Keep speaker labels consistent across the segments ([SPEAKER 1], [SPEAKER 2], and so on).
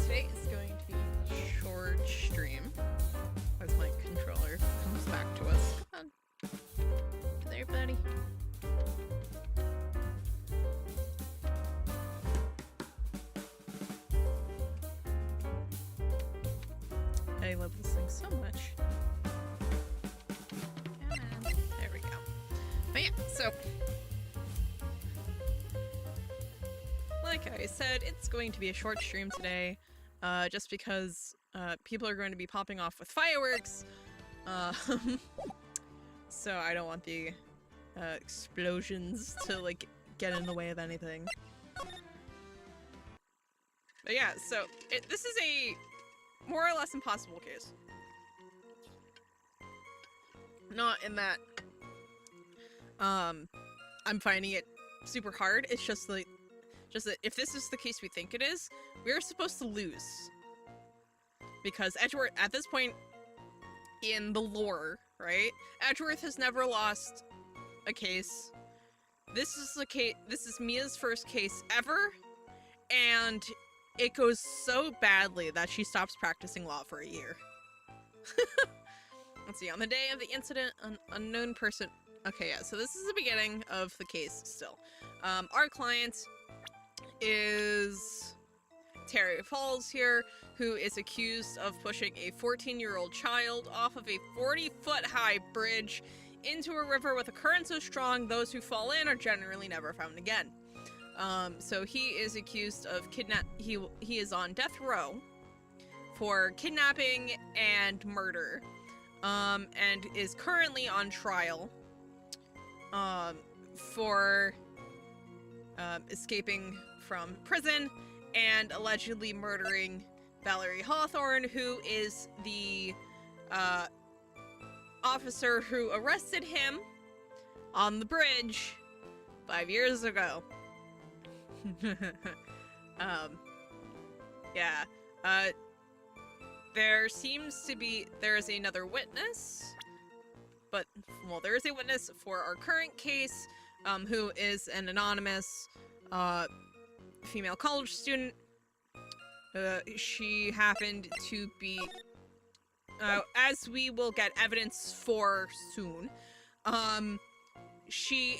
[SPEAKER 1] today is going to be a short stream as my controller comes back to us. Come on. Come there, buddy. I love this thing so much. Come on. There we go. But yeah, so like I said, it's going to be a short stream today, just because people are going to be popping off with fireworks, so I don't want the explosions to like get in the way of anything. But yeah, so this is a more or less impossible case. Not in that I'm finding it super hard. It's just like that if this is the case we think it is, we're supposed to lose. Because Edgeworth, at this point in the lore, right? Edgeworth has never lost a case. This is Mia's first case ever, and it goes so badly that she stops practicing law for a year. Let's see, on the day of the incident, an unknown person... Okay, yeah, so this is the beginning of the case still. Our client is Terry Falls here, who is accused of pushing a 14-year-old child off of a 40-foot-high bridge into a river with a current so strong those who fall in are generally never found again. So he is accused of he is on death row for kidnapping and murder, and is currently on trial for escaping from prison and allegedly murdering Valerie Hawthorne, who is the officer who arrested him on the bridge 5 years ago. Yeah. There is another witness, but, well, there is a witness for our current case, who is an anonymous, female college student. She happened to be, as we will get evidence for soon, she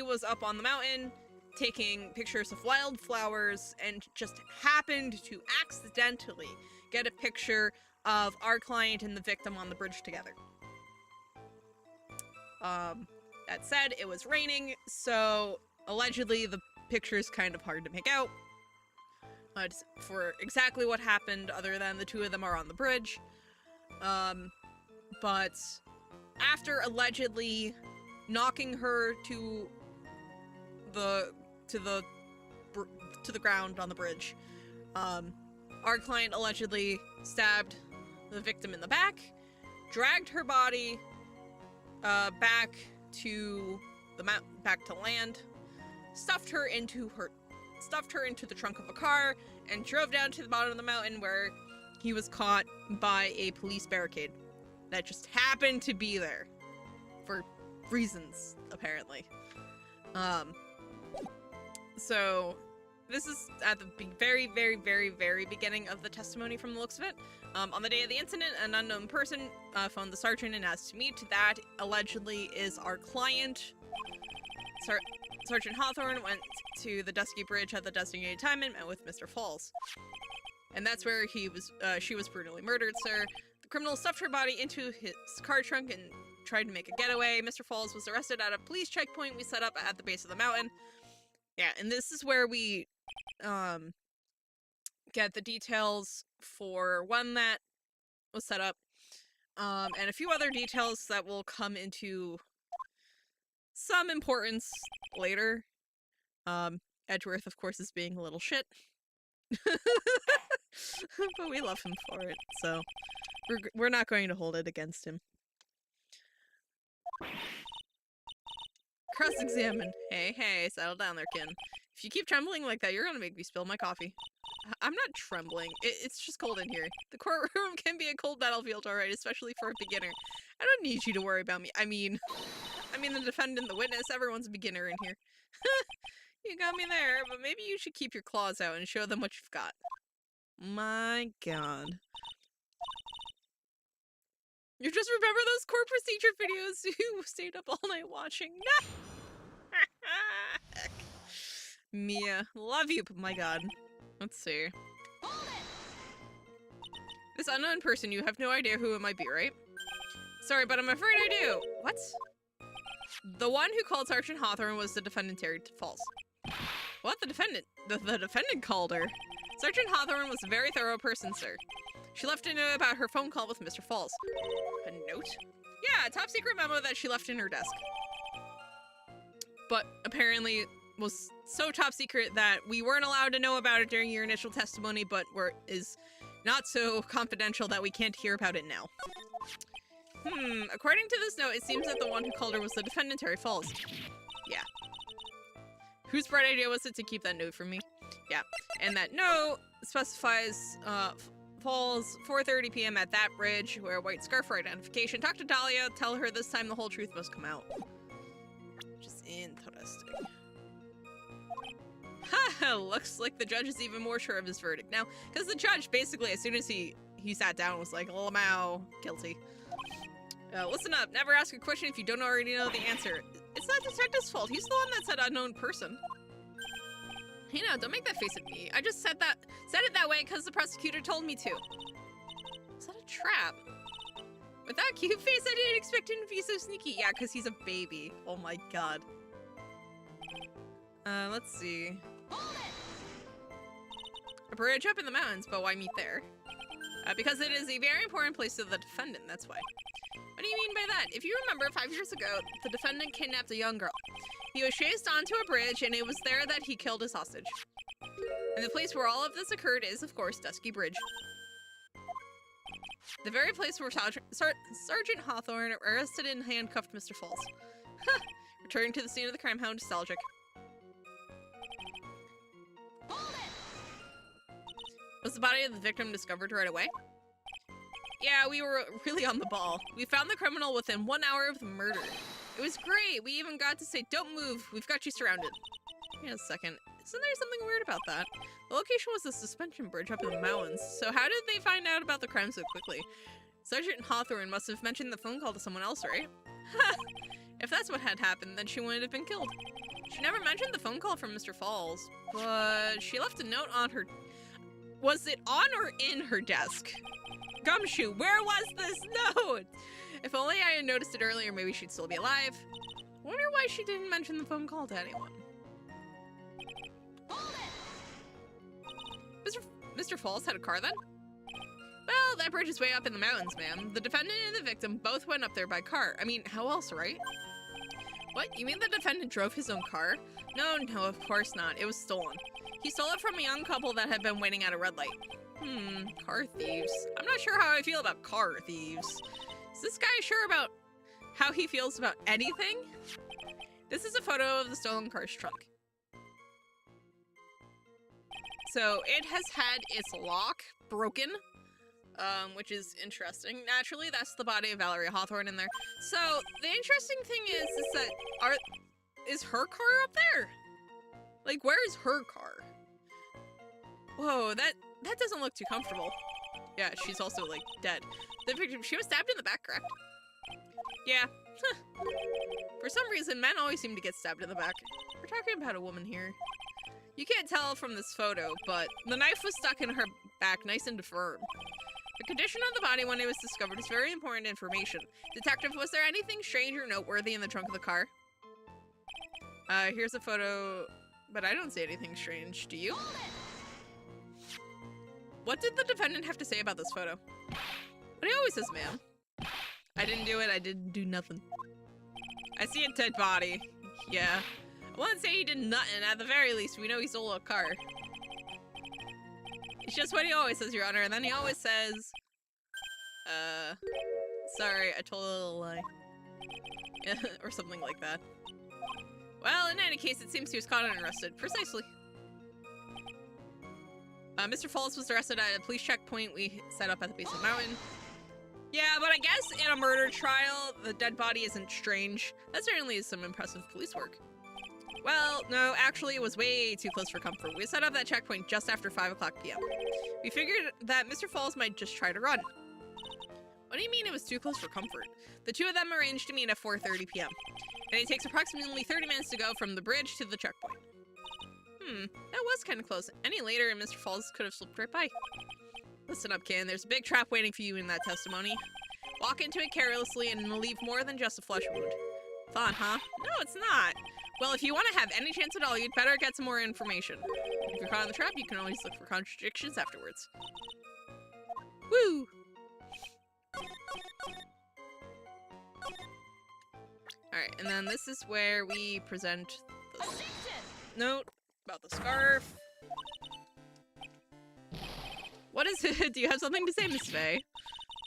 [SPEAKER 1] was up on the mountain taking pictures of wildflowers and just happened to accidentally get a picture of our client and the victim on the bridge together. That said, it was raining, so allegedly the picture's kind of hard to make out for exactly what happened, other than the two of them are on the bridge. But after allegedly knocking her to the ground on the bridge, our client allegedly stabbed the victim in the back, dragged her body back to land, stuffed her into the trunk of a car, and drove down to the bottom of the mountain, where he was caught by a police barricade that just happened to be there for reasons, apparently. So this is at the very, very, very, very beginning of the testimony from the looks of it. On the day of the incident, an unknown person phoned the sergeant and asked to meet. That allegedly is our client. Sergeant Hawthorne went to the Dusky Bridge at the designated time and met with Mr. Falls. And that's where she was brutally murdered, sir. The criminal stuffed her body into his car trunk and tried to make a getaway. Mr. Falls was arrested at a police checkpoint we set up at the base of the mountain. Yeah, and this is where we get the details for when that was set up, and a few other details that will come into some importance later. Edgeworth, of course, is being a little shit. But we love him for it, so we're not going to hold it against him. Cross-examine. Hey, settle down there, kin. If you keep trembling like that, you're gonna make me spill my coffee. I'm not trembling. It's just cold in here. The courtroom can be a cold battlefield, alright, especially for a beginner. I don't need you to worry about me. I mean the defendant, the witness, everyone's a beginner in here. you got me there, but maybe you should keep your claws out and show them what you've got. My god. You just remember those core procedure videos you stayed up all night watching? No! Heck. Mia, love you, but my god. Let's see. This unknown person, you have no idea who it might be, right? Sorry, but I'm afraid I do. What? The one who called Sergeant Hawthorne was the defendant, Terry Falls. What? The defendant? The defendant called her. Sergeant Hawthorne was a very thorough person, sir. She left a note about her phone call with Mr. Falls. A note? Yeah, a top secret memo that she left in her desk. But apparently was so top secret that we weren't allowed to know about it during your initial testimony, but is not so confidential that we can't hear about it now. According to this note, it seems that the one who called her was the defendant, Terry Falls. Yeah. Whose bright idea was it to keep that note from me? Yeah. And that note specifies, Falls, 4:30 p.m. at that bridge, wear a white scarf for identification. Talk to Dahlia, tell her this time the whole truth must come out. Which is interesting. Haha, looks like the judge is even more sure of his verdict now. Because the judge, basically, as soon as he sat down, was like, Lamau, guilty. Listen up, never ask a question if you don't already know the answer. It's not the detective's fault, he's the one that said unknown person. Hey now, don't make that face at me. I just said it that way because the prosecutor told me to. Is that a trap? With that cute face, I didn't expect him to be so sneaky. Yeah, because he's a baby. Oh my god. Let's see. A bridge up in the mountains, but why meet there? Because it is a very important place to the defendant, that's why. What do you mean by that? If you remember, 5 years ago, the defendant kidnapped a young girl. He was chased onto a bridge, and it was there that he killed his hostage. And the place where all of this occurred is, of course, Dusky Bridge. The very place where Sergeant Hawthorne arrested and handcuffed Mr. Falls. Returning to the scene of the crime, how nostalgic. Was the body of the victim discovered right away? Yeah, we were really on the ball. We found the criminal within 1 hour of the murder. It was great. We even got to say, don't move. We've got you surrounded. Wait a second. Isn't there something weird about that? The location was a suspension bridge up in the mountains. So how did they find out about the crime so quickly? Sergeant Hawthorne must have mentioned the phone call to someone else, right? If that's what had happened, then she wouldn't have been killed. She never mentioned the phone call from Mr. Falls, but she left a note on her... Was it on or in her desk? Gumshoe, where was this note? If only I had noticed it earlier, maybe she'd still be alive. I wonder why she didn't mention the phone call to anyone. Mr. Falls had a car then? Well, that bridge is way up in the mountains, ma'am. The defendant and the victim both went up there by car. I mean, how else, right? What? You mean the defendant drove his own car? No, of course not. It was stolen. He stole it from a young couple that had been waiting at a red light. Car thieves. I'm not sure how I feel about car thieves. Is this guy sure about how he feels about anything? This is a photo of the stolen car's trunk. So it has had its lock broken, which is interesting. Naturally, that's the body of Valeria Hawthorne in there. So the interesting thing is that is her car up there? Like, where is her car? Whoa, that doesn't look too comfortable. Yeah, she's also, like, dead. The victim, she was stabbed in the back, correct? Yeah. For some reason, men always seem to get stabbed in the back. We're talking about a woman here. You can't tell from this photo, but the knife was stuck in her back nice and firm. The condition of the body when it was discovered is very important information. Detective, was there anything strange or noteworthy in the trunk of the car? Here's a photo, but I don't see anything strange. Do you? What did the defendant have to say about this photo? But he always says, ma'am. I didn't do it, I didn't do nothing. I see a dead body. Yeah. I wouldn't say he did nothing, at the very least, we know he stole a car. It's just what he always says, Your Honor, and then he always says, sorry, I told a little lie. Or something like that. Well, in any case, it seems he was caught and arrested. Precisely. Mr. Falls was arrested at a police checkpoint we set up at the base of the mountain. Yeah, but I guess in a murder trial, the dead body isn't strange. That certainly is some impressive police work. Well, no, actually it was way too close for comfort. We set up that checkpoint just after 5 o'clock p.m. We figured that Mr. Falls might just try to run. What do you mean it was too close for comfort? The two of them arranged to meet at 4:30 p.m. And it takes approximately 30 minutes to go from the bridge to the checkpoint. That was kind of close. Any later and Mr. Falls could have slipped right by. Listen up, Ken. There's a big trap waiting for you in that testimony. Walk into it carelessly and it'll leave more than just a flesh wound. Fun, huh? No, it's not. Well, if you want to have any chance at all, you'd better get some more information. If you're caught in the trap, you can always look for contradictions afterwards. Woo! Alright, and then this is where we present the note about the scarf. What is it? Do you have something to say, Miss Faye?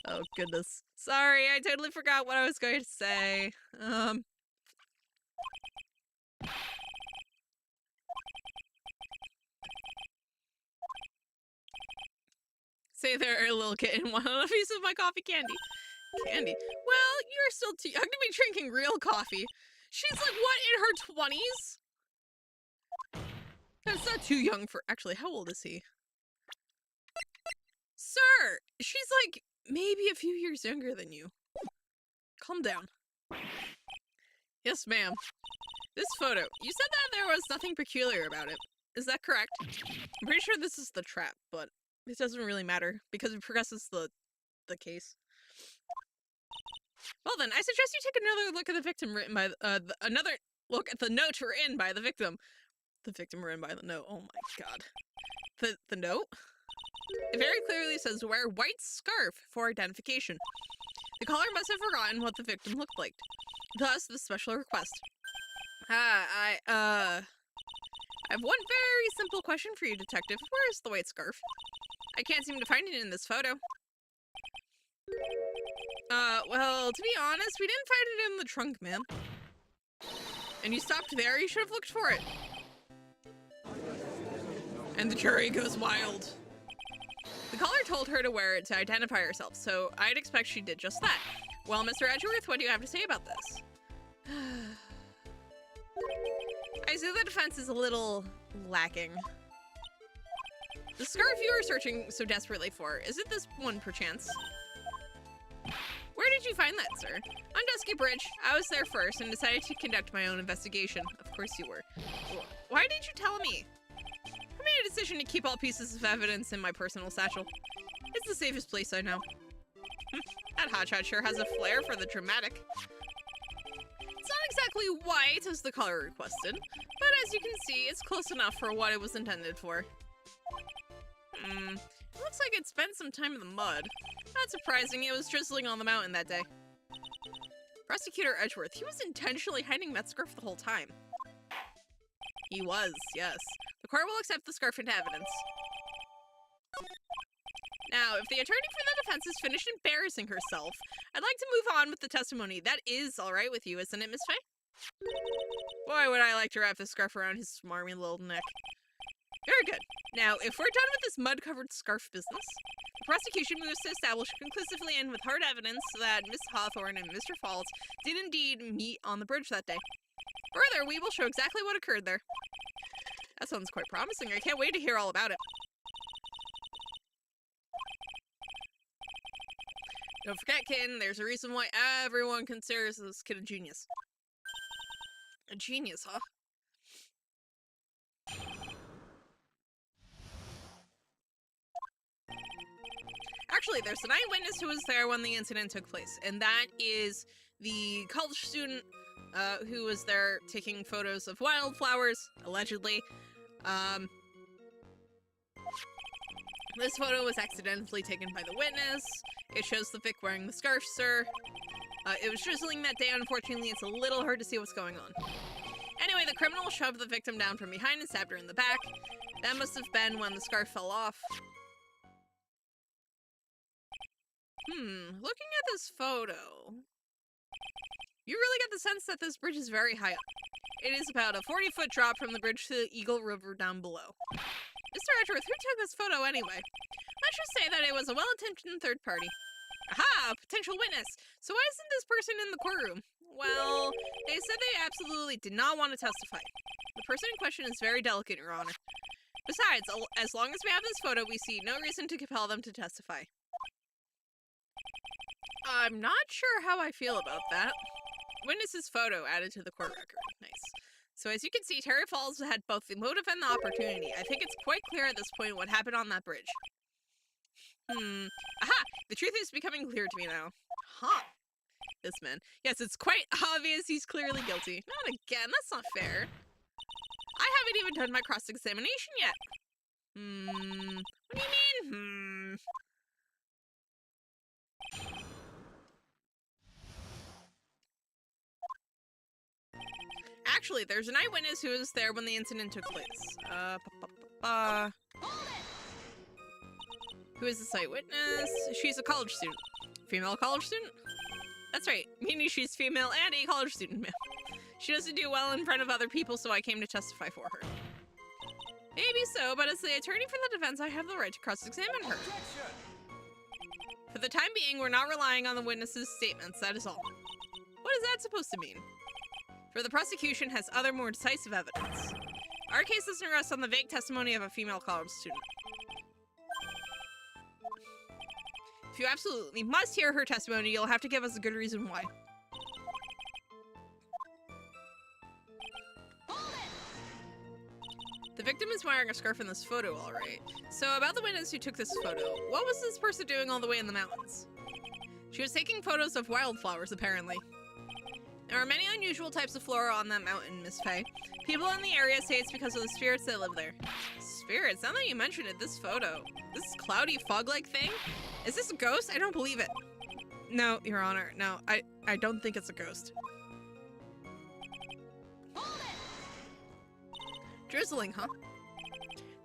[SPEAKER 1] Oh, goodness. Sorry, I totally forgot what I was going to say. Say there, little kitten. Want a piece of my coffee candy? Candy? Well, you're still too young to be drinking real coffee. She's like, what, in her 20s? That's not too young for... Actually, how old is he? Sir! She's like, maybe a few years younger than you. Calm down. Yes, ma'am. This photo. You said that there was nothing peculiar about it. Is that correct? I'm pretty sure this is the trap, but it doesn't really matter because it progresses the case. Well then, I suggest you take another look at the victim written by another look at the note written by the victim. The victim written by the note. Oh my god. The note? It very clearly says wear white scarf for identification. The caller must have forgotten what the victim looked like. Thus, the special request. I have one very simple question for you, detective. Where is the white scarf? I can't seem to find it in this photo. Well, to be honest, we didn't find it in the trunk, ma'am. And you stopped there, you should have looked for it. And the jury goes wild. The caller told her to wear it to identify herself, so I'd expect she did just that. Well, Mr. Edgeworth, what do you have to say about this? I see the defense is a little lacking. The scarf you are searching so desperately for, is it this one perchance? Where did you find that, sir? On Dusky Bridge. I was there first and decided to conduct my own investigation. Of course you were. Why did you tell me? I made a decision to keep all pieces of evidence in my personal satchel. It's the safest place I know. That hotshot sure has a flair for the dramatic. It's not exactly white as the color requested, but as you can see, it's close enough for what it was intended for. It looks like it spent some time in the mud. Not surprising, it was drizzling on the mountain that day. Prosecutor Edgeworth, he was intentionally hiding that scarf the whole time. He was, yes. The court will accept the scarf into evidence. Now, if the attorney for the defense is finished embarrassing herself, I'd like to move on with the testimony. That is alright with you, isn't it, Miss Faye? Boy, would I like to wrap this scarf around his smarmy little neck. Very good. Now, if we're done with this mud-covered scarf business, the prosecution moves to establish conclusively and with hard evidence that Miss Hawthorne and Mr. Falls did indeed meet on the bridge that day. Further, we will show exactly what occurred there. That sounds quite promising. I can't wait to hear all about it. Don't forget, kitten, there's a reason why everyone considers this kid a genius. A genius, huh? Actually, there's an eyewitness who was there when the incident took place, and that is the college student who was there taking photos of wildflowers, allegedly. This photo was accidentally taken by the witness. It shows the Vic wearing the scarf, sir. It was drizzling that day. Unfortunately, it's a little hard to see what's going on. Anyway, the criminal shoved the victim down from behind and stabbed her in the back. That must have been when the scarf fell off. Looking at this photo, you really get the sense that this bridge is very high up. It is about a 40-foot drop from the bridge to the Eagle River down below. Mr. Edgeworth, who took this photo anyway? Let's just say that it was a well-intentioned third party. Aha! Potential witness! So why isn't this person in the courtroom? Well, they said they absolutely did not want to testify. The person in question is very delicate, Your Honor. Besides, as long as we have this photo, we see no reason to compel them to testify. I'm not sure how I feel about that. Witness's photo added to the court record. Nice. So as you can see, Terry Falls had both the motive and the opportunity. I think it's quite clear at this point what happened on that bridge. Aha! The truth is becoming clear to me now. Huh. This man. Yes, it's quite obvious he's clearly guilty. Not again, that's not fair. I haven't even done my cross-examination yet. What do you mean? Actually, there's an eyewitness who was there when the incident took place. Who is this eyewitness? She's a college student. Female college student? That's right, meaning she's female and a college student. She doesn't do well in front of other people, so I came to testify for her. Maybe so, but as the attorney for the defense, I have the right to cross-examine her. For the time being, we're not relying on the witness's statements, that is all. What is that supposed to mean? For the prosecution has other more decisive evidence. Our case doesn't rest on the vague testimony of a female college student. If you absolutely must hear her testimony, you'll have to give us a good reason why. The victim is wearing a scarf in this photo, all right. So about the witness who took this photo, what was this person doing all the way in the mountains? She was taking photos of wildflowers, apparently. There are many unusual types of flora on that mountain, Miss Faye. People in the area say it's because of the spirits that live there. Spirits? Now that you mention it, this photo. This cloudy fog-like thing? Is this a ghost? I don't believe it. No, Your Honor. No, I don't think it's a ghost. Drizzling, huh?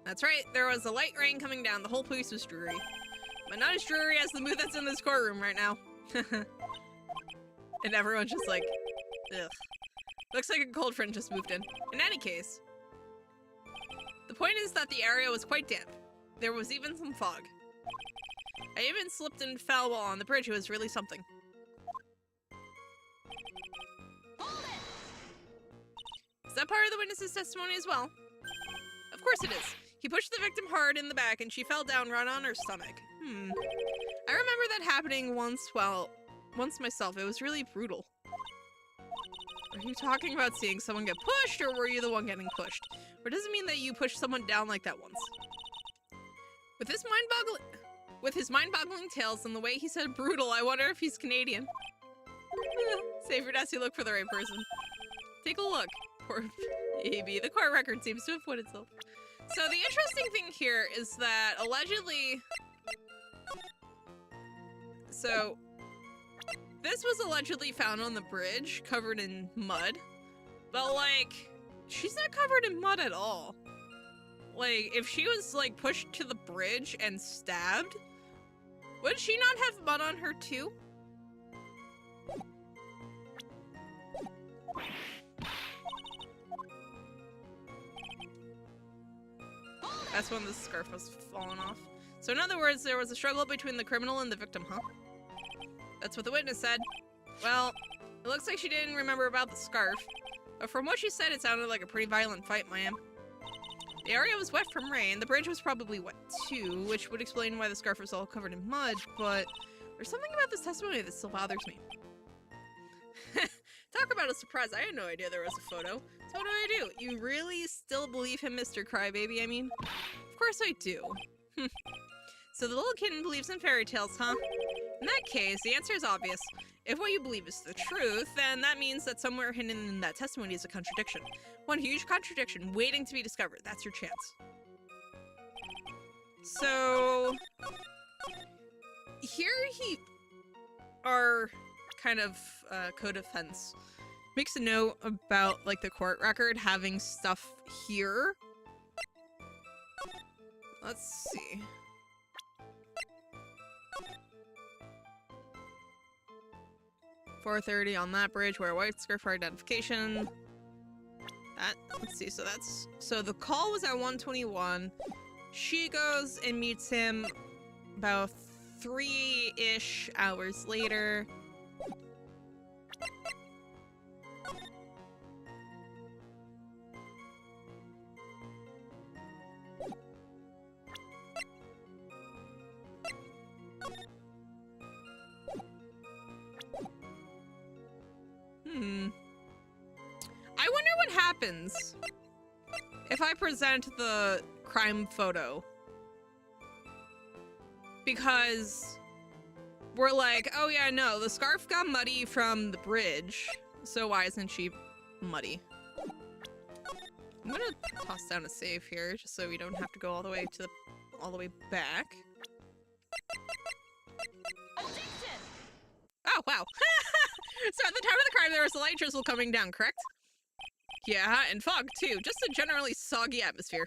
[SPEAKER 1] That's right. There was a light rain coming down. The whole place was dreary. But not as dreary as the mood that's in this courtroom right now. And everyone's just like, ugh. Looks like a cold front just moved in. In any case, the point is that the area was quite damp. There was even some fog. I even slipped and fell while on the bridge. It was really something. Is that part of the witness's testimony as well? Of course it is. He pushed the victim hard in the back and she fell down right on her stomach. I remember that happening once myself. It was really brutal. Are you talking about seeing someone get pushed, or were you the one getting pushed? Or does it mean that you pushed someone down like that once? With his mind-boggling tales and the way he said brutal, I wonder if he's Canadian. Save your dusty look for the right person. Take a look. Poor baby. The court record seems to have put itself. So the interesting thing here is that allegedly... So... This was allegedly found on the bridge, covered in mud. But, like, she's not covered in mud at all. Like, if she was, like, pushed to the bridge and stabbed, would she not have mud on her, too? That's when the scarf was falling off. So in other words, there was a struggle between the criminal and the victim, huh? That's what the witness said. Well, it looks like she didn't remember about the scarf. But from what she said, it sounded like a pretty violent fight, ma'am. The area was wet from rain. The bridge was probably wet too, which would explain why the scarf was all covered in mud, but there's something about this testimony that still bothers me. Talk about a surprise. I had no idea there was a photo. So what do I do? You really still believe him, Mr. Crybaby, I mean? Of course I do. So the little kitten believes in fairy tales, huh? In that case, the answer is obvious. If what you believe is the truth, then that means that somewhere hidden in that testimony is a contradiction. One huge contradiction waiting to be discovered. That's your chance. So... here our kind of co-defense makes a note about, like, the court record having stuff here. Let's see. .430 on that bridge, wear a white scarf for identification. Let's see, so the call was at 1:21. She goes and meets him about 3-ish hours later. I wonder what happens if I present the crime photo. Because we're like, oh yeah, no, the scarf got muddy from the bridge, so why isn't she muddy? I'm gonna toss down a save here, just so we don't have to go all the way to all the way back. Oh, wow. So at the time of the crime, there was a light drizzle coming down, correct? Yeah, and fog, too. Just a generally soggy atmosphere.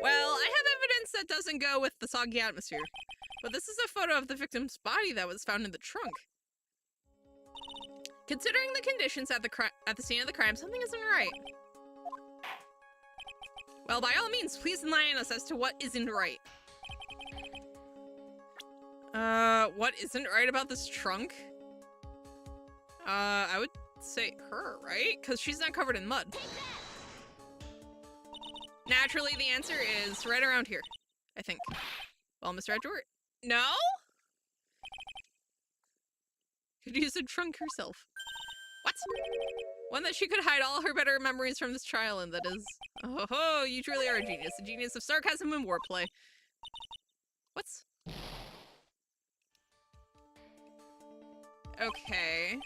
[SPEAKER 1] Well, I have evidence that doesn't go with the soggy atmosphere. But this is a photo of the victim's body that was found in the trunk. Considering the conditions at the scene of the crime, something isn't right. Well, by all means, please enlighten us as to what isn't right. What isn't right about this trunk? I would say her, right? Because she's not covered in mud. Naturally, the answer is right around here, I think. Well, Mr. Edward, no? Could use a trunk herself. What? One that she could hide all her better memories from this trial in, that is. Oh ho, you truly are a genius. A genius of sarcasm and wordplay. What's... Okay.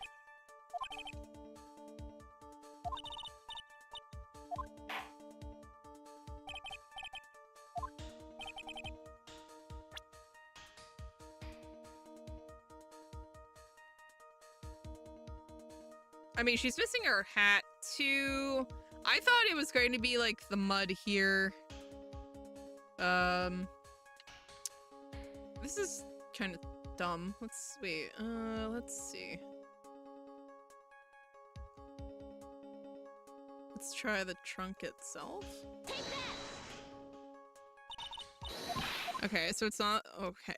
[SPEAKER 1] I mean, she's missing her hat, too. I thought it was going to be, like, the mud here. This is kind of dumb. Let's see. Let's try the trunk itself. Okay, so it's not... Okay.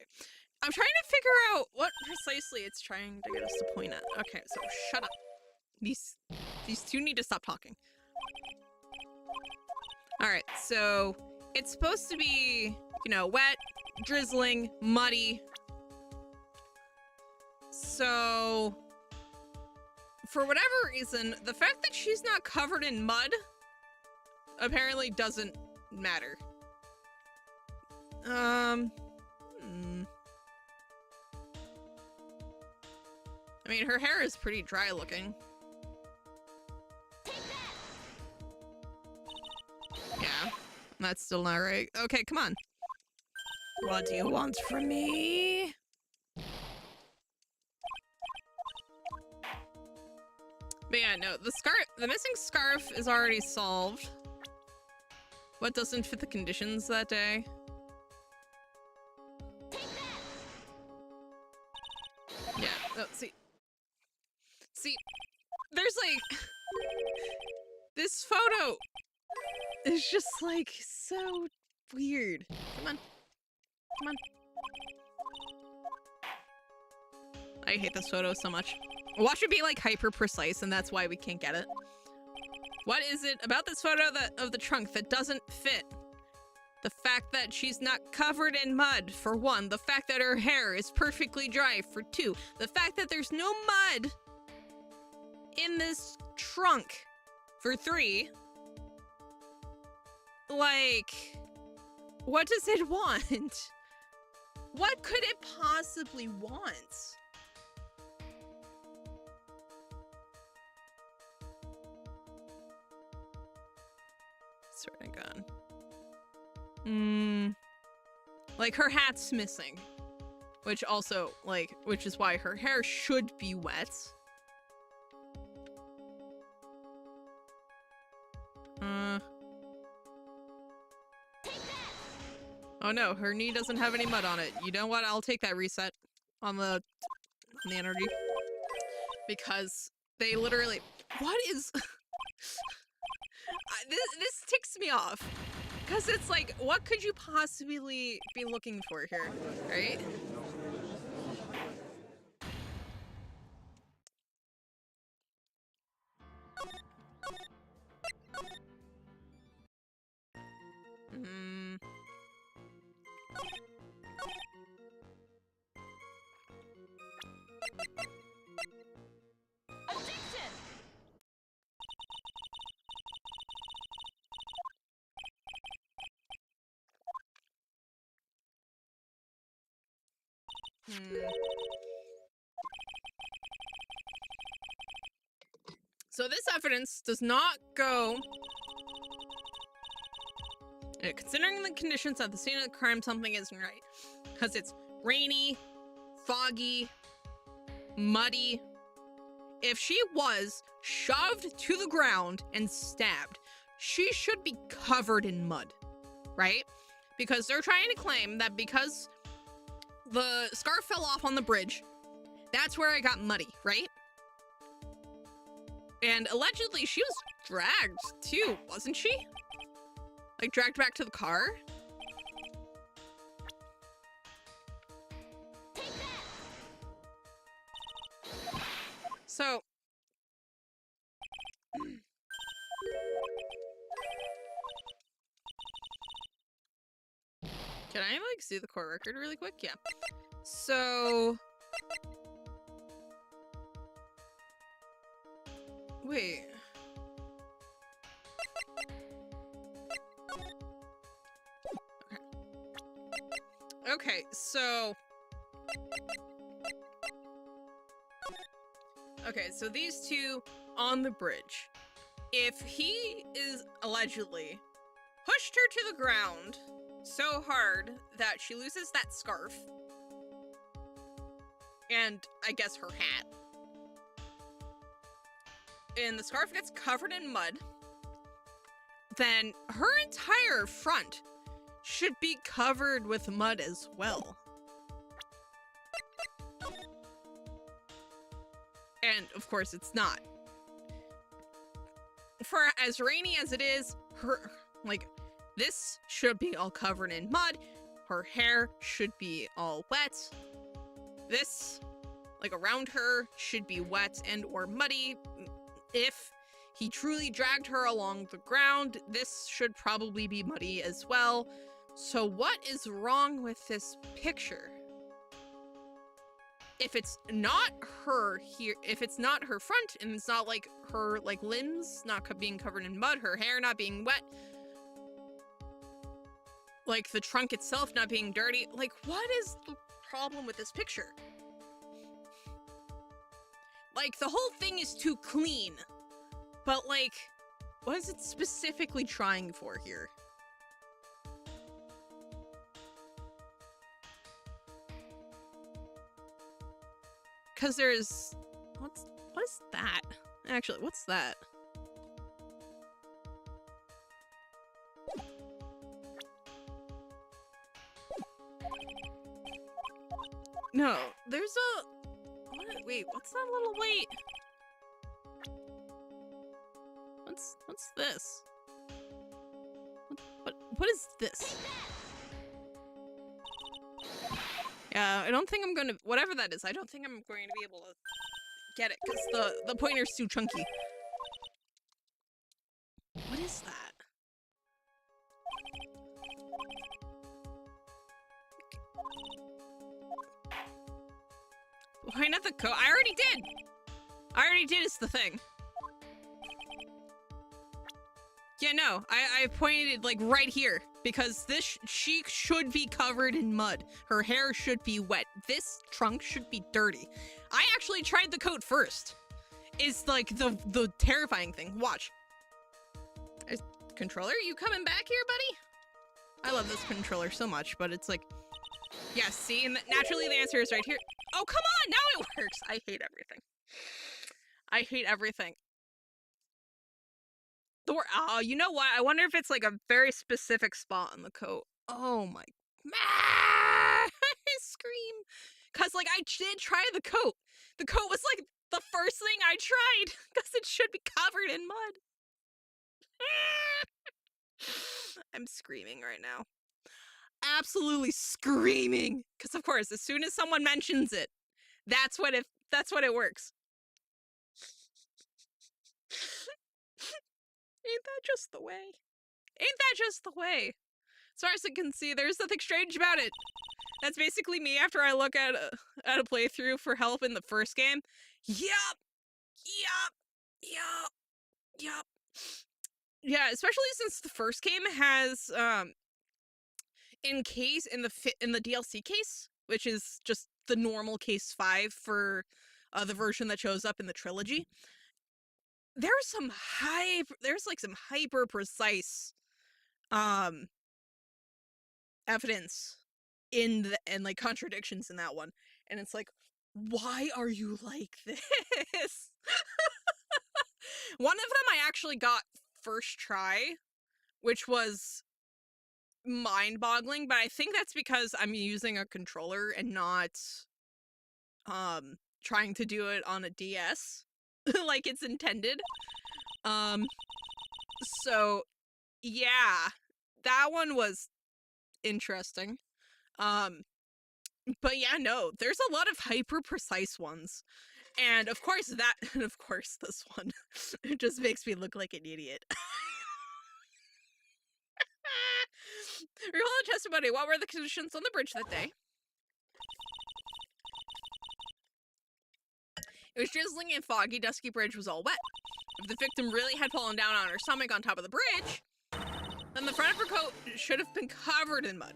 [SPEAKER 1] I'm trying to figure out what precisely it's trying to get us to point at. Okay, so shut up. These two need to stop talking. Alright, so it's supposed to be, you know, wet, drizzling, muddy. So, for whatever reason, the fact that she's not covered in mud apparently doesn't matter. I mean, her hair is pretty dry looking. Yeah, that's still not right. Okay, come on. What do you want from me? But yeah, no, the missing scarf is already solved. What doesn't fit the conditions that day? Yeah, oh, see, there's like, this photo is just like so weird. Come on. I hate this photo so much. Watch it be like hyper precise, and that's why we can't get it. What is it about this photo of the trunk that doesn't fit? The fact that she's not covered in mud, for one. The fact that her hair is perfectly dry, for two. The fact that there's no mud in this trunk, for three. Like, what does it want? What could it possibly want? Swear to God. Like, her hat's missing. Which also, like, which is why her hair should be wet. Oh no, her knee doesn't have any mud on it. You know what? I'll take that reset on the energy. Because they literally... What is... this ticks me off. Because it's like, what could you possibly be looking for here, right? Hmm. So this evidence does not go... Considering the conditions at the scene of the crime, something isn't right. Because it's rainy, foggy, muddy. If she was shoved to the ground and stabbed, she should be covered in mud, right? Because they're trying to claim that because the scarf fell off on the bridge, that's where it got muddy, right? And allegedly she was dragged too, wasn't she? Like dragged back to the car? So can I like see the court record really quick? Yeah. So wait. Okay, so these two on the bridge. If he is allegedly pushed her to the ground so hard that she loses that scarf and I guess her hat, and the scarf gets covered in mud, then her entire front should be covered with mud as well. And of course it's not. For as rainy as it is, her, like, this should be all covered in mud. Her hair should be all wet. This, like, around her should be wet and or muddy. If he truly dragged her along the ground, this should probably be muddy as well. So what is wrong with this picture? If it's not her here, if it's not her front, and it's not like her like limbs not being covered in mud, her hair not being wet, like the trunk itself not being dirty, like what is the problem with this picture? Like the whole thing is too clean, but like what is it specifically trying for here? Because there's... what is that? Actually, what's that? No, there's a... wait, what's that little... wait. What's this? What is this? Yeah, I don't think I'm gonna... whatever that is, I don't think I'm going to be able to get it, because the pointer's too chunky. What is that? Why not the code? I already did! I already did is the thing. Yeah, no, I pointed like right here because this she should be covered in mud. Her hair should be wet. This trunk should be dirty. I actually tried the coat first. Is like the terrifying thing. Watch. Controller, you coming back here, buddy? I love this controller so much, but it's like, yeah, see, and naturally the answer is right here. Oh, come on, now it works. I hate everything. I hate everything. You know what? I wonder if it's like a very specific spot on the coat. Oh my, I scream. Cause like I did try the coat. The coat was like the first thing I tried because it should be covered in mud. I'm screaming right now. Absolutely screaming. Because of course, as soon as someone mentions it, that's what it works. Ain't that just the way? Ain't that just the way? As far as I can see, there's nothing strange about it. That's basically me after I look at a playthrough for help in the first game. Yup. Yeah, especially since the first game has in the DLC case, which is just the normal case 5 for the version that shows up in the trilogy. There's some hyper precise evidence and like contradictions in that one, and it's like, why are you like this? One of them I actually got first try, which was mind-boggling, but I think that's because I'm using a controller and not trying to do it on a DS like it's intended. So yeah, that one was interesting. But yeah, no, there's a lot of hyper precise ones. And of course this one it just makes me look like an idiot. Recall the testimony. What were the conditions on the bridge that day? It was drizzling and foggy. Dusky bridge was all wet. If the victim really had fallen down on her stomach on top of the bridge, then the front of her coat should have been covered in mud.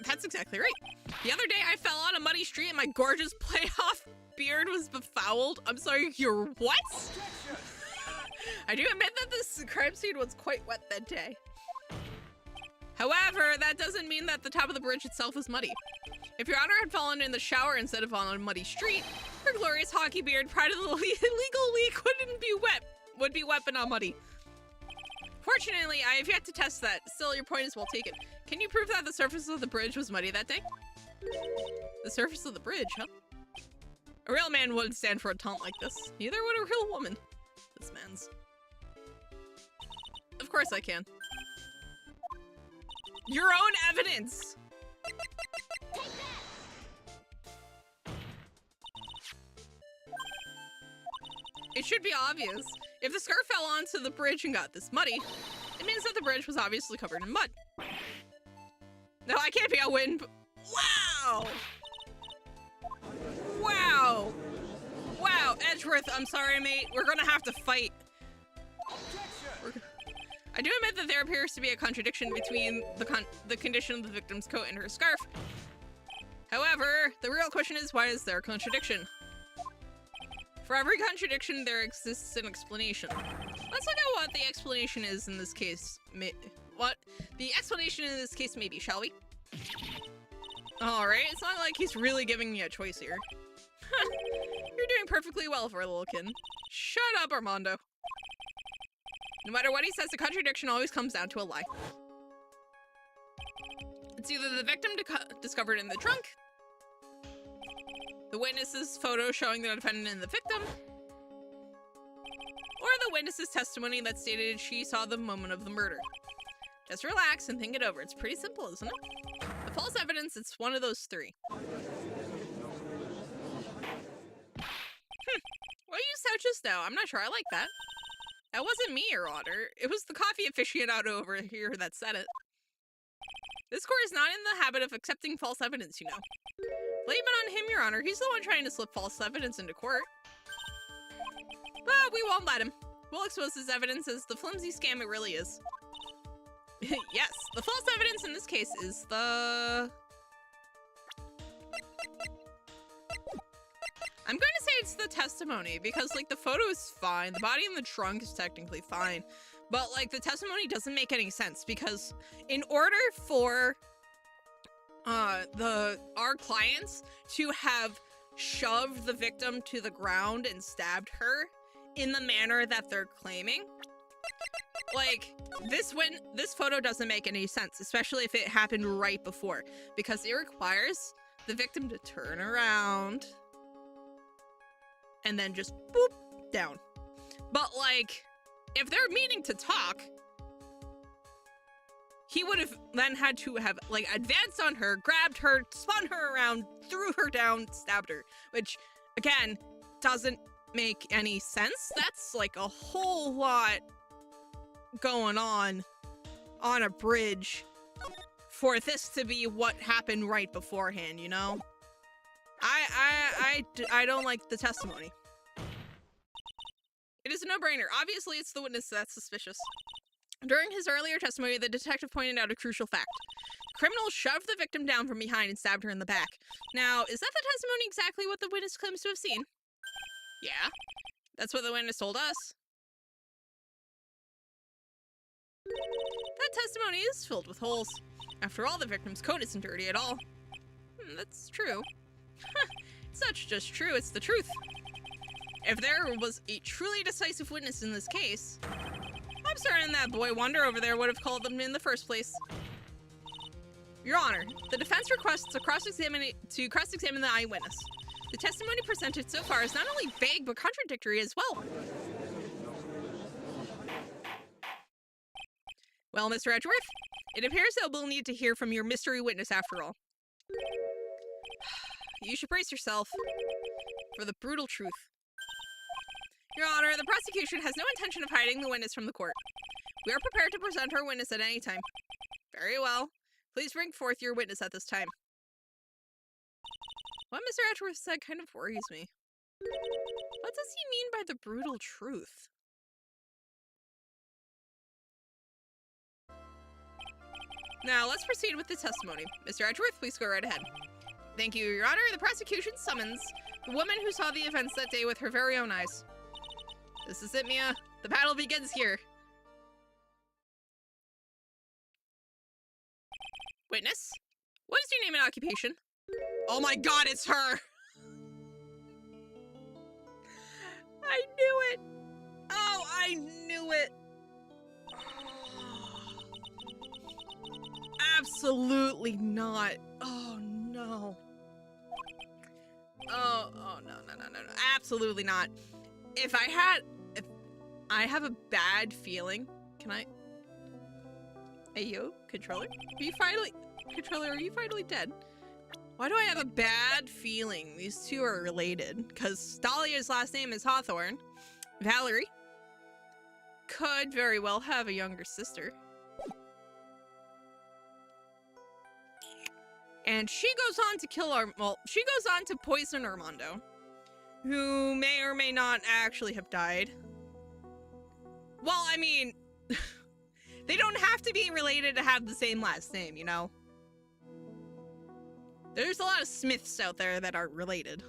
[SPEAKER 1] That's exactly right. The other day I fell on a muddy street and my gorgeous playoff beard was befouled. I'm sorry, your what? I do admit that this crime scene was quite wet that day. However, that doesn't mean that the top of the bridge itself is muddy. If Your Honor had fallen in the shower instead of on a muddy street, her glorious hockey beard, pride of the legal league, would be wet but not muddy. Fortunately, I have yet to test that. Still, your point is well taken. Can you prove that the surface of the bridge was muddy that day? The surface of the bridge, huh? A real man wouldn't stand for a taunt like this. Neither would a real woman. This man's. Of course I can. Your own evidence! It should be obvious. If the skirt fell onto the bridge and got this muddy, it means that the bridge was obviously covered in mud. No, I can't be a win. Wow! Wow! Wow, Edgeworth, I'm sorry, mate. We're gonna have to fight. I do admit that there appears to be a contradiction between the condition of the victim's coat and her scarf. However, the real question is, why is there a contradiction? For every contradiction, there exists an explanation. Let's look at what the explanation is in this case. What the explanation in this case may be, shall we? Alright, it's not like he's really giving me a choice here. You're doing perfectly well for a little kid. Shut up, Armando. No matter what he says, the contradiction always comes down to a lie. It's either the victim discovered in the trunk, the witness's photo showing the defendant and the victim, or the witness's testimony that stated she saw the moment of the murder. Just relax and think it over. It's pretty simple, isn't it? The false evidence, it's one of those three. What you said just now, I'm not sure I like that. That wasn't me, Your Honor. It was the coffee aficionado over here that said it. This court is not in the habit of accepting false evidence, you know. Blame it on him, Your Honor. He's the one trying to slip false evidence into court. But we won't let him. We'll expose his evidence as the flimsy scam it really is. Yes, the false evidence in this case is the... I'm going to say it's the testimony, because, like, the photo is fine. The body in the trunk is technically fine. But, like, the testimony doesn't make any sense, because in order for our clients to have shoved the victim to the ground and stabbed her in the manner that they're claiming, like, this photo doesn't make any sense, especially if it happened right before, because it requires the victim to turn around and then just boop down. But, like, if they're meaning to talk, he would have then had to have, like, advanced on her, grabbed her, spun her around, threw her down, stabbed her, which, again, doesn't make any sense. That's, like, a whole lot going on a bridge for this to be what happened right beforehand, you know? I don't like the testimony. It is a no-brainer. Obviously, it's the witness that's suspicious. During his earlier testimony, the detective pointed out a crucial fact. The criminal shoved the victim down from behind and stabbed her in the back. Now, is that the testimony exactly what the witness claims to have seen? Yeah, that's what the witness told us. That testimony is filled with holes. After all, the victim's coat isn't dirty at all. That's true. It's not just true, it's the truth. If there was a truly decisive witness in this case, I'm certain that boy Wonder over there would have called them in the first place. Your Honor, the defense requests to cross-examine the eyewitness. The testimony presented so far is not only vague but contradictory as well. Well, Mr. Edgeworth, it appears that we'll need to hear from your mystery witness after all. You should brace yourself for the brutal truth. Your Honor, the prosecution has no intention of hiding the witness from the court. We are prepared to present our witness at any time. Very well. Please bring forth your witness at this time. What Mr. Edgeworth said kind of worries me. What does he mean by the brutal truth? Now, let's proceed with the testimony. Mr. Edgeworth, please go right ahead. Thank you, Your Honor. The prosecution summons the woman who saw the events that day with her very own eyes. This is it, Mia. The battle begins here. Witness, what is your name and occupation? Oh my god, it's her! I knew it! Oh, I knew it! Absolutely not. Oh no. Oh no. Absolutely not. If I have a bad feeling, can I? Hey, yo, controller? Are you finally dead? Why do I have a bad feeling these two are related? Because Dahlia's last name is Hawthorne. Valerie could very well have a younger sister. And she goes on to she goes on to poison Armando, who may or may not actually have died. Well, I mean, they don't have to be related to have the same last name, you know? There's a lot of Smiths out there that aren't related.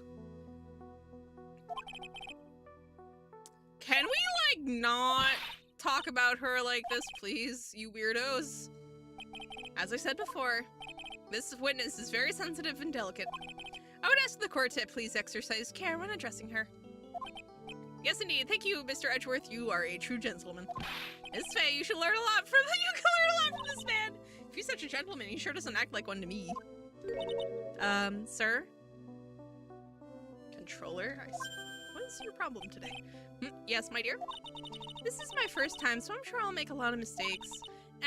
[SPEAKER 1] Can we, like, not talk about her like this, please, you weirdos? As I said before, this witness is very sensitive and delicate. I would ask the court to please exercise care when addressing her. Yes, indeed. Thank you, Mr. Edgeworth. You are a true gentleman. Miss Faye, you should learn a lot from this man. If he's such a gentleman, he sure doesn't act like one to me. Sir? Controller? What is your problem today? Yes, my dear? This is my first time, so I'm sure I'll make a lot of mistakes.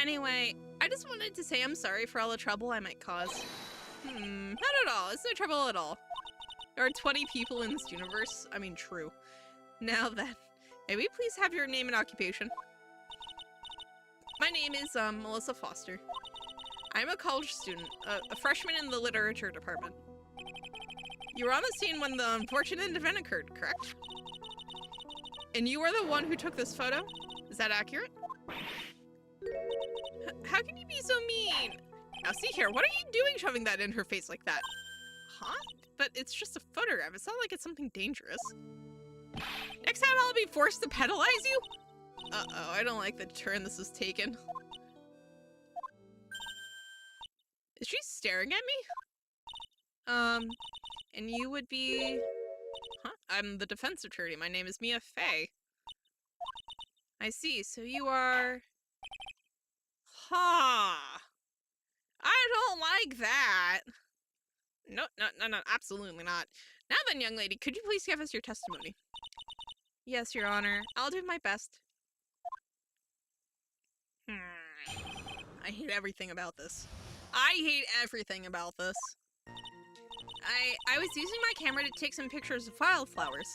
[SPEAKER 1] Anyway, I just wanted to say I'm sorry for all the trouble I might cause. Not at all. It's no trouble at all. There are 20 people in this universe. I mean, true. Now then, may we please have your name and occupation? My name is, Melissa Foster. I'm a college student, a freshman in the literature department. You were on the scene when the unfortunate event occurred, correct? And you were the one who took this photo? Is that accurate? How can you be so mean? Now see here, what are you doing shoving that in her face like that? Huh? But it's just a photograph. It's not like it's something dangerous. Next time I'll be forced to penalize you? Uh-oh, I don't like the turn this is taken. Is she staring at me? And you would be... Huh? I'm the defense attorney. My name is Mia Faye. I see, so you are... Ha! I don't like that. No, absolutely not. Now then, young lady, could you please give us your testimony? Yes, Your Honor. I'll do my best. I hate everything about this. I hate everything about this. I was using my camera to take some pictures of wildflowers.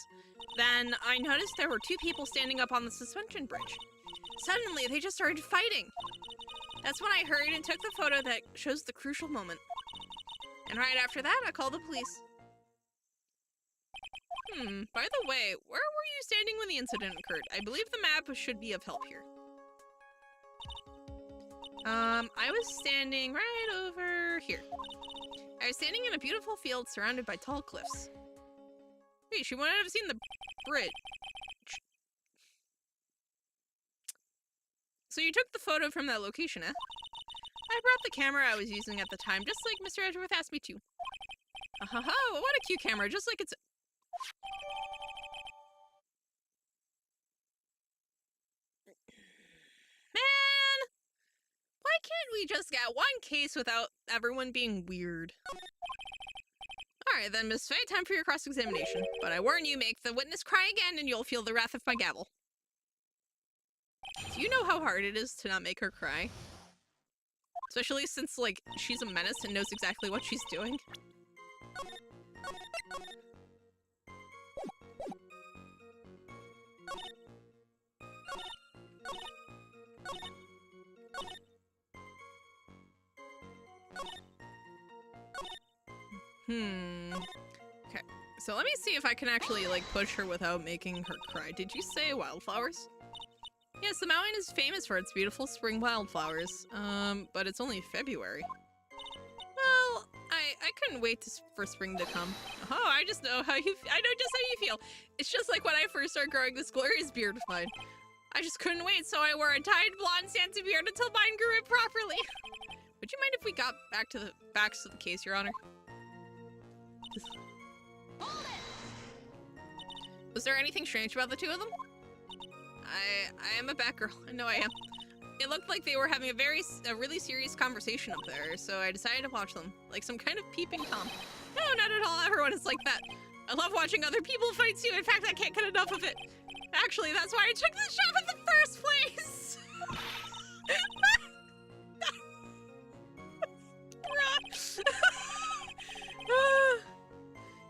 [SPEAKER 1] Then I noticed there were two people standing up on the suspension bridge. Suddenly, they just started fighting. That's when I hurried and took the photo that shows the crucial moment. And right after that, I called the police. By the way, where were you standing when the incident occurred? I believe the map should be of help here. I was standing right over here. I was standing in a beautiful field surrounded by tall cliffs. Wait, she wanted to have seen the bridge. So you took the photo from that location, eh? I brought the camera I was using at the time, just like Mr. Edgeworth asked me to. What a cute camera, just like it's... Man! Why can't we just get one case without everyone being weird? Alright then, Miss Faye, time for your cross-examination. But I warn you, make the witness cry again and you'll feel the wrath of my gavel. Do you know how hard it is to not make her cry? Especially since, like, she's a menace and knows exactly what she's doing. Okay, so let me see if I can actually, like, push her without making her cry. Did you say wildflowers? Yes, the mountain is famous for its beautiful spring wildflowers. But it's only February. Well, I couldn't wait for spring to come. Oh, I just know how you... I know just how you feel. It's just like when I first started growing this glorious beard of mine. I just couldn't wait, so I wore a tied blonde Santa beard until mine grew it properly. Would you mind if we got back to the facts of the case, Your Honor? Was there anything strange about the two of them? I am a Batgirl. I know I am. It looked like they were having a really serious conversation up there, so I decided to watch them. Like some kind of peeping Tom. No, not at all. Everyone is like that. I love watching other people fight too. In fact, I can't get enough of it. Actually, that's why I took this job in the first place!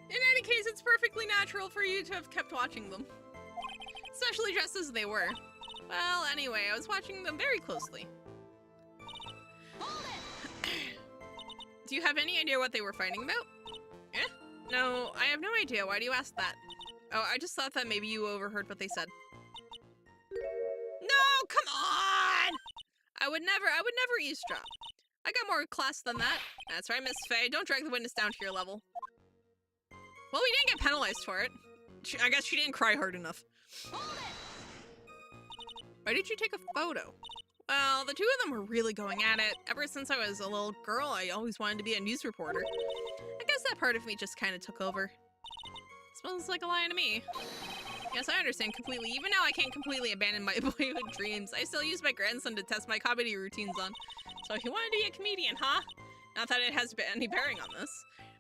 [SPEAKER 1] In any case, it's perfectly natural for you to have kept watching them. Especially dressed as they were. Well, anyway, I was watching them very closely. Do you have any idea what they were fighting about? Eh? No, I have no idea. Why do you ask that? Oh, I just thought that maybe you overheard what they said. No, come on! I would never eavesdrop. I got more class than that. That's right, Miss Faye. Don't drag the witness down to your level. Well, we didn't get penalized for it. I guess she didn't cry hard enough. Why did you take a photo? Well, the two of them were really going at it. Ever since I was a little girl, I always wanted to be a news reporter. I guess that part of me just kind of took over. Smells like a lie to me. Yes, I understand completely. Even now, I can't completely abandon my boyhood dreams. I still use my grandson to test my comedy routines on. So if you want to be a comedian, huh? Not that it has any bearing on this.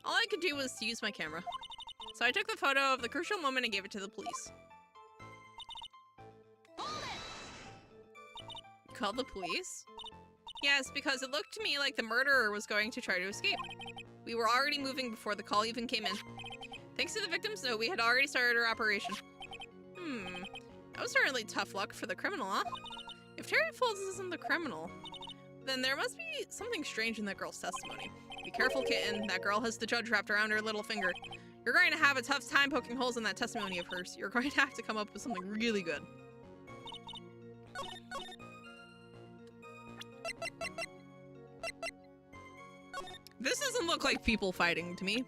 [SPEAKER 1] All I could do was to use my camera. So I took the photo of the crucial moment and gave it to the police. Called the police? Yes, because it looked to me like the murderer was going to try to escape. We were already moving before the call even came in. Thanks to the victim's note, we had already started our operation. That was certainly tough luck for the criminal, huh? If Terry Folds isn't the criminal, then there must be something strange in that girl's testimony. Be careful, kitten. That girl has the judge wrapped around her little finger. You're going to have a tough time poking holes in that testimony of hers. You're going to have to come up with something really good. This doesn't look like people fighting to me.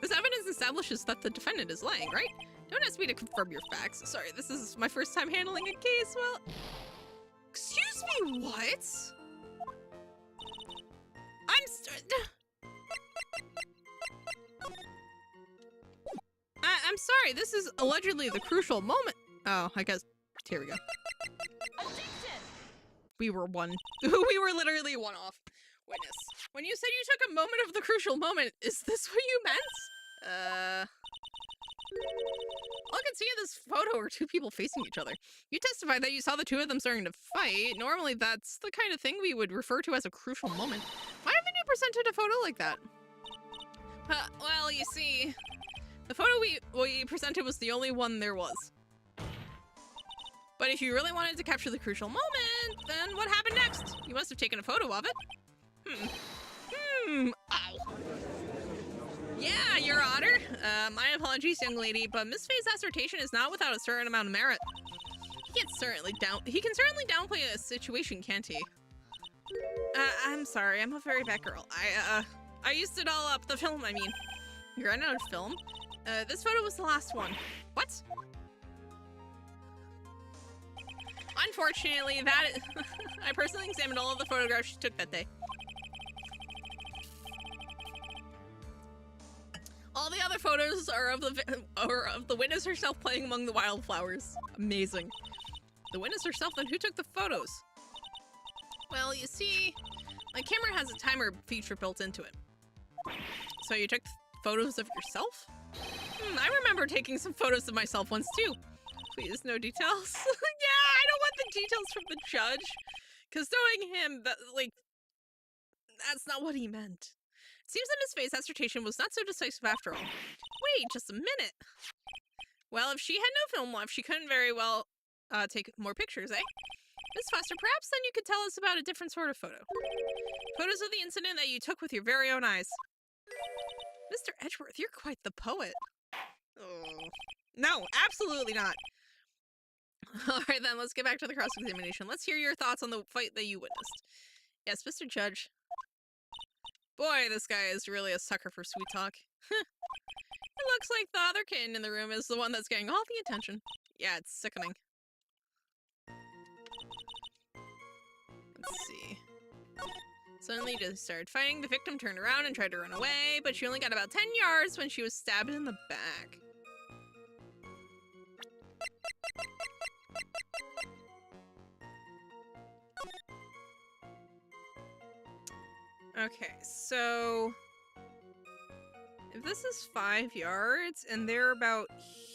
[SPEAKER 1] This evidence establishes that the defendant is lying, right? Don't ask me to confirm your facts. Sorry, this is my first time handling a case. Well, excuse me, what? I'm sorry, this is allegedly the crucial moment. Oh, I guess, here we go. We were one. We were literally one off. Witness. When you said you took a moment of the crucial moment, is this what you meant? All I can can see in this photo are two people facing each other. You testified that you saw the two of them starting to fight. Normally, that's the kind of thing we would refer to as a crucial moment. Why haven't you presented a photo like that? Well, you see, the photo we presented was the only one there was. But if you really wanted to capture the crucial moment, then what happened next? You must have taken a photo of it. Ow. Yeah, Your Honor. My apologies, young lady, but Miss Faye's assertion is not without a certain amount of merit. He can certainly downplay a situation, can't he? I'm sorry, I'm a very bad girl. I used it all up. The film, I mean. You're running out of film? This photo was the last one. What? Unfortunately, I personally examined all of the photographs she took that day. All the other photos are of the witness herself playing among the wildflowers. Amazing. The witness herself, then who took the photos? Well, you see, my camera has a timer feature built into it. So you took photos of yourself? I remember taking some photos of myself once too. Please, no details. Yeah, I don't want the details from the judge. Because knowing him, that's not what he meant. It seems that Miss Faye's assertion was not so decisive after all. Wait, just a minute. Well, if she had no film left, she couldn't very well take more pictures, eh? Miss Foster, perhaps then you could tell us about a different sort of photo. Photos of the incident that you took with your very own eyes. Mr. Edgeworth, you're quite the poet. Oh. No, absolutely not. Alright then, let's get back to the cross-examination. Let's hear your thoughts on the fight that you witnessed. Yes, Mr. Judge. Boy, this guy is really a sucker for sweet talk. It looks like the other kitten in the room is the one that's getting all the attention. Yeah, it's sickening. Let's see. Suddenly they started fighting. The victim turned around and tried to run away, but she only got about 10 yards when she was stabbed in the back. Okay, so if this is 5 yards and they're about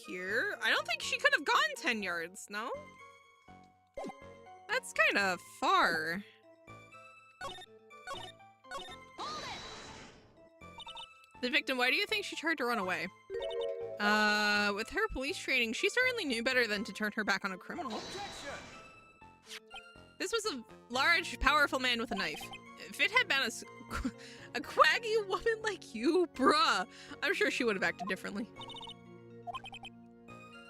[SPEAKER 1] here, I don't think she could have gone 10 yards, no? That's kind of far. The victim, why do you think she tried to run away? With her police training, she certainly knew better than to turn her back on a criminal. Objection! This was a large, powerful man with a knife. If it had been a quaggy woman like you, bruh, I'm sure she would have acted differently.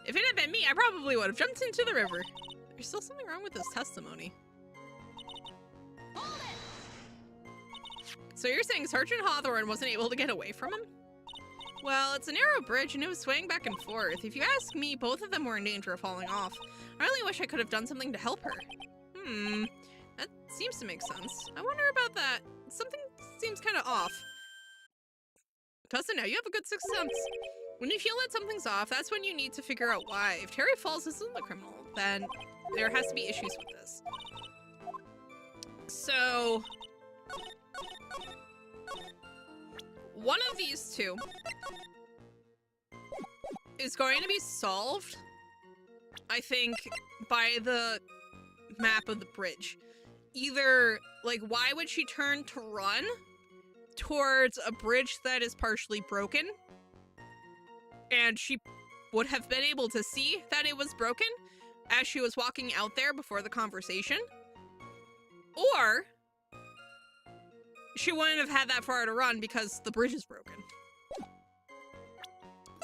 [SPEAKER 1] If it had been me, I probably would have jumped into the river. There's still something wrong with this testimony. So you're saying Sergeant Hawthorne wasn't able to get away from him? Well, it's a narrow bridge and it was swaying back and forth. If you ask me, both of them were in danger of falling off. I really wish I could have done something to help her. That seems to make sense. I wonder about that. Something seems kind of off. Cousin, now you have a good sixth sense. When you feel that something's off, that's when you need to figure out why. If Terry Falls isn't the criminal, then there has to be issues with this. So one of these two is going to be solved, I think, by the map of the bridge. Either, like, why would she turn to run towards a bridge that is partially broken? And she would have been able to see that it was broken as she was walking out there before the conversation. Or she wouldn't have had that far to run because the bridge is broken.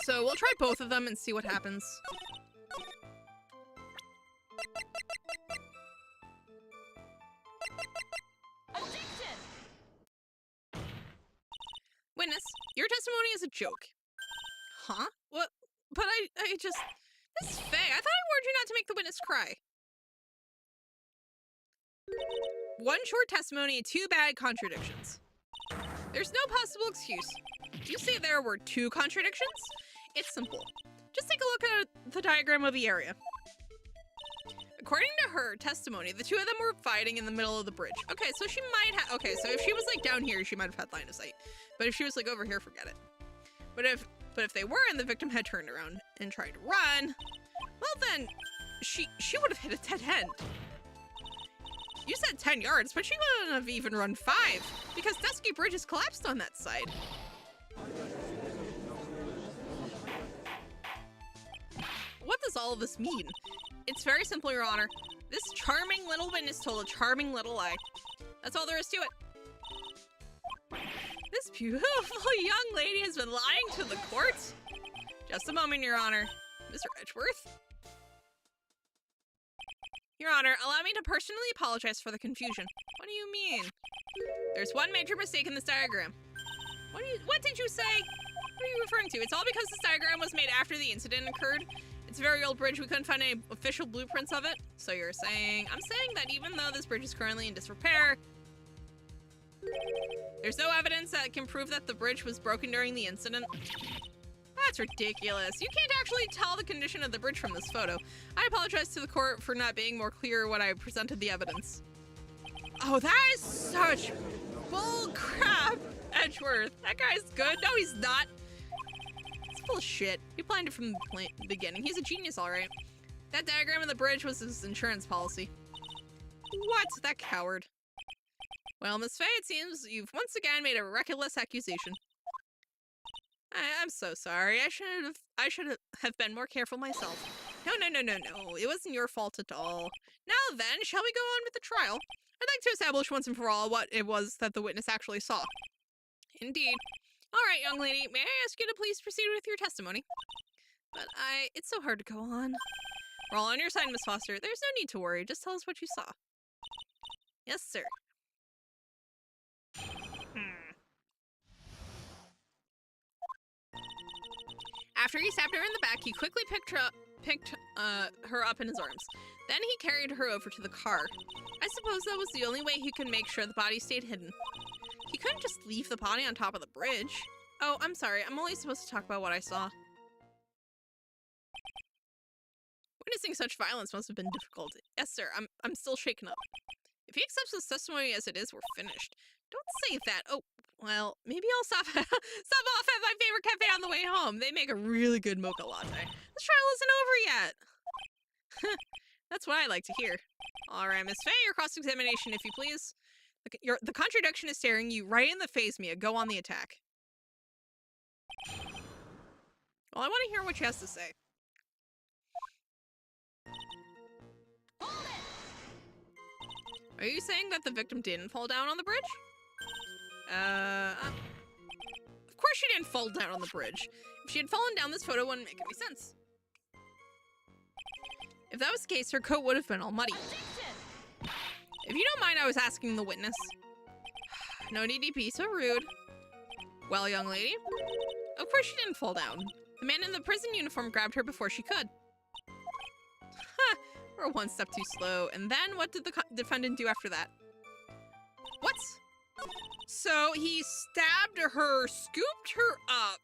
[SPEAKER 1] So we'll try both of them and see what happens.
[SPEAKER 2] Objection!
[SPEAKER 1] Witness, your testimony is a joke. Huh? What? But I just... This is Faye. I thought I warned you not to make the witness cry. One short testimony, two bad contradictions. There's no possible excuse. You say there were two contradictions? It's simple. Just take a look at the diagram of the area. According to her testimony, the two of them were fighting in the middle of the bridge. Okay, so she might have... Okay, so if she was, like, down here, she might have had line of sight. But if she was, like, over here, forget it. But if But if they were and the victim had turned around and tried to run, well then, she would have hit a dead end. You said 10 yards, but she wouldn't have even run 5 because Dusky Bridge is collapsed on that side. What does all of this mean? It's very simple, Your Honor. This charming little witness told a charming little lie. That's all there is to it. This beautiful young lady has been lying to the court. Just a moment, Your Honor. Mr. Edgeworth? Your Honor, allow me to personally apologize for the confusion. What do you mean? There's one major mistake in this diagram. What did you say? What are you referring to? It's all because this diagram was made after the incident occurred. It's a very old bridge. We couldn't find any official blueprints of it. So you're saying... I'm saying that even though this bridge is currently in disrepair, there's no evidence that can prove that the bridge was broken during the incident. That's ridiculous. You can't actually tell the condition of the bridge from this photo. I apologize to the court for not being more clear when I presented the evidence. Oh, that is such bull crap, Edgeworth. That guy's good. No, he's not. It's full of shit. He planned it from the beginning. He's a genius, all right. That diagram of the bridge was his insurance policy. What? That coward. Well, Miss Faye, it seems you've once again made a reckless accusation. I'm so sorry. I should have been more careful myself. No. It wasn't your fault at all. Now then, shall we go on with the trial? I'd like to establish once and for all what it was that the witness actually saw. Indeed. All right, young lady, may I ask you to please proceed with your testimony? But it's so hard to go on. We're all on your side, Miss Foster. There's no need to worry. Just tell us what you saw. Yes, sir. After he stabbed her in the back, he quickly picked her up in his arms. Then he carried her over to the car. I suppose that was the only way he could make sure the body stayed hidden. He couldn't just leave the body on top of the bridge. Oh, I'm sorry. I'm only supposed to talk about what I saw. Witnessing such violence must have been difficult. Yes, sir. I'm still shaken up. If he accepts his testimony as it is, we're finished. Don't say that. Oh, well, maybe I'll stop off at my favorite cafe on the way home. They make a really good mocha latte. This trial isn't over yet. That's what I like to hear. All right, Miss Faye, your cross-examination, if you please. The contradiction is staring you right in the face, Mia. Go on the attack. Well, I want to hear what she has to say. Are you saying that the victim didn't fall down on the bridge? Of course she didn't fall down on the bridge. If she had fallen down, this photo wouldn't make any sense. If that was the case, her coat would have been all muddy. If you don't mind, I was asking the witness. No need to be so rude. Well, young lady, of course she didn't fall down. The man in the prison uniform grabbed her before she could. We're one step too slow. And then what did the defendant do after that? What? So he stabbed her, scooped her up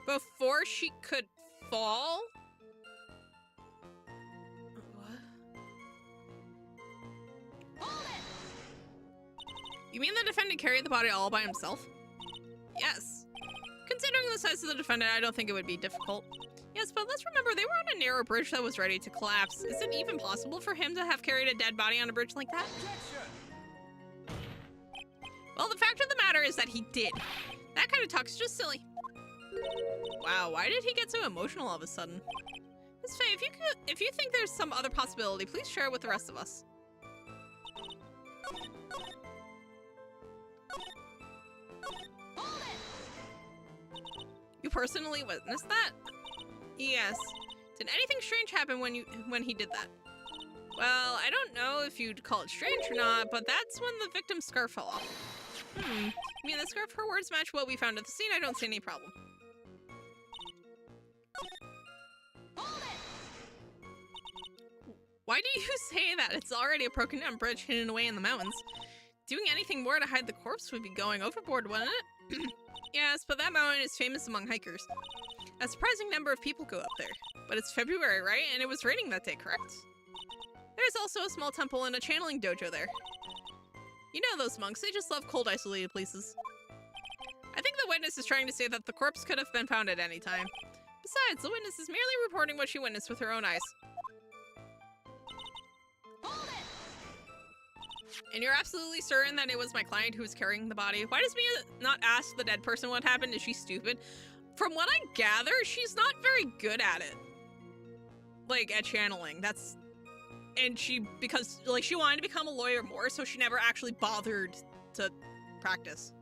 [SPEAKER 1] before she could fall? What? You mean the defendant carried the body all by himself? Yes. Considering the size of the defendant, I don't think it would be difficult. Yes, but let's remember, they were on a narrow bridge that was ready to collapse. Is it even possible for him to have carried a dead body on a bridge like that? Well, the fact of the matter is that he did. That kind of talk's just silly. Wow, why did he get so emotional all of a sudden? Miss Faye, if you think there's some other possibility, please share it with the rest of us. You personally witnessed that? Yes. Did anything strange happen when he did that? Well, I don't know if you'd call it strange or not, but that's when the victim's scarf fell off. I mean, the scarf, her words match what we found at the scene. I don't see any problem. Why do you say that? It's already a broken down bridge hidden away in the mountains. Doing anything more to hide the corpse would be going overboard, wouldn't it? Yes, but that mountain is famous among hikers. A surprising number of people go up there. But it's February, right? And it was raining that day, correct? There's also a small temple and a channeling dojo there. You know those monks, they just love cold, isolated places. I think witness is trying to say that the corpse could have been found at any time. Besides, the witness is merely reporting what she witnessed with her own eyes.
[SPEAKER 2] Hold it!
[SPEAKER 1] And you're absolutely certain that it was my client who was carrying the body? Why does Mia not ask the dead person what happened? Is she stupid? From what I gather, she's not very good at it. Like, at channeling. That's... And because, like, she wanted to become a lawyer more, so she never actually bothered to practice.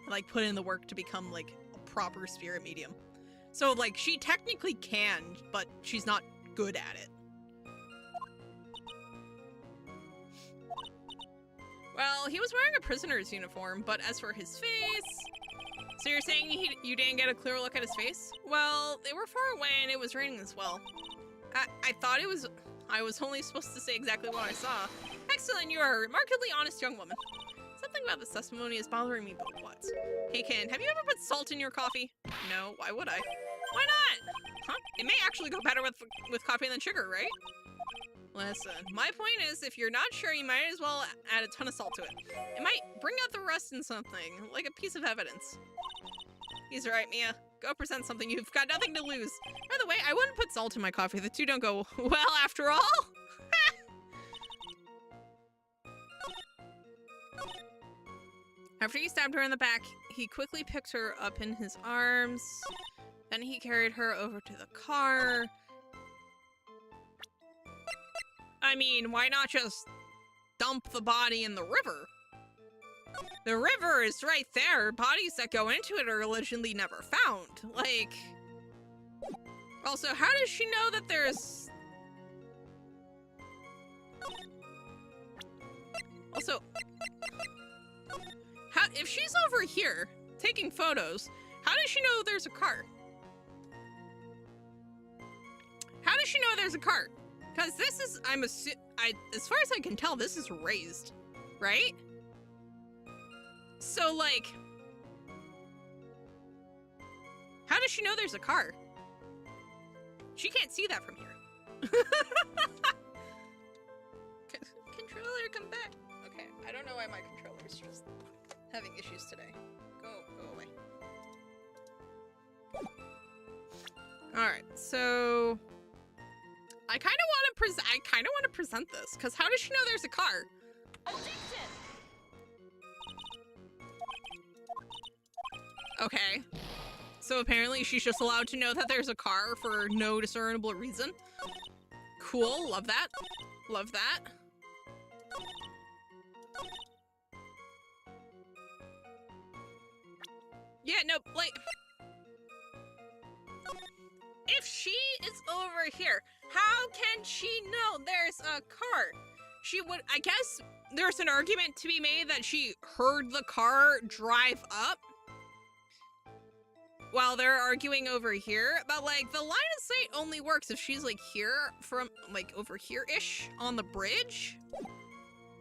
[SPEAKER 1] Like, put in the work to become, like, a proper spirit medium. So, like, she technically can, but she's not good at it. Well, he was wearing a prisoner's uniform, but as for his face... So you're saying you didn't get a clear look at his face? Well, they were far away and it was raining as well. I thought it was... I was only supposed to say exactly what I saw. Excellent, you are a remarkably honest young woman. Something about this testimony is bothering me, but what? Hey, Ken, have you ever put salt in your coffee? No, why would I? Why not? Huh? It may actually go better with coffee than sugar, right? Listen, my point is, if you're not sure, you might as well add a ton of salt to it. It might bring out the rust in something, like a piece of evidence. He's right, Mia. Go present something. You've got nothing to lose. By the way, I wouldn't put salt in my coffee. The two don't go well after all. After he stabbed her in the back, he quickly picked her up in his arms. Then he carried her over to the car. I mean, why not just dump the body in the river? The river is right there. Bodies that go into it are allegedly never found. Like... Also, how does she know that there's... Also... If she's over here, taking photos, how does she know there's a car? How does she know there's a car? Because this is, as far as I can tell, this is raised, right? So, like, how does she know there's a car? She can't see that from here. Controller, come back. Okay, I don't know why my controller's just having issues today. Go away. Alright, so... I kind of want to present this, because how does she know there's a car?
[SPEAKER 2] Addiction!
[SPEAKER 1] Okay. So apparently she's just allowed to know that there's a car for no discernible reason. Cool, love that. Love that. Yeah, no, like... If she is over here, how can she know there's a car? She would, I guess there's an argument to be made that she heard the car drive up while they're arguing over here, but like the line of sight only works if she's like here from like over here-ish on the bridge.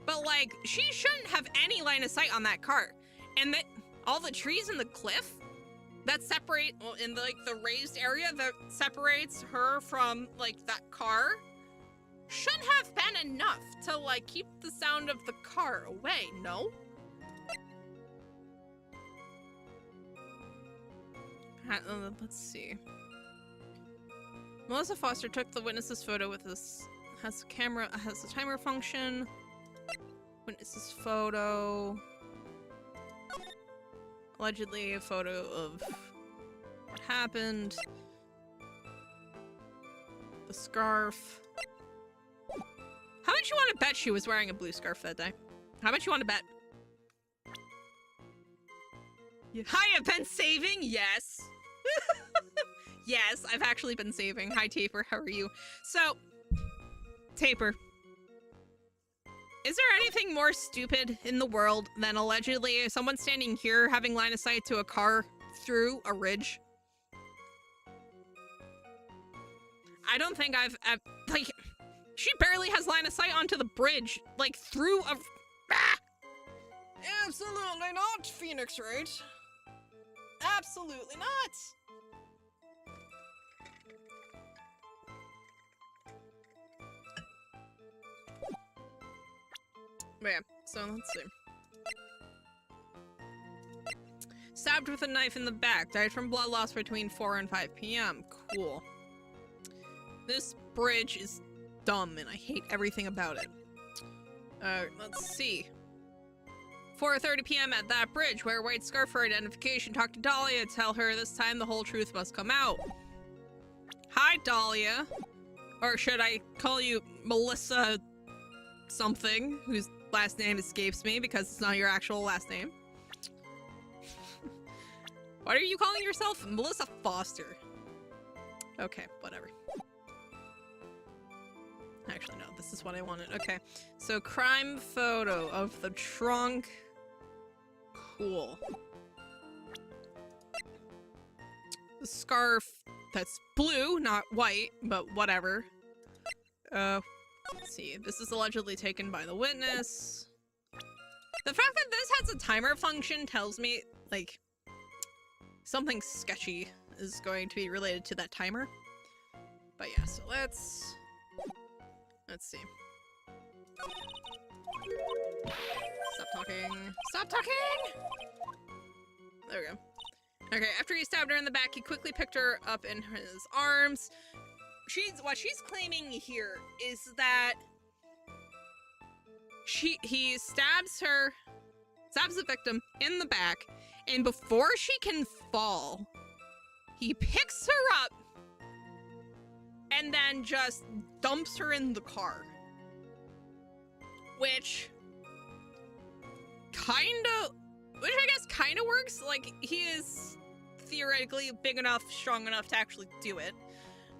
[SPEAKER 1] But like she shouldn't have any line of sight on that car. And that all the trees in the cliff that separate, well, in the, like the raised area that separates her from like that car should have been enough to like keep the sound of the car away, no? Let's see. Melissa Foster took the witness's photo with this, has a camera, has a timer function. Witness's photo. Allegedly a photo of what happened. The scarf. How much you want to bet she was wearing a blue scarf that day? How much you want to bet? I have been saving, yes. Yes, I've actually been saving. Hi, Taper, how are you? So, Taper. Is there anything more stupid in the world than allegedly someone standing here having line of sight to a car through a ridge? I don't think I've like, she barely has line of sight onto the bridge, like through a... Ah! Absolutely not, Phoenix Wright. Absolutely not. But yeah, so let's see. stabbed with a knife in the back. Died from blood loss between 4 and 5 p.m. Cool. This bridge is dumb and I hate everything about it. Let's see. 4:30 p.m. at that bridge. Wear a white scarf for identification. Talk to Dahlia. Tell her this time the whole truth must come out. Hi, Dahlia. Or should I call you Melissa something, whose last name escapes me because it's not your actual last name. What are you calling yourself? Melissa Foster. Okay, whatever. Actually, no, this is what I wanted. Okay, so crime photo of the trunk. Cool. The scarf that's blue, not white, but whatever. Let's see. This is allegedly taken by the witness. The fact that this has a timer function tells me, like, something sketchy is going to be related to that timer. But yeah, so let's see. Stop talking. Stop talking! There we go. Okay, after he stabbed her in the back, he quickly picked her up in his arms. What she's claiming here is that he stabs the victim in the back, and before she can fall, he picks her up and then just dumps her in the car. Which I guess kind of works. Like, he is theoretically big enough, strong enough to actually do it.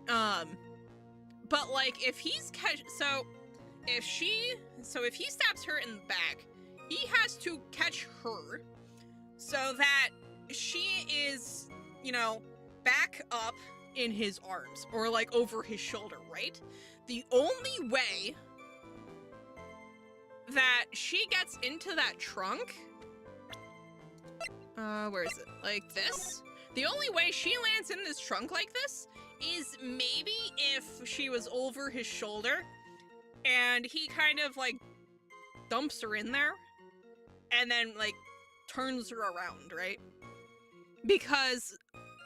[SPEAKER 1] But like, if he stabs her in the back, he has to catch her so that she is, you know, back up in his arms or like over his shoulder, right? The only way that she gets into that trunk, where is it? Like this? The only way she lands in this trunk like this is maybe if she was over his shoulder and he kind of like dumps her in there and then like turns her around, right? Because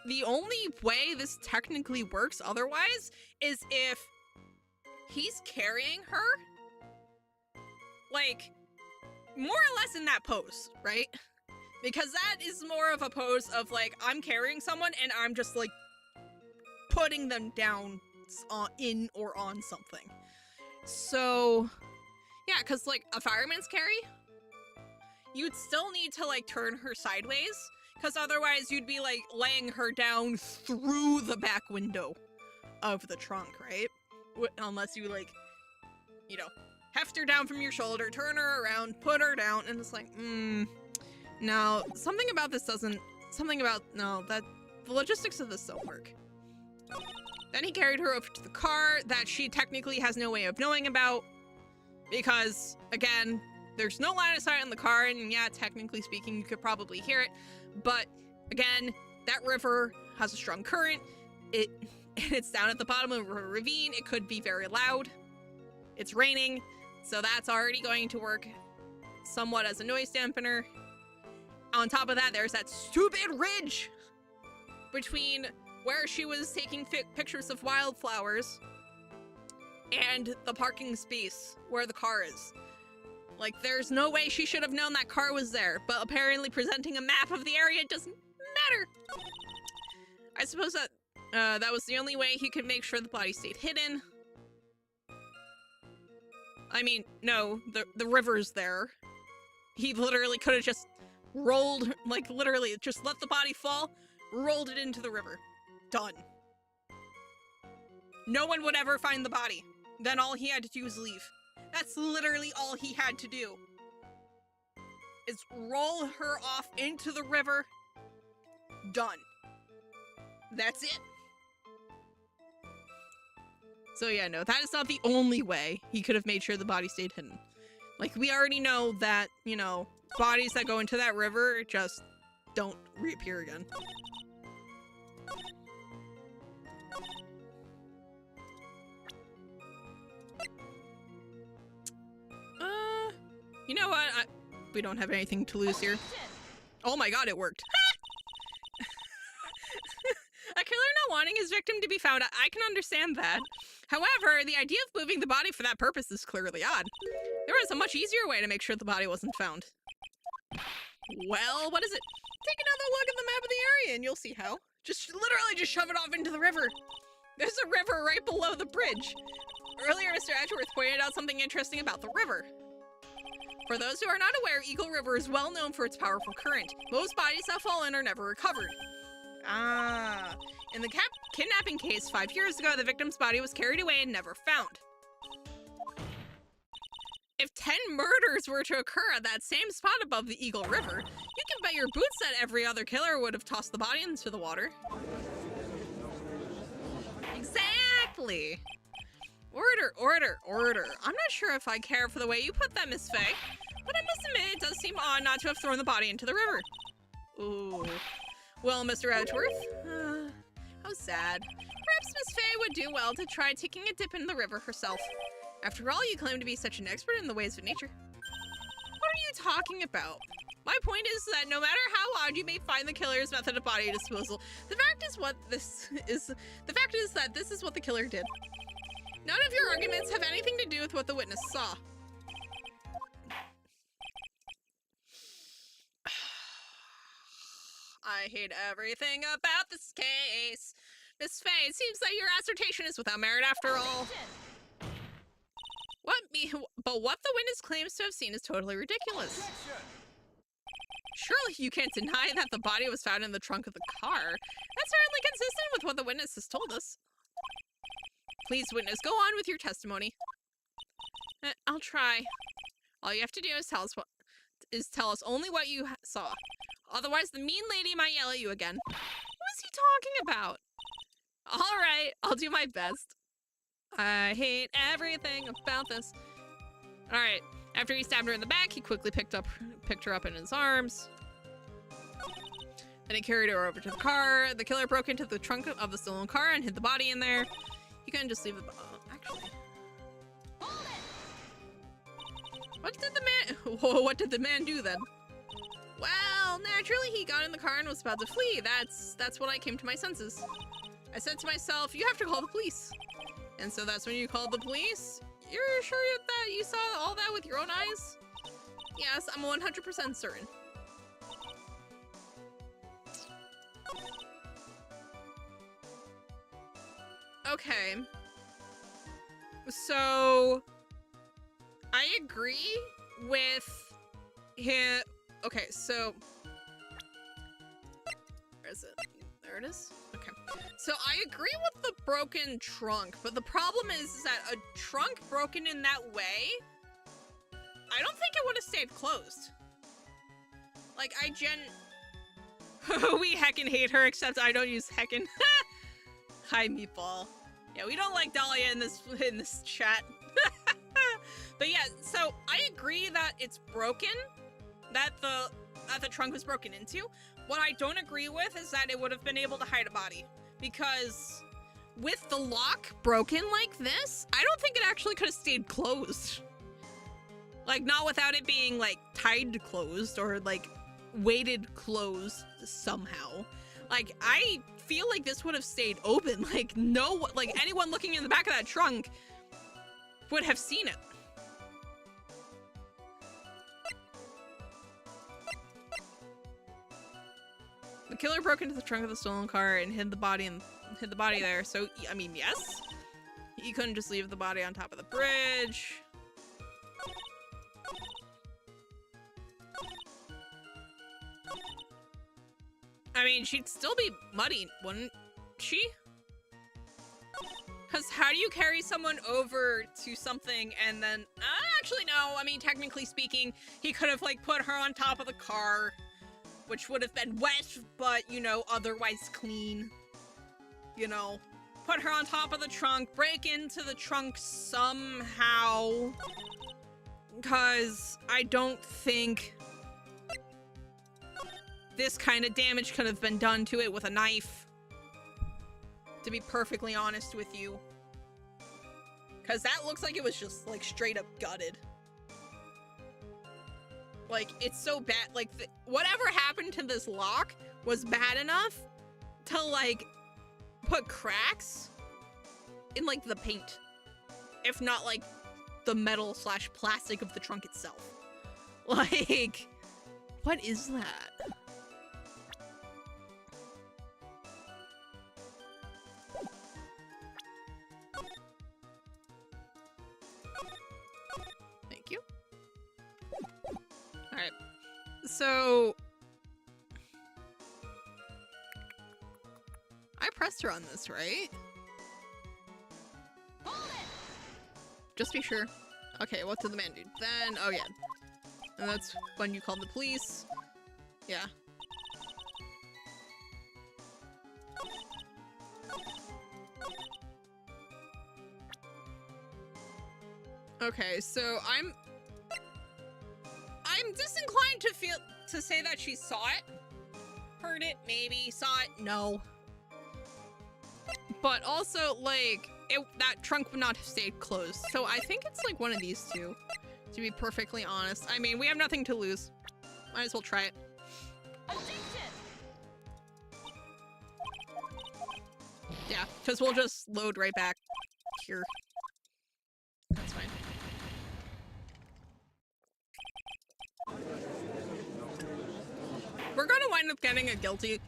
[SPEAKER 1] the only way this technically works otherwise is if he's carrying her, like, more or less in that pose, right? Because that is more of a pose of like, I'm carrying someone and I'm just like putting them down in or on something. So yeah, because like a fireman's carry, you'd still need to like turn her sideways, because otherwise you'd be like laying her down through the back window of the trunk, right? Unless you like, you know, heft her down from your shoulder, turn her around, put her down, and it's like, no, the logistics of this don't work. Then he carried her over to the car that she technically has no way of knowing about, because, again, there's no line of sight on the car, and yeah, technically speaking, you could probably hear it, but, again, that river has a strong current, it's down at the bottom of a ravine, it could be very loud, it's raining, so that's already going to work somewhat as a noise dampener. On top of that, there's that stupid ridge between where she was taking pictures of wildflowers and the parking space where the car is. Like, there's no way she should have known that car was there, but apparently presenting a map of the area doesn't matter. I suppose that that was the only way he could make sure the body stayed hidden. I mean, no, the river's there. He literally could have just rolled, like, literally just let the body fall, rolled it into the river. Done. No one would ever find the body. Then all he had to do was leave. That's literally all he had to do. Is roll her off into the river. Done. That's it. So yeah, no, that is not the only way he could have made sure the body stayed hidden. Like, we already know that, you know, bodies that go into that river just don't reappear again. You know what? We don't have anything to lose here. Oh my god, it worked. wanting his victim to be found. I can understand that. However, the idea of moving the body for that purpose is clearly odd. There was a much easier way to make sure the body wasn't found. Well, what is it? Take another look at the map of the area and you'll see how. Literally just shove it off into the river. There's a river right below the bridge. Earlier, Mr. Edgeworth pointed out something interesting about the river. For those who are not aware, Eagle River is well known for its powerful current. Most bodies that fall in are never recovered. Ah. In the kidnapping case 5 years ago, the victim's body was carried away and never found. If 10 murders were to occur at that same spot above the Eagle River, you can bet your boots that every other killer would have tossed the body into the water. Exactly. Order, order, order. I'm not sure if I care for the way you put that, Miss Faye, but I must admit it does seem odd not to have thrown the body into the river. Ooh. Well, Mr. Edgeworth, how sad. Perhaps Miss Faye would do well to try taking a dip in the river herself. After all, you claim to be such an expert in the ways of nature. What are you talking about? My point is that no matter how odd you may find the killer's method of body disposal, the fact is that this is what the killer did. None of your arguments have anything to do with what the witness saw. I hate everything about this case. Miss Faye, it seems that your assertion is without merit after all. But what the witness claims to have seen is totally ridiculous. Surely you can't deny that the body was found in the trunk of the car. That's certainly consistent with what the witness has told us. Please, witness, go on with your testimony. I'll try. All you have to do is tell us only what you saw. Otherwise, the mean lady might yell at you again. What is he talking about? All right, I'll do my best. I hate everything about this. All right. After he stabbed her in the back, he quickly picked her up in his arms. Then he carried her over to the car. The killer broke into the trunk of the stolen car and hid the body in there. You couldn't just leave the actually. What did the man do then? Well, naturally he got in the car and was about to flee. That's when I came to my senses. I said to myself, you have to call the police. And so that's when you called the police? You're sure that you saw all that with your own eyes? Yes, I'm 100% certain. Okay. So, I agree with him. Okay, so, where is it? There it is. Okay. So I agree with the broken trunk, but the problem is that a trunk broken in that way, I don't think it would have stayed closed. Like, we heckin' hate her, except I don't use heckin'. Hi, Meatball. Yeah, we don't like Dahlia in this chat. But yeah, so I agree that it's broken, that the trunk was broken into. What I don't agree with is that it would have been able to hide a body. Because with the lock broken like this, I don't think it actually could have stayed closed. Like, not without it being, like, tied closed or, like, weighted closed somehow. Like, I feel like this would have stayed open. Like, anyone looking in the back of that trunk would have seen it. The killer broke into the trunk of the stolen car and hid the body there. So, I mean, yes. He couldn't just leave the body on top of the bridge. I mean, she'd still be muddy, wouldn't she? Because how do you carry someone over to something and then... actually, no. I mean, technically speaking, he could have, like, put her on top of the car, which would have been wet, but, you know, otherwise clean. You know, put her on top of the trunk, break into the trunk somehow. Because I don't think this kind of damage could have been done to it with a knife. To be perfectly honest with you. Because that looks like it was just, like, straight up gutted. Like, it's so bad. Like, whatever happened to this lock was bad enough to, like, put cracks in like the paint, if not like the metal / plastic of the trunk itself. Like, what is that? Thank you. All right. So I pressed her on this, right?
[SPEAKER 2] Hold it.
[SPEAKER 1] Just be sure. Okay, what did the man do? Then, oh yeah. And that's when you called the police. Yeah. Okay, so I'm disinclined to say that she saw it. Heard it, maybe. Saw it, no. But also, like, that trunk would not have stayed closed. So I think it's like one of these two, to be perfectly honest. I mean, we have nothing to lose. Might as well try it.
[SPEAKER 2] Addiction.
[SPEAKER 1] Yeah, because we'll just load right back here. That's fine. We're gonna wind up getting a guilty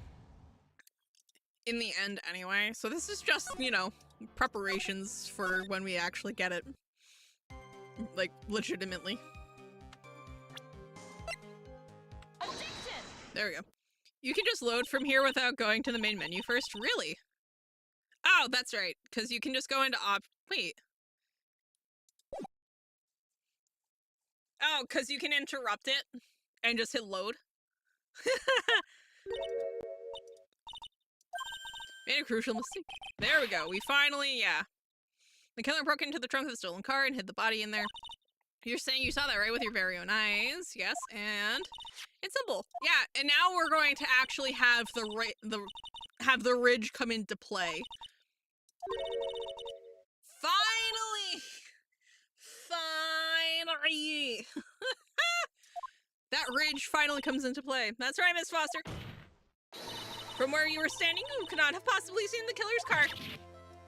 [SPEAKER 1] in the end anyway, so this is just, you know, preparations for when we actually get it. Like, legitimately.
[SPEAKER 2] Addiction.
[SPEAKER 1] There we go. You can just load from here without going to the main menu first? Really? Oh, that's right, because you can just go into wait. Oh, because you can interrupt it and just hit load? Made a crucial mistake. There we go. We finally, yeah. The killer broke into the trunk of the stolen car and hid the body in there. You're saying you saw that, right? With your very own eyes. Yes, and it's simple. Yeah, and now we're going to actually have the ridge come into play. Finally! Finally! That ridge finally comes into play. That's right, Miss Foster. From where you were standing, you could not have possibly seen the killer's car.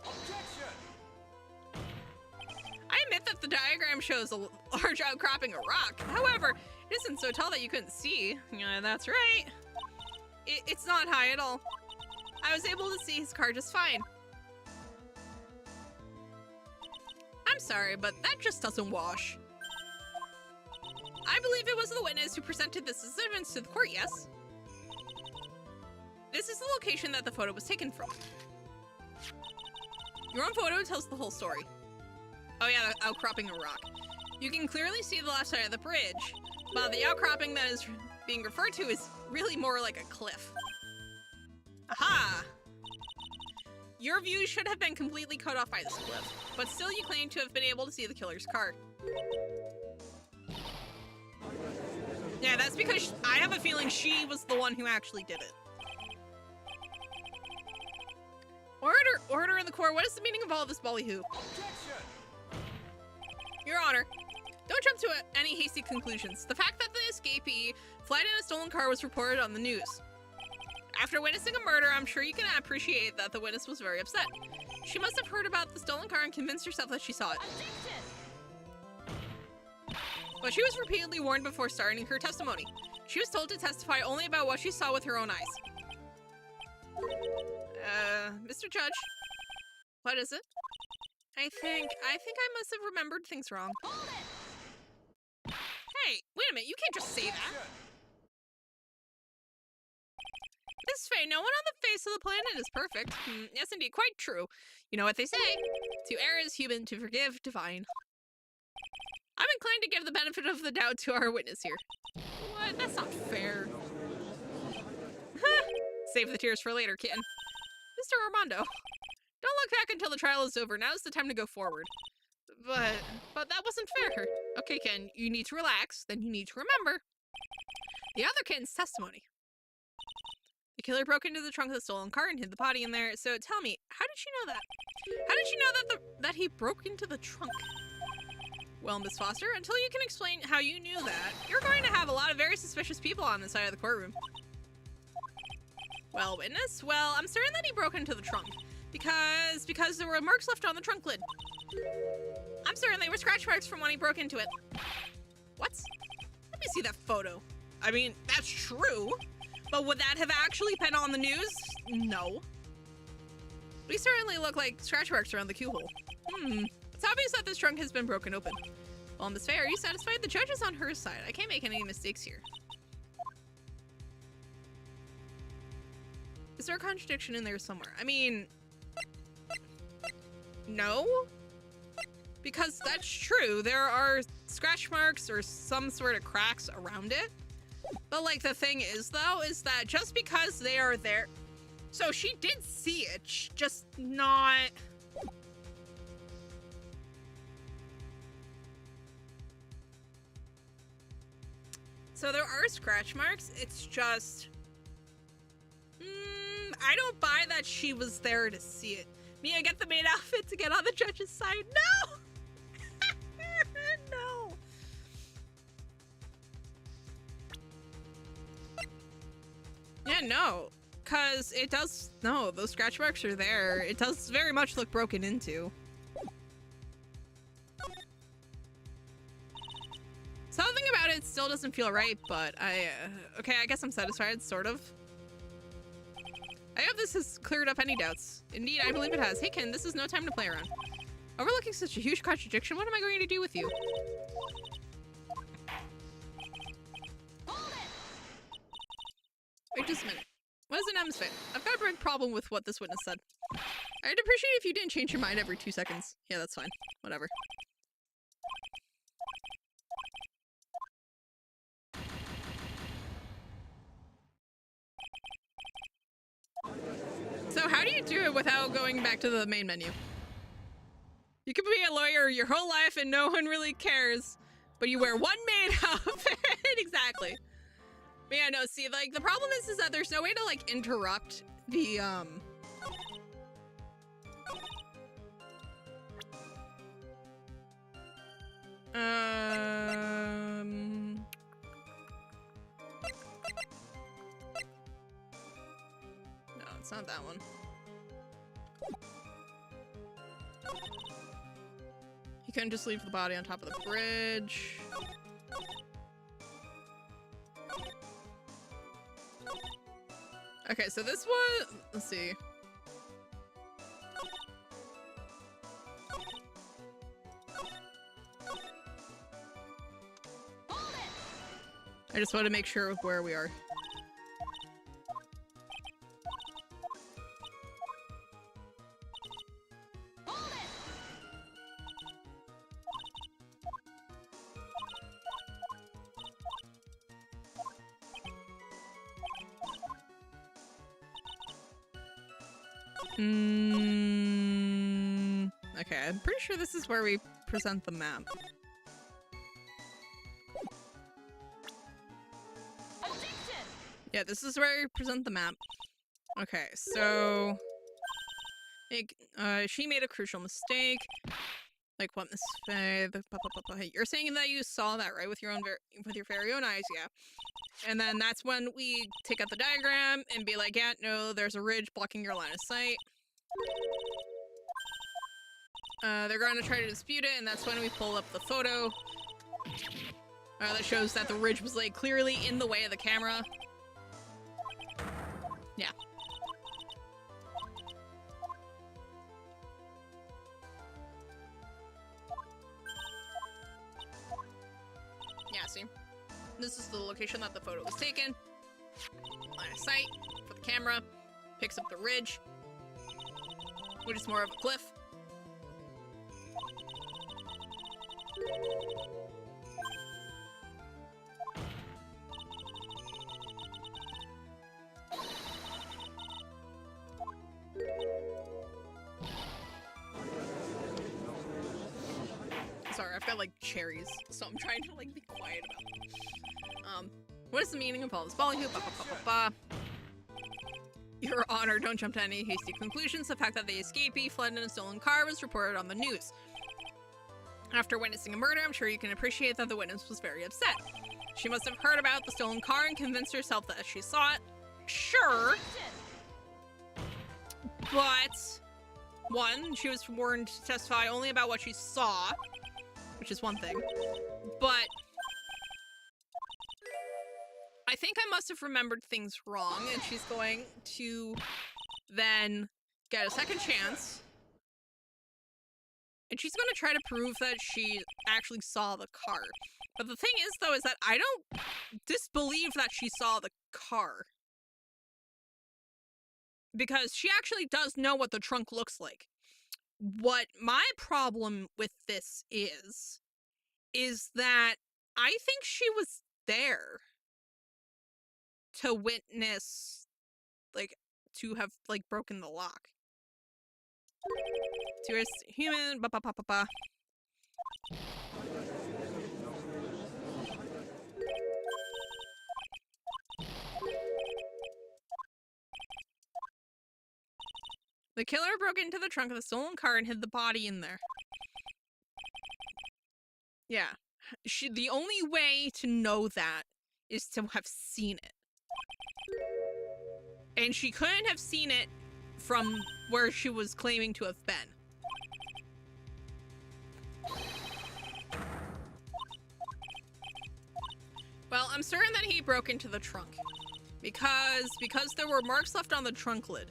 [SPEAKER 3] Objection!
[SPEAKER 1] I admit that the diagram shows a large outcropping of rock. However, it isn't so tall that you couldn't see. Yeah, that's right. It's not high at all. I was able to see his car just fine. I'm sorry, but that just doesn't wash. I believe it was the witness who presented this as evidence to the court, yes? This is the location that the photo was taken from. Your own photo tells the whole story. Oh yeah, the outcropping of rock. You can clearly see the left side of the bridge, but the outcropping that is being referred to is really more like a cliff. Aha! Your view should have been completely cut off by this cliff, but still you claim to have been able to see the killer's car. Yeah, that's because I have a feeling she was the one who actually did it. Order in the court, what is the meaning of all this ballyhoo?
[SPEAKER 3] Objection!
[SPEAKER 1] Your Honor, don't jump to any hasty conclusions. The fact that the escapee fled in a stolen car was reported on the news. After witnessing a murder, I'm sure you can appreciate that the witness was very upset. She must have heard about the stolen car and convinced herself that she saw it.
[SPEAKER 2] Addiction.
[SPEAKER 1] But she was repeatedly warned before starting her testimony. She was told to testify only about what she saw with her own eyes. Mr. Judge, what is it? I think I must have remembered things wrong.
[SPEAKER 2] Hold it.
[SPEAKER 1] Hey, wait a minute, you can't just say that.
[SPEAKER 3] Objection!
[SPEAKER 1] This Faye, no one on the face of the planet is perfect. Yes, indeed, quite true. You know what they say. To err is human, to forgive, divine. I'm inclined to give the benefit of the doubt to our witness here. What? That's not fair. Save the tears for later, kitten. Mr. Armando, don't look back until the trial is over. Now's the time to go forward. But that wasn't fair. Okay, Ken, you need to relax. Then you need to remember the other kitten's testimony. The killer broke into the trunk of the stolen car and hid the body in there. So tell me, how did she know that? How did she know that he broke into the trunk? Well, Miss Foster, until you can explain how you knew that, you're going to have a lot of very suspicious people on this side of the courtroom. Well, witness, well, I'm certain that he broke into the trunk. Because there were marks left on the trunk lid. I'm certain they were scratch marks from when he broke into it. What? Let me see that photo. I mean, that's true, but would that have actually been on the news? No. These certainly look like scratch marks around the keyhole. It's obvious that this trunk has been broken open. Well, Miss Faye, are you satisfied? The judge is on her side. I can't make any mistakes here. Is there a contradiction in there somewhere? I mean, no, because that's true. There are scratch marks or some sort of cracks around it. But like the thing is though, is that just because they are there, so she did see it, just not. So there are scratch marks. It's just, I don't buy that she was there to see it. Mia, get the maid outfit to get on the judge's side. No! No. Yeah, no. Because it does, no, those scratch marks are there. It does very much look broken into. Something about it still doesn't feel right, but okay, I guess I'm satisfied, sort of. I hope this has cleared up any doubts. Indeed, I believe it has. Hey, Ken, this is no time to play around. Overlooking such a huge contradiction, what am I going to do with you? Wait just a minute. What is an M's fit? I've got a big problem with what this witness said. I'd appreciate if you didn't change your mind every 2 seconds. Yeah, that's fine. Whatever. So how do you do it without going back to the main menu? You could be a lawyer your whole life and no one really cares, but you wear one maid outfit. Exactly. But yeah, no, see, like, the problem is that there's no way to, like, interrupt the, no, it's not that one. You couldn't just leave the body on top of the bridge. Okay, so this one, let's see. I just want to make sure of where we are. Okay, I'm pretty sure this is where we present the map. Yeah, this is where we present the map. Okay, so she made a crucial mistake. Like what, Miss Faye? You're saying that you saw that, right, with your very own eyes, yeah. And then that's when we take out the diagram and be like, yeah, no, there's a ridge blocking your line of sight. They're going to try to dispute it, and that's when we pull up the photo that shows that the ridge was laid clearly in the way of the camera. Yeah. Yeah, see? This is the location that the photo was taken. Line of sight for the camera. Picks up the ridge, which is more of a cliff. Sorry, I've got like cherries, so I'm trying to like be quiet about them. What is the meaning of all this ballyhoo? Your Honor, don't jump to any hasty conclusions. The fact that the escapee fled in a stolen car was reported on the news. After witnessing a murder, I'm sure you can appreciate that the witness was very upset. She must have heard about the stolen car and convinced herself that she saw it. Sure. But One, she was sworn to testify only about what she saw, which is one thing. But I think I must have remembered things wrong, and she's going to then get a second chance. And she's going to try to prove that she actually saw the car. But the thing is, though, is that I don't disbelieve that she saw the car. Because she actually does know what the trunk looks like. What my problem with this is that I think she was there to witness, like, to have, like, broken the lock. Tourist, human, ba ba ba ba ba. The killer broke into the trunk of the stolen car and hid the body in there. Yeah. The only way to know that is to have seen it. And she couldn't have seen it from where she was claiming to have been. Well, I'm certain that he broke into the trunk. Because there were marks left on the trunk lid.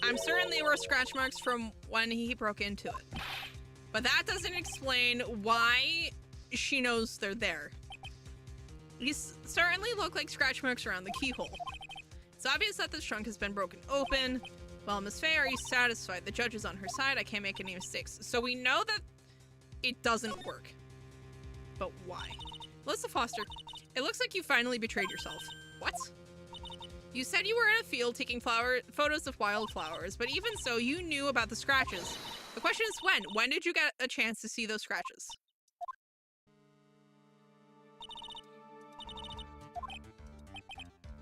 [SPEAKER 1] I'm certain they were scratch marks from when he broke into it. But that doesn't explain why she knows they're there. These certainly look like scratch marks around the keyhole. It's obvious that this trunk has been broken open. Well, Miss Faye, are you satisfied? The judge is on her side. I can't make any mistakes. So we know that it doesn't work. But why? Melissa Foster, it looks like you finally betrayed yourself. What? You said you were in a field taking photos of wildflowers, but even so, you knew about the scratches. The question is when? When did you get a chance to see those scratches?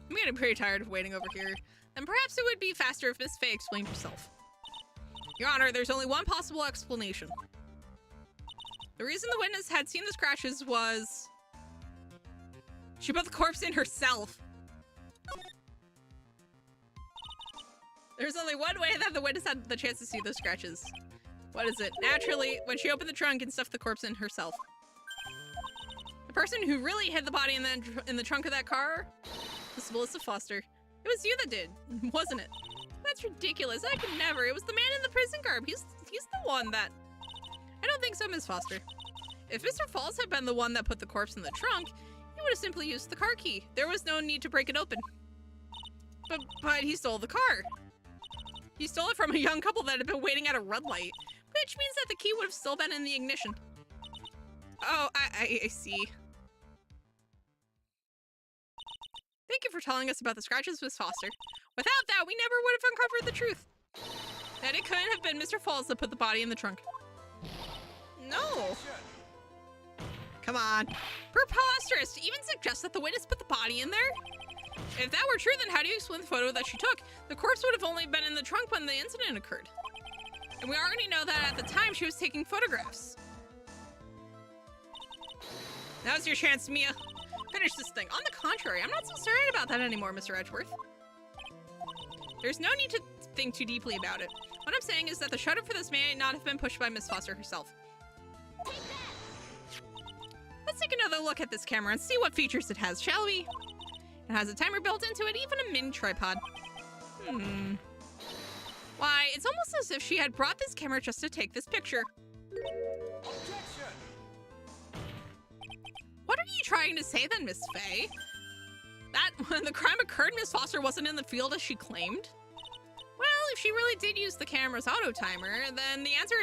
[SPEAKER 1] I'm getting pretty tired of waiting over here. Then perhaps it would be faster if Miss Faye explained herself. Your Honor, there's only one possible explanation. The reason the witness had seen the scratches was she put the corpse in herself. There's only one way that the witness had the chance to see those scratches. What is it? Naturally, when she opened the trunk and stuffed the corpse in herself. The person who really hid the body in the trunk of that car was Melissa Foster. It was you that did, wasn't it? That's ridiculous. I could never. It was the man in the prison garb. He's the one that... I don't think so, Miss Foster. If Mr. Falls had been the one that put the corpse in the trunk, he would have simply used the car key. There was no need to break it open. But he stole the car. He stole it from a young couple that had been waiting at a red light, which means that the key would have still been in the ignition. Oh, I see. Thank you for telling us about the scratches, Miss Foster. Without that, we never would have uncovered the truth. That it couldn't have been Mr. Falls that put the body in the trunk. No. Come on. Preposterous to even suggest that the witness put the body in there? If that were true, then how do you explain the photo that she took? The corpse would have only been in the trunk when the incident occurred. And we already know that at the time she was taking photographs. Now's your chance, Mia. Finish this thing. On the contrary, I'm not so certain about that anymore, Mr. Edgeworth. There's no need to think too deeply about it. What I'm saying is that the shutter for this may not have been pushed by Miss Foster herself. Let's take another look at this camera and see what features it has, shall we? It has a timer built into it, even a mini tripod. Why, it's almost as if she had brought this camera just to take this picture.
[SPEAKER 3] Objection!
[SPEAKER 1] What are you trying to say then, Miss Faye? That when the crime occurred, Miss Foster wasn't in the field as she claimed? Well, if she really did use the camera's auto timer, then the answer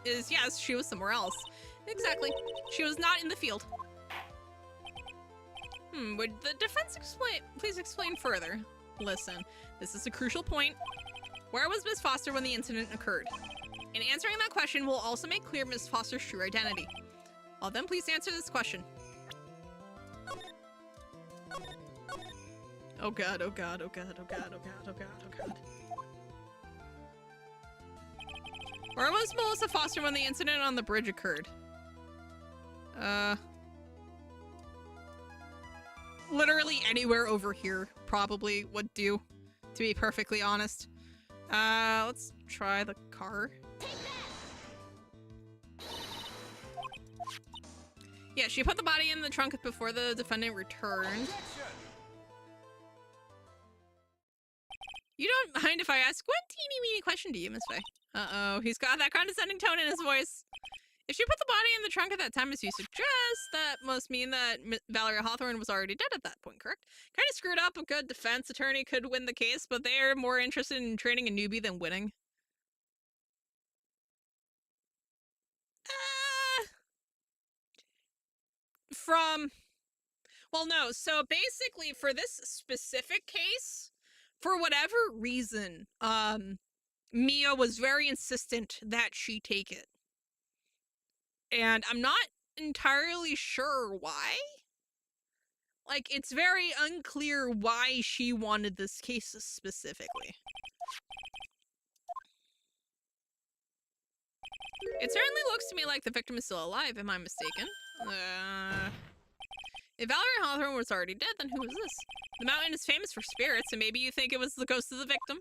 [SPEAKER 1] is yes, she was somewhere else. Exactly. She was not in the field. Would the defense please explain further? Listen, this is a crucial point. Where was Miss Foster when the incident occurred? In answering that question, we'll also make clear Miss Foster's true identity. Well, then please answer this question. Oh god, oh god, oh god, oh god, oh god, oh god, oh god. Where was Melissa Foster when the incident on the bridge occurred? Literally anywhere over here probably would do, to be perfectly honest. Let's try the car. Yeah, she put the body in the trunk before the defendant returned.
[SPEAKER 3] Objection!
[SPEAKER 1] You don't mind if I ask one teeny-weeny question to you, Miss Faye? Uh-oh, he's got that condescending tone in his voice. If she put the body in the trunk at that time, as you suggest, that must mean that Valeria Hawthorne was already dead at that point, correct? Kind of screwed up. A good defense attorney could win the case, but they're more interested in training a newbie than winning. Well, no. So basically, for this specific case, for whatever reason, Mia was very insistent that she take it. And I'm not entirely sure why. Like, it's very unclear why she wanted this case specifically. It certainly looks to me like the victim is still alive, am I mistaken? If Valerie Hawthorne was already dead, then who is this? The mountain is famous for spirits, and maybe you think it was the ghost of the victim?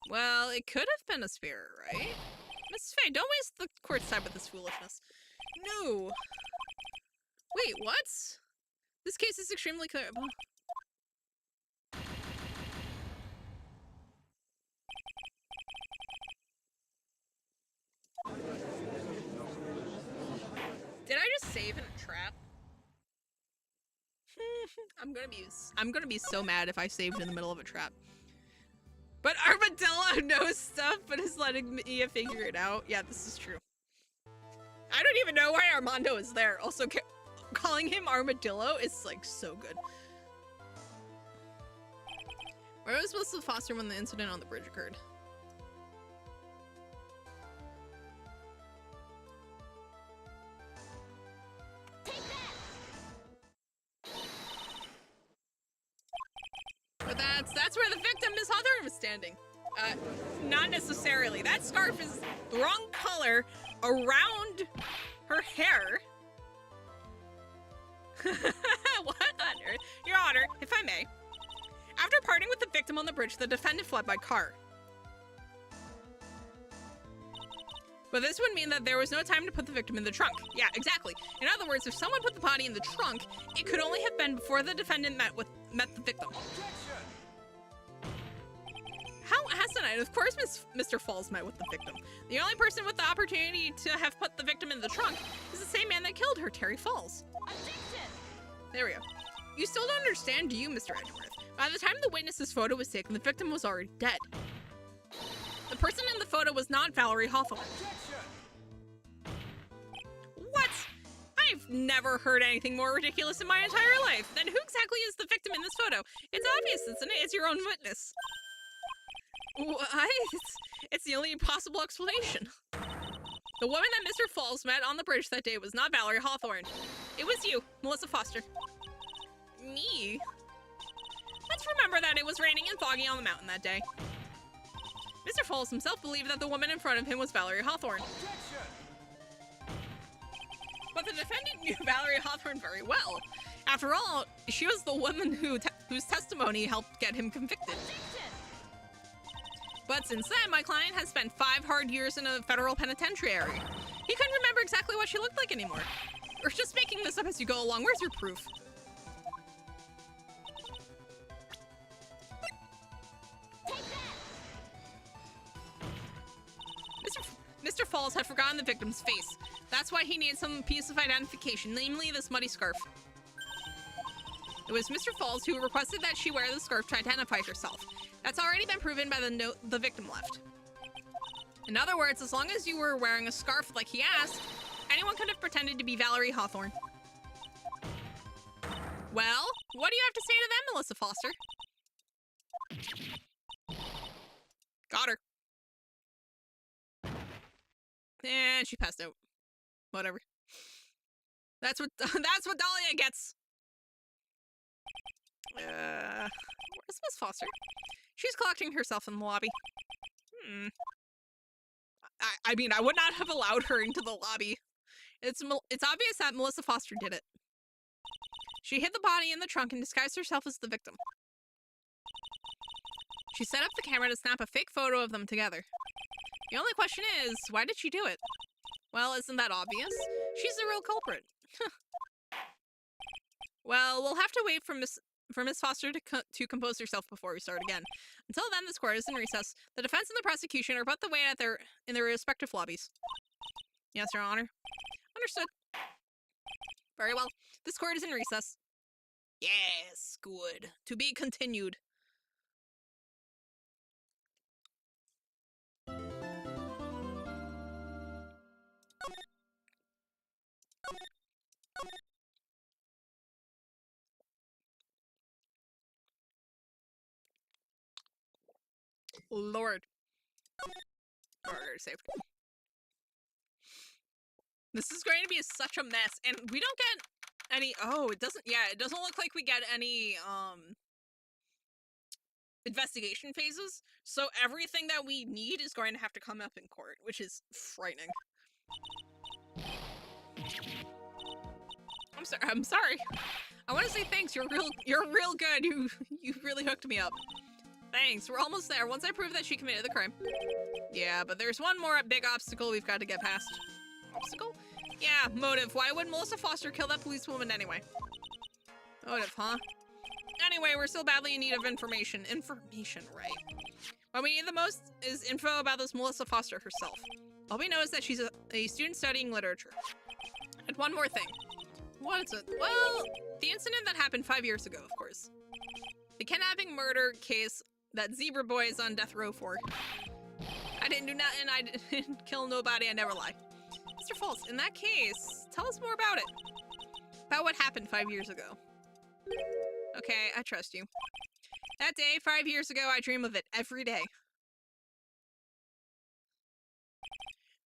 [SPEAKER 1] Well, it could have been a spirit, right? Miss Faye, don't waste the court's time with this foolishness. No. Wait, what? This case is extremely clear. Did I just save in a trap? I'm gonna be so mad if I saved in the middle of a trap. But Armadillo knows stuff, but is letting Mia figure it out. Yeah, this is true. I don't even know why Armando is there. Also, calling him Armadillo is like so good. Where was Melissa Foster when the incident on the bridge occurred? But that's where the victim, Miss Hawthorne, was standing. Not necessarily. That scarf is the wrong color around her hair. What on earth? Your Honor, if I may. After parting with the victim on the bridge, the defendant fled by car. But this would mean that there was no time to put the victim in the trunk. Yeah, exactly. In other words, if someone put the body in the trunk, it could only have been before the defendant met the victim. How asinine. Of course Mr. Falls met with the victim. The only person with the opportunity to have put the victim in the trunk is the same man that killed her, Terry Falls. There we go. You still don't understand, do you, Mr. Edgeworth? By the time the witness's photo was taken, the victim was already dead. The person in the photo was not Valerie Hawthorne. What? I've never heard anything more ridiculous in my entire life. Then who exactly is the victim in this photo? It's obvious, isn't it? It's your own witness. What? It's the only possible explanation. The woman that Mr. Falls met on the bridge that day was not Valerie Hawthorne. It was you, Melissa Foster. Me? Let's remember that it was raining and foggy on the mountain that day. Mr. Falls himself believed that the woman in front of him was Valerie Hawthorne. But the defendant knew Valerie Hawthorne very well. After all, she was the woman whose testimony helped get him convicted. But since then, my client has spent 5 hard years in a federal penitentiary. He couldn't remember exactly what she looked like anymore. Or just making this up as you go along. Where's your proof? Mr. Falls had forgotten the victim's face. That's why he needed some piece of identification, namely this muddy scarf. It was Mr. Falls who requested that she wear the scarf to identify herself. That's already been proven by the note the victim left. In other words, as long as you were wearing a scarf like he asked, anyone could have pretended to be Valerie Hawthorne. Well, what do you have to say to them, Melissa Foster? Got her. And she passed out. Whatever. That's what Dahlia gets. Where's Miss Foster? She's collecting herself in the lobby. I mean, I would not have allowed her into the lobby. It's obvious that Melissa Foster did it. She hid the body in the trunk and disguised herself as the victim. She set up the camera to snap a fake photo of them together. The only question is, why did she do it? Well, isn't that obvious? She's the real culprit. Well, we'll have to wait for Miss Foster to compose herself before we start again. Until then, this court is in recess. The defense and the prosecution are both away in their respective lobbies. Yes, Your Honor. Understood. Very well. This court is in recess. Yes, good. To be continued. Lord. Murder saved. This is going to be such a mess, and we don't get any. Oh, it doesn't. Yeah, it doesn't look like we get any investigation phases. So everything that we need is going to have to come up in court, which is frightening. I'm sorry. I want to say thanks. You're real good. You really hooked me up. Thanks. We're almost there. Once I prove that she committed the crime. Yeah, but there's one more big obstacle we've got to get past. Obstacle? Yeah, motive. Why would Melissa Foster kill that policewoman anyway? Motive, huh? Anyway, we're still badly in need of information. Information, right? What we need the most is info about this Melissa Foster herself. All we know is that she's a student studying literature. And one more thing. What is it? Well, the incident that happened 5 years ago, of course. The kidnapping murder case that Zebra Boy is on death row for. I didn't do nothing. I didn't kill nobody. I never lie. Mr. False, in that case, tell us more about it. About what happened 5 years ago. Okay, I trust you. That day, 5 years ago, I dream of it every day.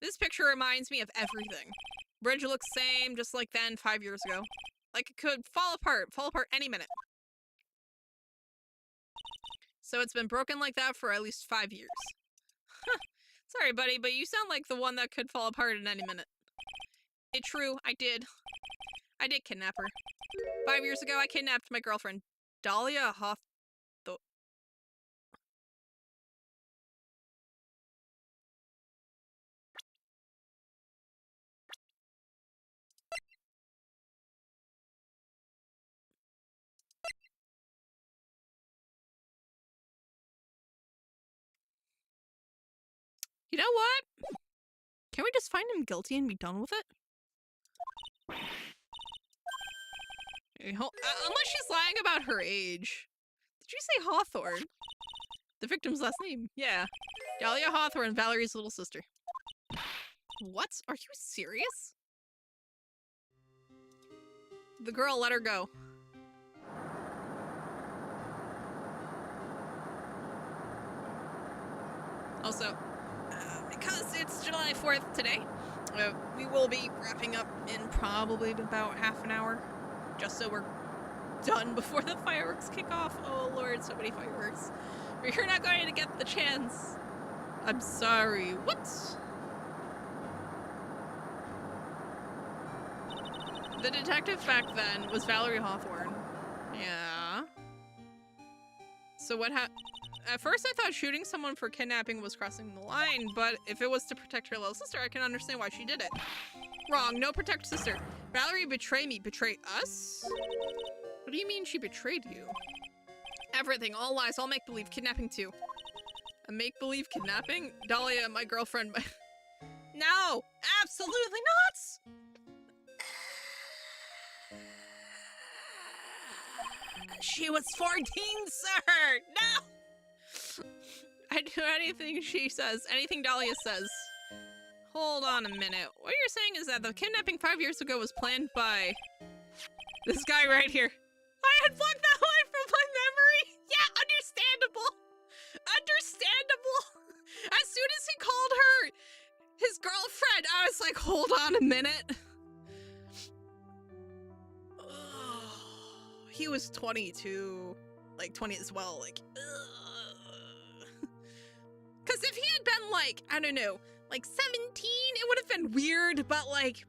[SPEAKER 1] This picture reminds me of everything. Bridge looks same, just like then, 5 years ago. Like it could fall apart any minute. So it's been broken like that for at least 5 years. Sorry, buddy, but you sound like the one that could fall apart in any minute. It's true, I did. I did kidnap her. 5 years ago, I kidnapped my girlfriend, Dahlia Hoff. You know what? Can we just find him guilty and be done with it? Unless she's lying about her age. Did you say Hawthorne? The victim's last name. Yeah. Dahlia Hawthorne, Valerie's little sister. What? Are you serious? The girl let her go. Also, because it's July 4th today, we will be wrapping up in probably about half an hour, just so we're done before the fireworks kick off. Oh lord, so many fireworks. You're not going to get the chance. I'm sorry. What? The detective back then was Valerie Hawthorne. Yeah. So what At first I thought shooting someone for kidnapping was crossing the line, but if it was to protect her little sister, I can understand why she did it. Wrong, no protect sister. Valerie betrayed me. Betray us? What do you mean she betrayed you? Everything, all lies, all make-believe, kidnapping too. A make-believe kidnapping? Dahlia, my girlfriend, No! Absolutely not! She was 14, sir! No! I do anything she says, anything Dahlia says. Hold on a minute. What you're saying is that the kidnapping 5 years ago was planned by this guy right here. I had plucked that line from my memory! Yeah, understandable! Understandable! As soon as he called her his girlfriend, I was like, hold on a minute. He was 22, like 20 as well, like, because if he had been like, I don't know, like 17, it would have been weird, but like,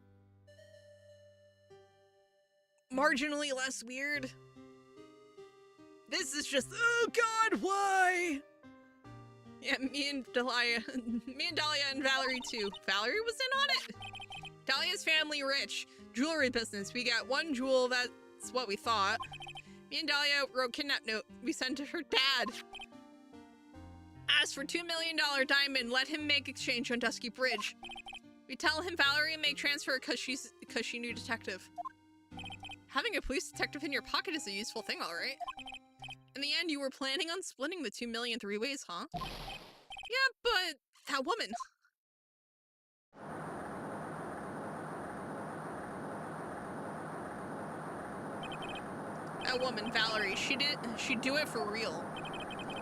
[SPEAKER 1] marginally less weird. This is just, oh god, why? Yeah, me and Dahlia and Valerie too. Valerie was in on it? Dahlia's family rich. Jewelry business. We got one jewel, that's what we thought. Me and Dahlia wrote kidnap note. We sent to her dad. Asked for $2 million diamond. Let him make exchange on Dusky Bridge. We tell him Valerie make transfer because she knew detective. Having a police detective in your pocket is a useful thing, alright? In the end, you were planning on splitting the 2 million 3 ways, huh? Yeah, but that woman. That woman, Valerie, she'd do it for real.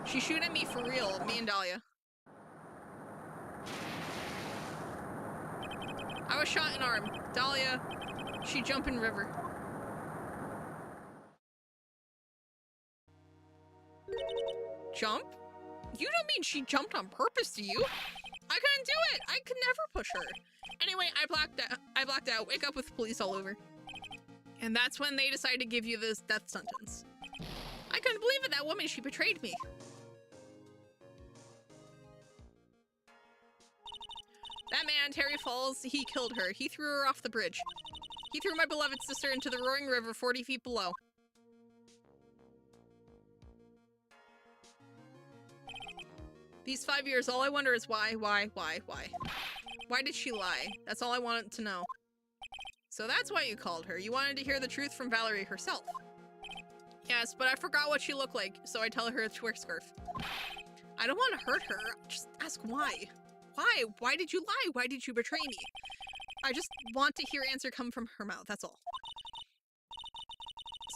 [SPEAKER 1] She shoot at me for real, me and Dahlia. I was shot in arm. Dahlia, she jump in river. Jump? You don't mean she jumped on purpose, do you? I couldn't do it. I could never push her. Anyway, I blacked out. Wake up with police all over. And that's when they decided to give you this death sentence. I couldn't believe it. That woman, she betrayed me. That man, Terry Falls, he killed her. He threw her off the bridge. He threw my beloved sister into the roaring river 40 feet below. These 5 years, all I wonder is why? Why did she lie? That's all I wanted to know. So that's why you called her. You wanted to hear the truth from Valerie herself. Yes, but I forgot what she looked like, so I tell her to wear a scarf. I don't want to hurt her. Just ask why. Why? Why did you lie? Why did you betray me? I just want to hear answer come from her mouth, that's all.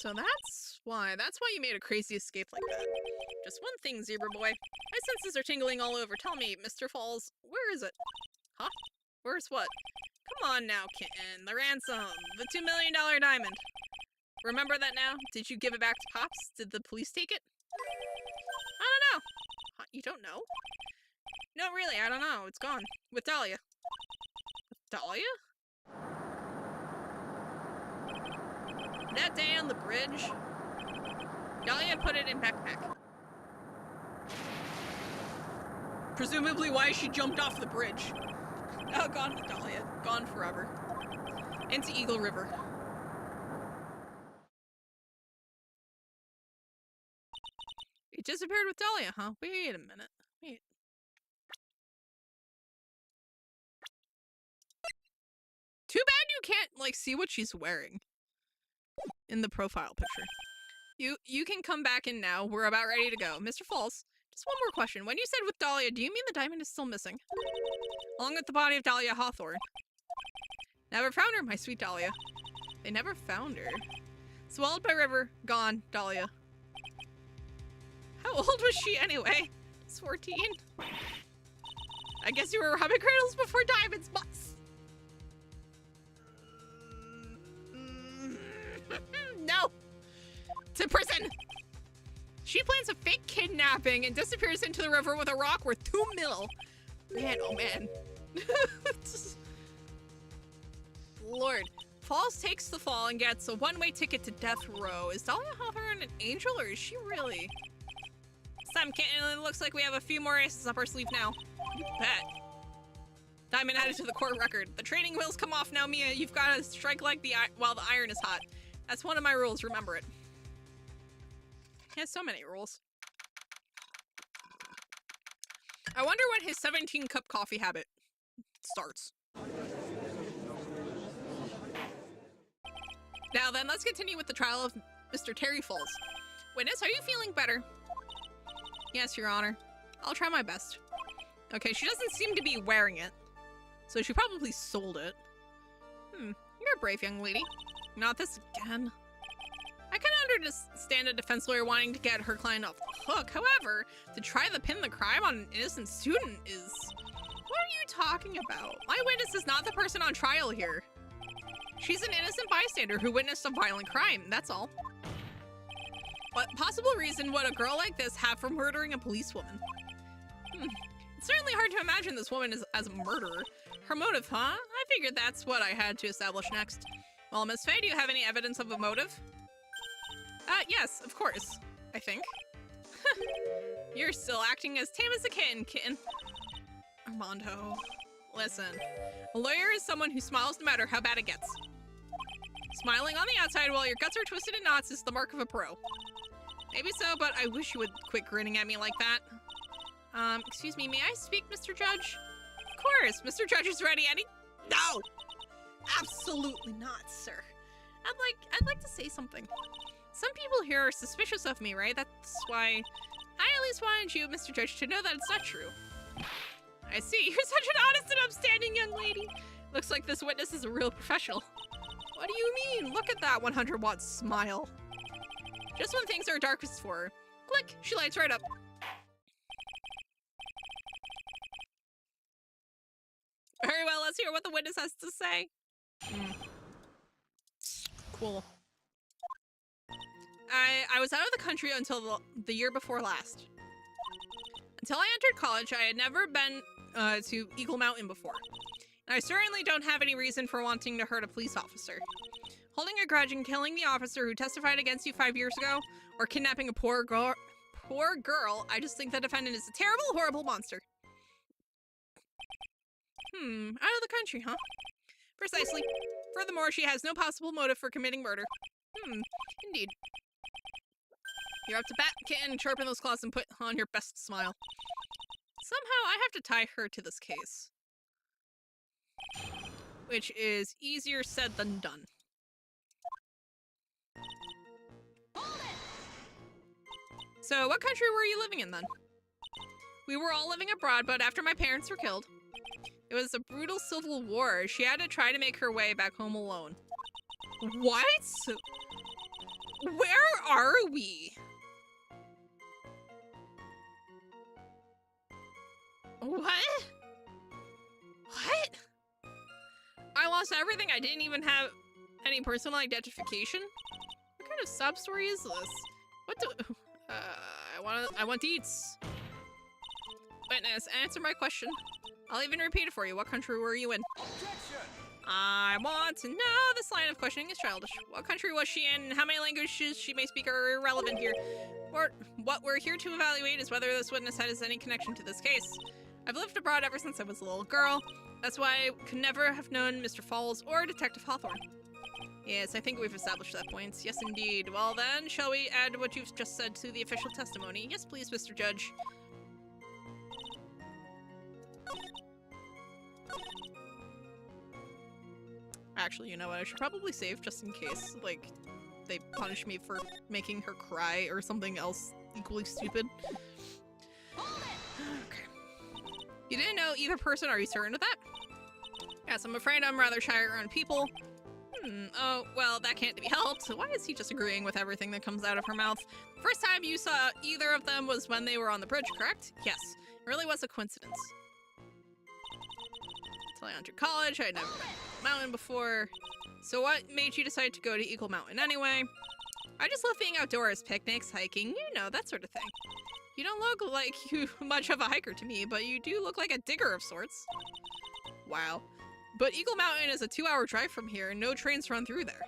[SPEAKER 1] So that's why you made a crazy escape like that. Just one thing, Zebra Boy. My senses are tingling all over. Tell me, Mr. Falls, where is it? Huh? Where's what? Come on now, kitten. The ransom. The $2 million diamond. Remember that now? Did you give it back to Pops? Did the police take it? I don't know. Huh, you don't know? No, really, I don't know. It's gone. With Dahlia. With Dahlia? That day on the bridge, Dahlia put it in backpack. Presumably why she jumped off the bridge. Oh, gone with Dahlia. Gone forever. Into Eagle River. It disappeared with Dahlia, huh? Wait a minute. Wait. Too bad you can't, like, see what she's wearing in the profile picture. You can come back in now. We're about ready to go. Mr. Falls, just one more question. When you said with Dahlia, do you mean the diamond is still missing? Along with the body of Dahlia Hawthorne. Never found her, my sweet Dahlia. They never found her. Swallowed by river. Gone, Dahlia. How old was she anyway? 14? I guess you were robbing cradles before diamonds bust. No! To prison! She plans a fake kidnapping and disappears into the river with a rock worth 2 mil. Man, oh man. Lord. Falls takes the fall and gets a one-way ticket to death row. Is Dahlia Hawthorne an angel or is she really? Some kitten, it looks like we have a few more aces up our sleeve now. You bet. Diamond added to the court record. The training wheels come off now, Mia. You've got to strike like while the iron is hot. That's one of my rules, remember it. He has so many rules. I wonder when his 17-cup coffee habit starts. Now then, let's continue with the trial of Mr. Terry Falls. Witness, are you feeling better? Yes, Your Honor. I'll try my best. Okay, she doesn't seem to be wearing it. So she probably sold it. You're a brave young lady. Not this again. I can understand a defense lawyer wanting to get her client off the hook. However, to try to pin the crime on an innocent student is... What are you talking about? My witness is not the person on trial here. She's an innocent bystander who witnessed a violent crime, that's all. What possible reason would a girl like this have for murdering a policewoman? It's certainly hard to imagine this woman as a murderer. Her motive, huh? I figured that's what I had to establish next. Well, Miss Faye, do you have any evidence of a motive? Yes, of course. I think. You're still acting as tame as a kitten. Armando, listen. A lawyer is someone who smiles no matter how bad it gets. Smiling on the outside while your guts are twisted in knots is the mark of a pro. Maybe so, but I wish you would quit grinning at me like that. Excuse me, may I speak, Mr. Judge? Of course, Mr. Judge is ready. No! Absolutely not, sir. I'd like to say something. Some people here are suspicious of me, right? That's why I at least wanted you, Mr. Judge, to know that it's not true. I see. You're such an honest and upstanding young lady. Looks like this witness is a real professional. What do you mean? Look at that 100-watt smile. Just when things are darkest for her. Click, she lights right up. Very well, let's hear what the witness has to say. Cool. I was out of the country until the year before last. Until I entered college, I had never been to Eagle Mountain before. And I certainly don't have any reason for wanting to hurt a police officer. Holding a grudge and killing the officer who testified against you 5 years ago, or kidnapping a poor girl, I just think the defendant is a terrible, horrible monster. Out of the country, huh? Precisely. Furthermore, she has no possible motive for committing murder. Indeed. You're up to bat, kitten, sharpen those claws and put on your best smile. Somehow, I have to tie her to this case. Which is easier said than done. So, what country were you living in then? We were all living abroad, but after my parents were killed, it was a brutal civil war. She had to try to make her way back home alone. What? Where are we? What? What? I lost everything. I didn't even have any personal identification. What kind of sob story is this? What do... I want deets. Witness, answer my question. I'll even repeat it for you. What country were you in?
[SPEAKER 3] Objection!
[SPEAKER 1] I want to know. This line of questioning is childish. What country was she in? How many languages she may speak are irrelevant here. What we're here to evaluate is whether this witness has any connection to this case. I've lived abroad ever since I was a little girl. That's why I could never have known Mr. Falls or Detective Hawthorne. Yes, I think we've established that point. Yes, indeed. Well then, shall we add what you've just said to the official testimony? Yes, please, Mr. Judge. Actually, you know what? I should probably save just in case, like, they punish me for making her cry or something else equally stupid. Okay. You didn't know either person? Are you certain of that? Yes, I'm afraid I'm rather shy around people. Oh, well, that can't be helped. Why is he just agreeing with everything that comes out of her mouth? First time you saw either of them was when they were on the bridge, correct? Yes. It really was a coincidence. Until I entered college, I had never been to Eagle Mountain before. So what made you decide to go to Eagle Mountain anyway? I just love being outdoors, picnics, hiking, you know, that sort of thing. You don't look like you much of a hiker to me, but you do look like a digger of sorts. Wow. But Eagle Mountain is a 2-hour drive from here, and no trains run through there.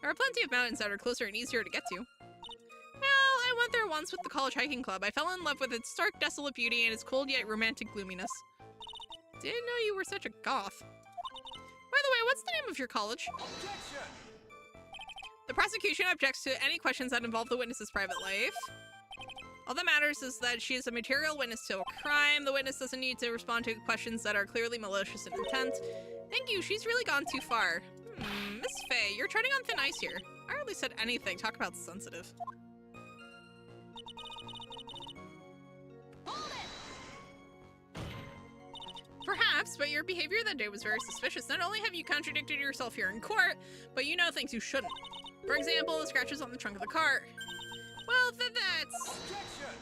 [SPEAKER 1] There are plenty of mountains that are closer and easier to get to. Well, I went there once with the college hiking club. I fell in love with its stark, desolate beauty and its cold yet romantic gloominess. Didn't know you were such a goth. By the way, what's the name of your college?
[SPEAKER 3] Objection!
[SPEAKER 1] The prosecution objects to any questions that involve the witness's private life. All that matters is that she is a material witness to a crime. The witness doesn't need to respond to questions that are clearly malicious in intent. Thank you, she's really gone too far. Miss Faye, you're treading on thin ice here. I hardly said anything. Talk about sensitive. Perhaps, but your behavior that day was very suspicious. Not only have you contradicted yourself here in court, but you know things you shouldn't. For example, the scratches on the trunk of the car. Well, that's...
[SPEAKER 3] Objection!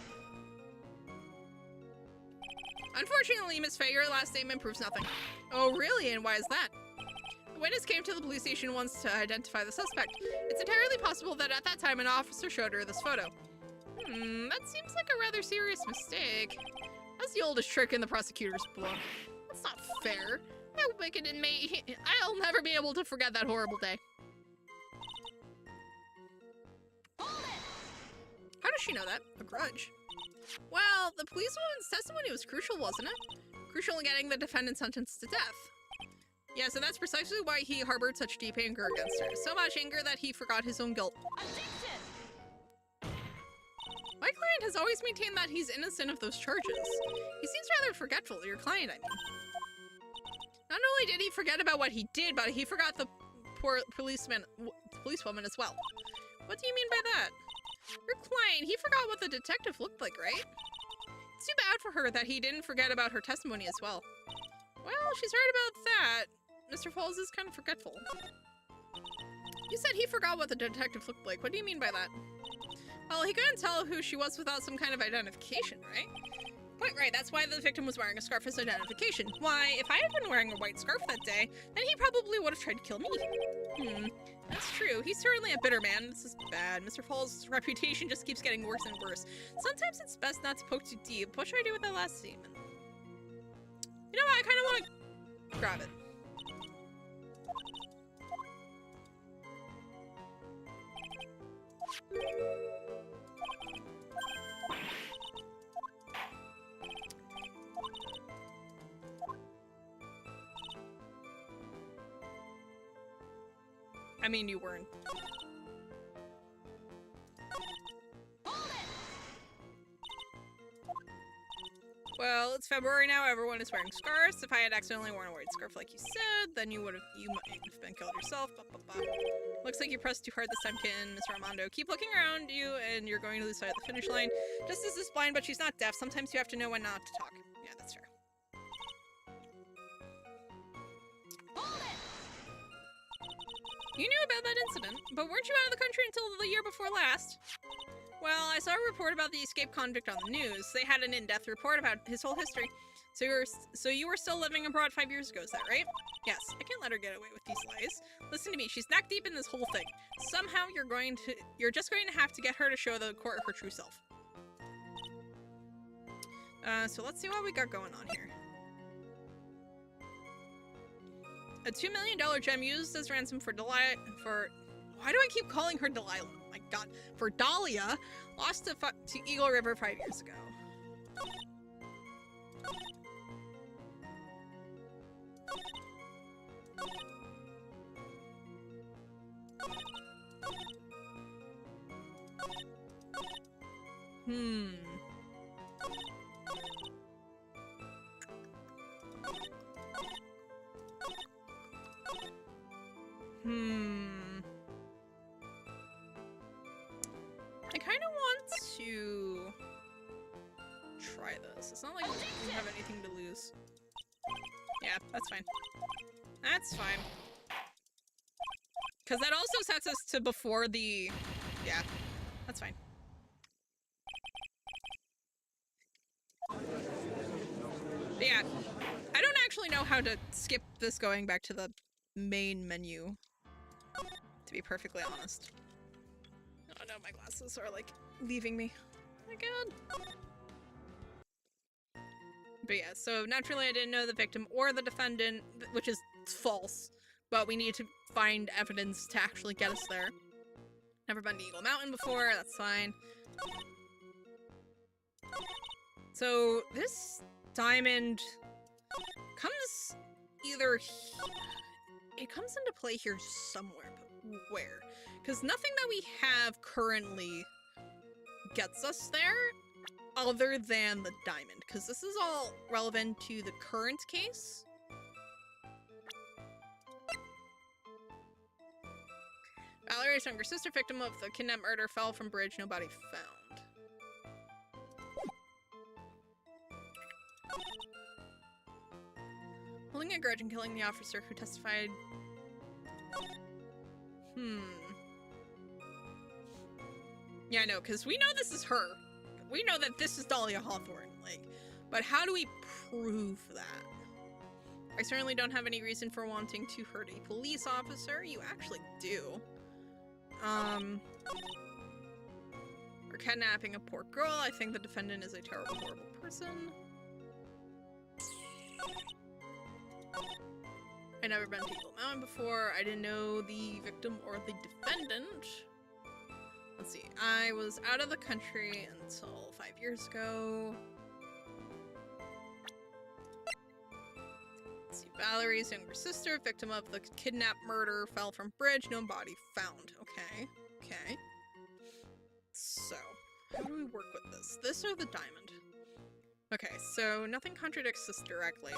[SPEAKER 1] Unfortunately, Miss Faye, your last statement proves nothing. Oh, really? And why is that? The witness came to the police station once to identify the suspect. It's entirely possible that at that time an officer showed her this photo. That seems like a rather serious mistake. That's the oldest trick in the prosecutor's book. That's not fair. That wicked inmate, I'll never be able to forget that horrible day. How does she know that? A grudge. Well, the policewoman's testimony was crucial, wasn't it? Crucial in getting the defendant sentenced to death. Yeah, so that's precisely why he harbored such deep anger against her. So much anger that he forgot his own guilt.
[SPEAKER 2] Objection!
[SPEAKER 1] My client has always maintained that he's innocent of those charges. He seems rather forgetful, your client, I mean. Not only did he forget about what he did, but he forgot the poor policewoman as well. What do you mean by that? Your client, he forgot what the detective looked like, right? It's too bad for her that he didn't forget about her testimony as well. Well, she's right about that. Mr. Falls is kind of forgetful. You said he forgot what the detective looked like. What do you mean by that? Well, he couldn't tell who she was without some kind of identification, right? Quite right, that's why the victim was wearing a scarf as identification. Why, if I had been wearing a white scarf that day, then he probably would have tried to kill me. That's true. He's certainly a bitter man. This is bad. Mr. Falls' reputation just keeps getting worse and worse. Sometimes it's best not to poke too deep. What should I do with that last statement? You know what? I kind of want to grab it. I mean, you weren't. Well, it's February now. Everyone is wearing scarves. If I had accidentally worn a white scarf like you said, then you might have been killed yourself. Bah, bah, bah. Looks like you pressed too hard this time, kitten. Mr. Armando, keep looking around you, and you're going to lose sight at the finish line. Justice is blind, but she's not deaf. Sometimes you have to know when not to talk. Yeah, that's fair. You knew about that incident, but weren't you out of the country until the year before last? Well, I saw a report about the escaped convict on the news. They had an in-depth report about his whole history. So you were still living abroad 5 years ago, is that right? Yes, I can't let her get away with these lies. Listen to me, she's neck deep in this whole thing. Somehow you're just going to have to get her to show the court her true self. So let's see what we got going on here. A $2 million gem used as ransom for Delilah, why do I keep calling her Delilah? My god. For Dahlia, lost to Eagle River 5 years ago. I kind of want to try this. It's not like we have anything to lose. Yeah, that's fine. That's fine. Because that also sets us to before the... Yeah, that's fine. But yeah, I don't actually know how to skip this going back to the main menu, to be perfectly honest. Oh no, my glasses are like leaving me. Oh my god. But yeah, so naturally I didn't know the victim or the defendant, which is false, but we need to find evidence to actually get us there. Never been to Eagle Mountain before, that's fine. So this diamond comes either... It comes into play here somewhere, but where? Because nothing that we have currently gets us there other than the diamond, because this is all relevant to the current case. Valerie's younger sister, victim of the kidnap murder, fell from bridge, no body found. Holding a grudge and killing the officer who testified. Yeah, no, because we know this is her. We know that this is Dahlia Hawthorne, like, but how do we prove that? I certainly don't have any reason for wanting to hurt a police officer. You actually do. Or kidnapping a poor girl. I think the defendant is a terrible, horrible person. I've never been to Eagle Mountain before. I didn't know the victim or the defendant. let's see. I was out of the country until 5 years ago. Let's see. Valerie's younger sister, victim of the kidnap murder, fell from bridge, no body found. Okay. Okay. So, how do we work with this? This or the diamond? Okay, so nothing contradicts this directly.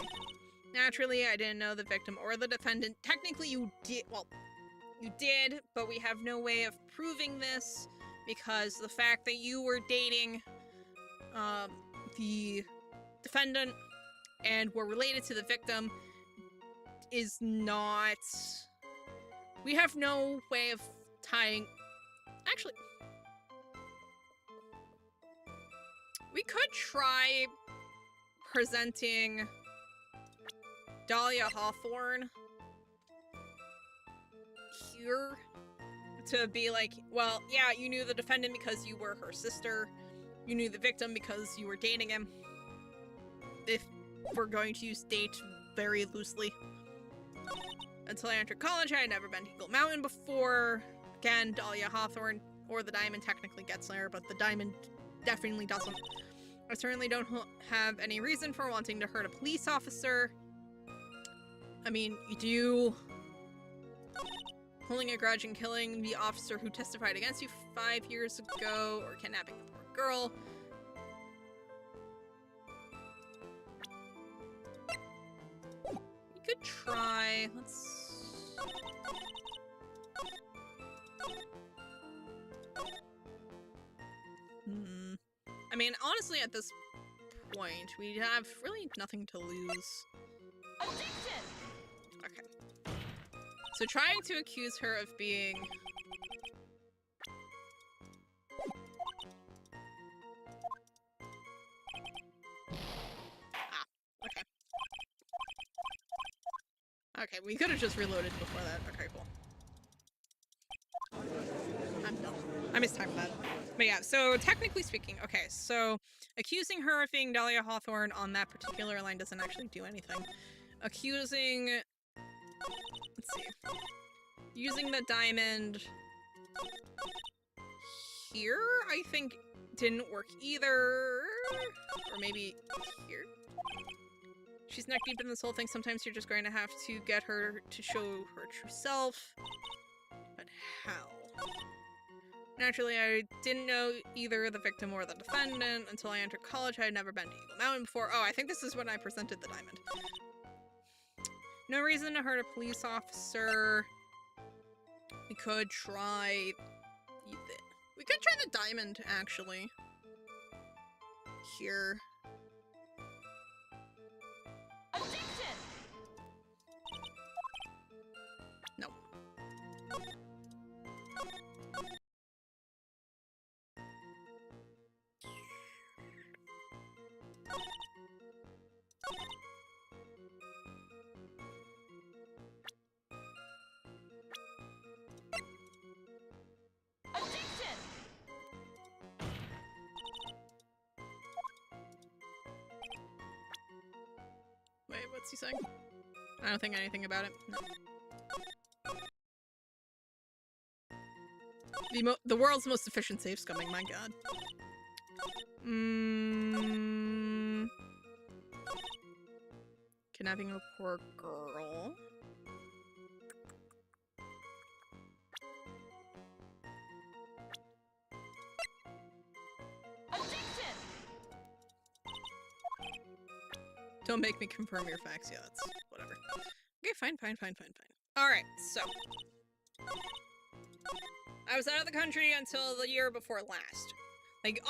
[SPEAKER 1] Naturally, I didn't know the victim or the defendant. Technically, you did. Well, you did, but we have no way of proving this because the fact that you were dating the defendant and were related to the victim is not... We have no way of tying... Actually, we could try presenting Dahlia Hawthorne here to be like, well, yeah, you knew the defendant because you were her sister. You knew the victim because you were dating him. If we're going to use date very loosely. Until I entered college, I had never been to Eagle Mountain before. Again, Dahlia Hawthorne or the diamond technically gets there, but the diamond definitely doesn't. I certainly don't have any reason for wanting to hurt a police officer. I mean, you do... Holding a grudge and killing the officer who testified against you 5 years ago, or kidnapping a poor girl. We could try... Let's... I mean, honestly, at this point, we have really nothing to lose.
[SPEAKER 2] Objection!
[SPEAKER 1] Okay. So trying to accuse her of being... Ah, okay. Okay, we could have just reloaded before that. Okay, cool. I'm done. I missed time for that. But yeah, so technically speaking, okay, so accusing her of being Dahlia Hawthorne on that particular line doesn't actually do anything. Accusing... Let's see. Using the diamond here, I think, didn't work either. Or maybe here? She's neck deep in this whole thing. Sometimes you're just going to have to get her to show her true self. But how? Naturally, I didn't know either the victim or the defendant until I entered college. I had never been to Eagle Mountain before. Oh, I think this is when I presented the diamond. No reason to hurt a police officer. We could try... We could try the diamond, actually. Here.
[SPEAKER 2] Objection!
[SPEAKER 1] No.
[SPEAKER 2] Objection!
[SPEAKER 1] Wait, what's he saying? I don't think anything about it. No. The world's most efficient safe scumming, my god. Kidnapping a poor girl.
[SPEAKER 2] Objection!
[SPEAKER 1] Don't make me confirm your facts. Yeah, that's whatever. Okay, fine. Alright, so. I was out of the country until the year before last. Like,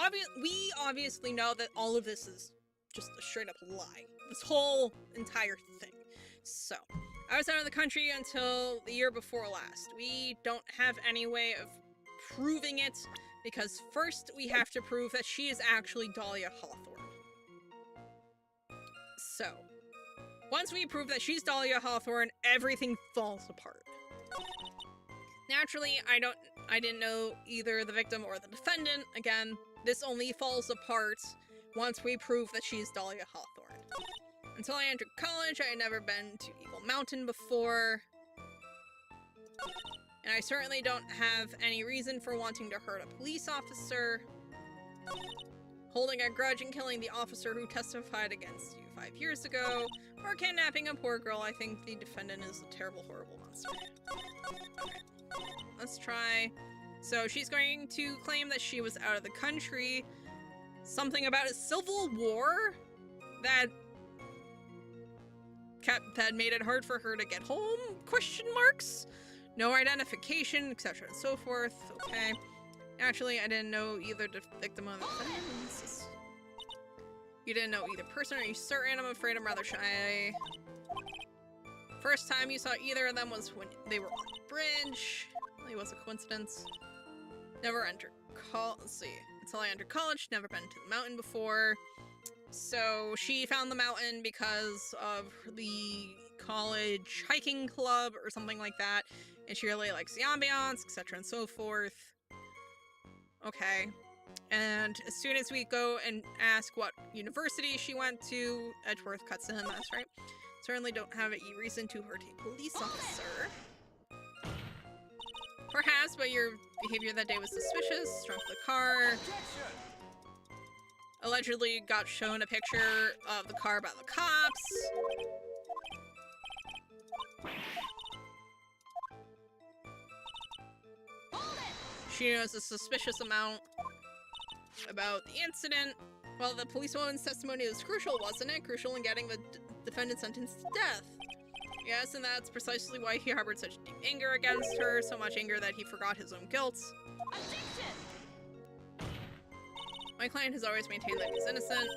[SPEAKER 1] we obviously know that all of this is just a straight up lie. This whole entire thing. So, I was out of the country until the year before last. We don't have any way of proving it, because first we have to prove that she is actually Dahlia Hawthorne. So, once we prove that she's Dahlia Hawthorne, everything falls apart. Naturally, I didn't know either the victim or the defendant. Again, this only falls apart once we prove that she's Dahlia Hawthorne. Until I entered college, I had never been to Eagle Mountain before. And I certainly don't have any reason for wanting to hurt a police officer. Holding a grudge and killing the officer who testified against you 5 years ago, or kidnapping a poor girl. I think the defendant is a terrible, horrible monster. Okay. Let's try. So she's going to claim that she was out of the country. Something about a civil war that made it hard for her to get home? Question marks? No identification, etc. and so forth. Okay. Actually, I didn't know either the victim or the defendant. You didn't know either person. Are you certain? I'm afraid I'm rather shy. First time you saw either of them was when they were on the bridge. It was a coincidence. Never entered college. Let's see. Until I entered college, never been to the mountain before. So she found the mountain because of the college hiking club or something like that. And she really likes the ambiance, etc. and so forth. Okay. And as soon as we go and ask what university she went to, Edgeworth cuts in, that's right. Certainly don't have any reason to hurt a police officer. Perhaps, but your behavior that day was suspicious. Drunk the car.
[SPEAKER 3] Objection!
[SPEAKER 1] Allegedly got shown a picture of the car by the cops. She knows a suspicious amount about the incident. Well, the policewoman's testimony was crucial, wasn't it? Crucial in getting the defendant sentenced to death. Yes, and that's precisely why he harbored such deep anger against her, so much anger that he forgot his own guilt.
[SPEAKER 2] Objection!
[SPEAKER 1] My client has always maintained that he's innocent.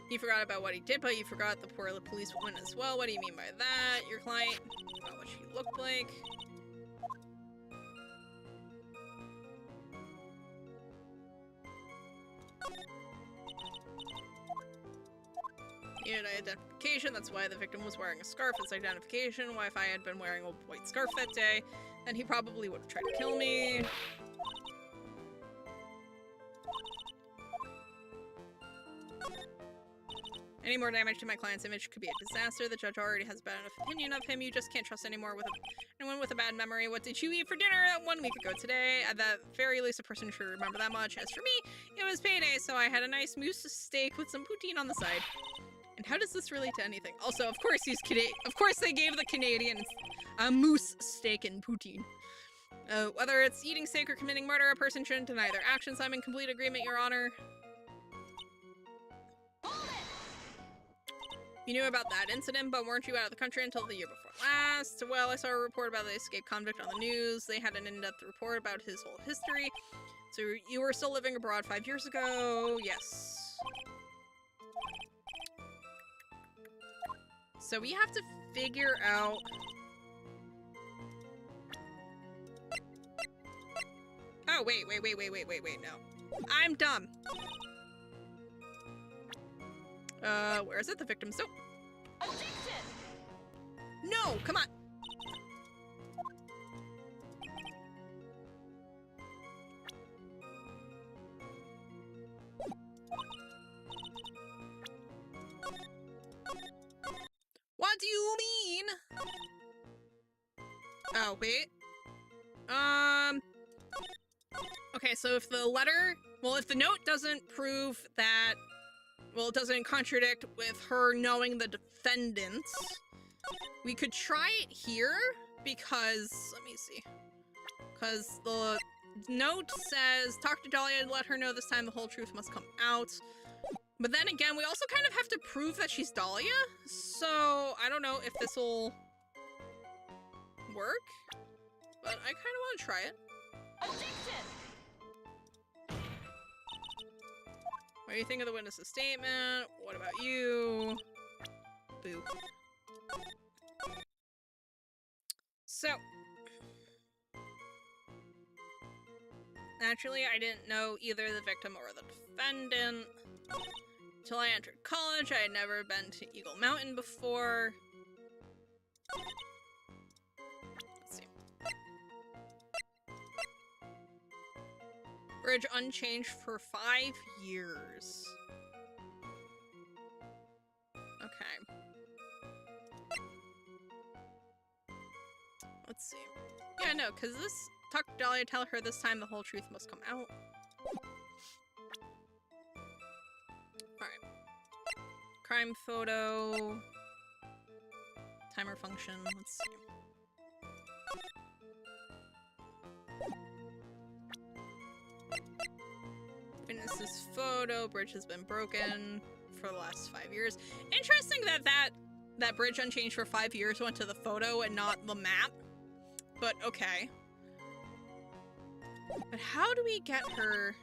[SPEAKER 1] He forgot about what he did, but you forgot the poor policewoman as well. What do you mean by that? Your client forgot what she looked like. Needed identification, that's why the victim was wearing a scarf as identification. Why if I had been wearing a white scarf that day, then he probably would have tried to kill me. Any more damage to my client's image could be a disaster. The judge already has a bad enough opinion of him. You just can't trust anymore with anyone with a bad memory. What did you eat for dinner 1 week ago today? At the very least, a person should remember that much. As for me, it was payday, so I had a nice moose steak with some poutine on the side. And how does this relate to anything? Also, of course he's Canadian. Of course they gave the Canadians a moose steak and poutine. Whether it's eating steak or committing murder, a person shouldn't deny their actions. I'm in complete agreement, Your Honor. You knew about that incident, but weren't you out of the country until the year before last? Well, I saw a report about the escaped convict on the news. They had an in-depth report about his whole history. So you were still living abroad 5 years ago? Yes. So we have to figure out... Oh, wait, no. I'm dumb. Where is it? The victim's note.
[SPEAKER 2] Objection!
[SPEAKER 1] No, come on. What do you mean? Oh, wait. Okay, so if the letter, well, if the note doesn't prove that, well, it doesn't contradict with her knowing the defendants, we could try it here because, let me see, because the note says, talk to Dahlia and let her know this time the whole truth must come out. But then again, we also kind of have to prove that she's Dahlia, so I don't know if this will work, but I kind of want to try it.
[SPEAKER 2] Objection!
[SPEAKER 1] What do you think of the witness's statement? What about you? Boo. So, naturally, I didn't know either the victim or the defendant. Until I entered college, I had never been to Eagle Mountain before. Let's see. Bridge unchanged for 5 years. Okay. Let's see. Yeah, no, because this... Talk to Dahlia, tell her this time the whole truth must come out. Alright. Crime photo... Timer function, let's see. Witness's photo, bridge has been broken for the last 5 years. Interesting that that bridge unchanged for 5 years went to the photo and not the map. But okay. But how do we get her?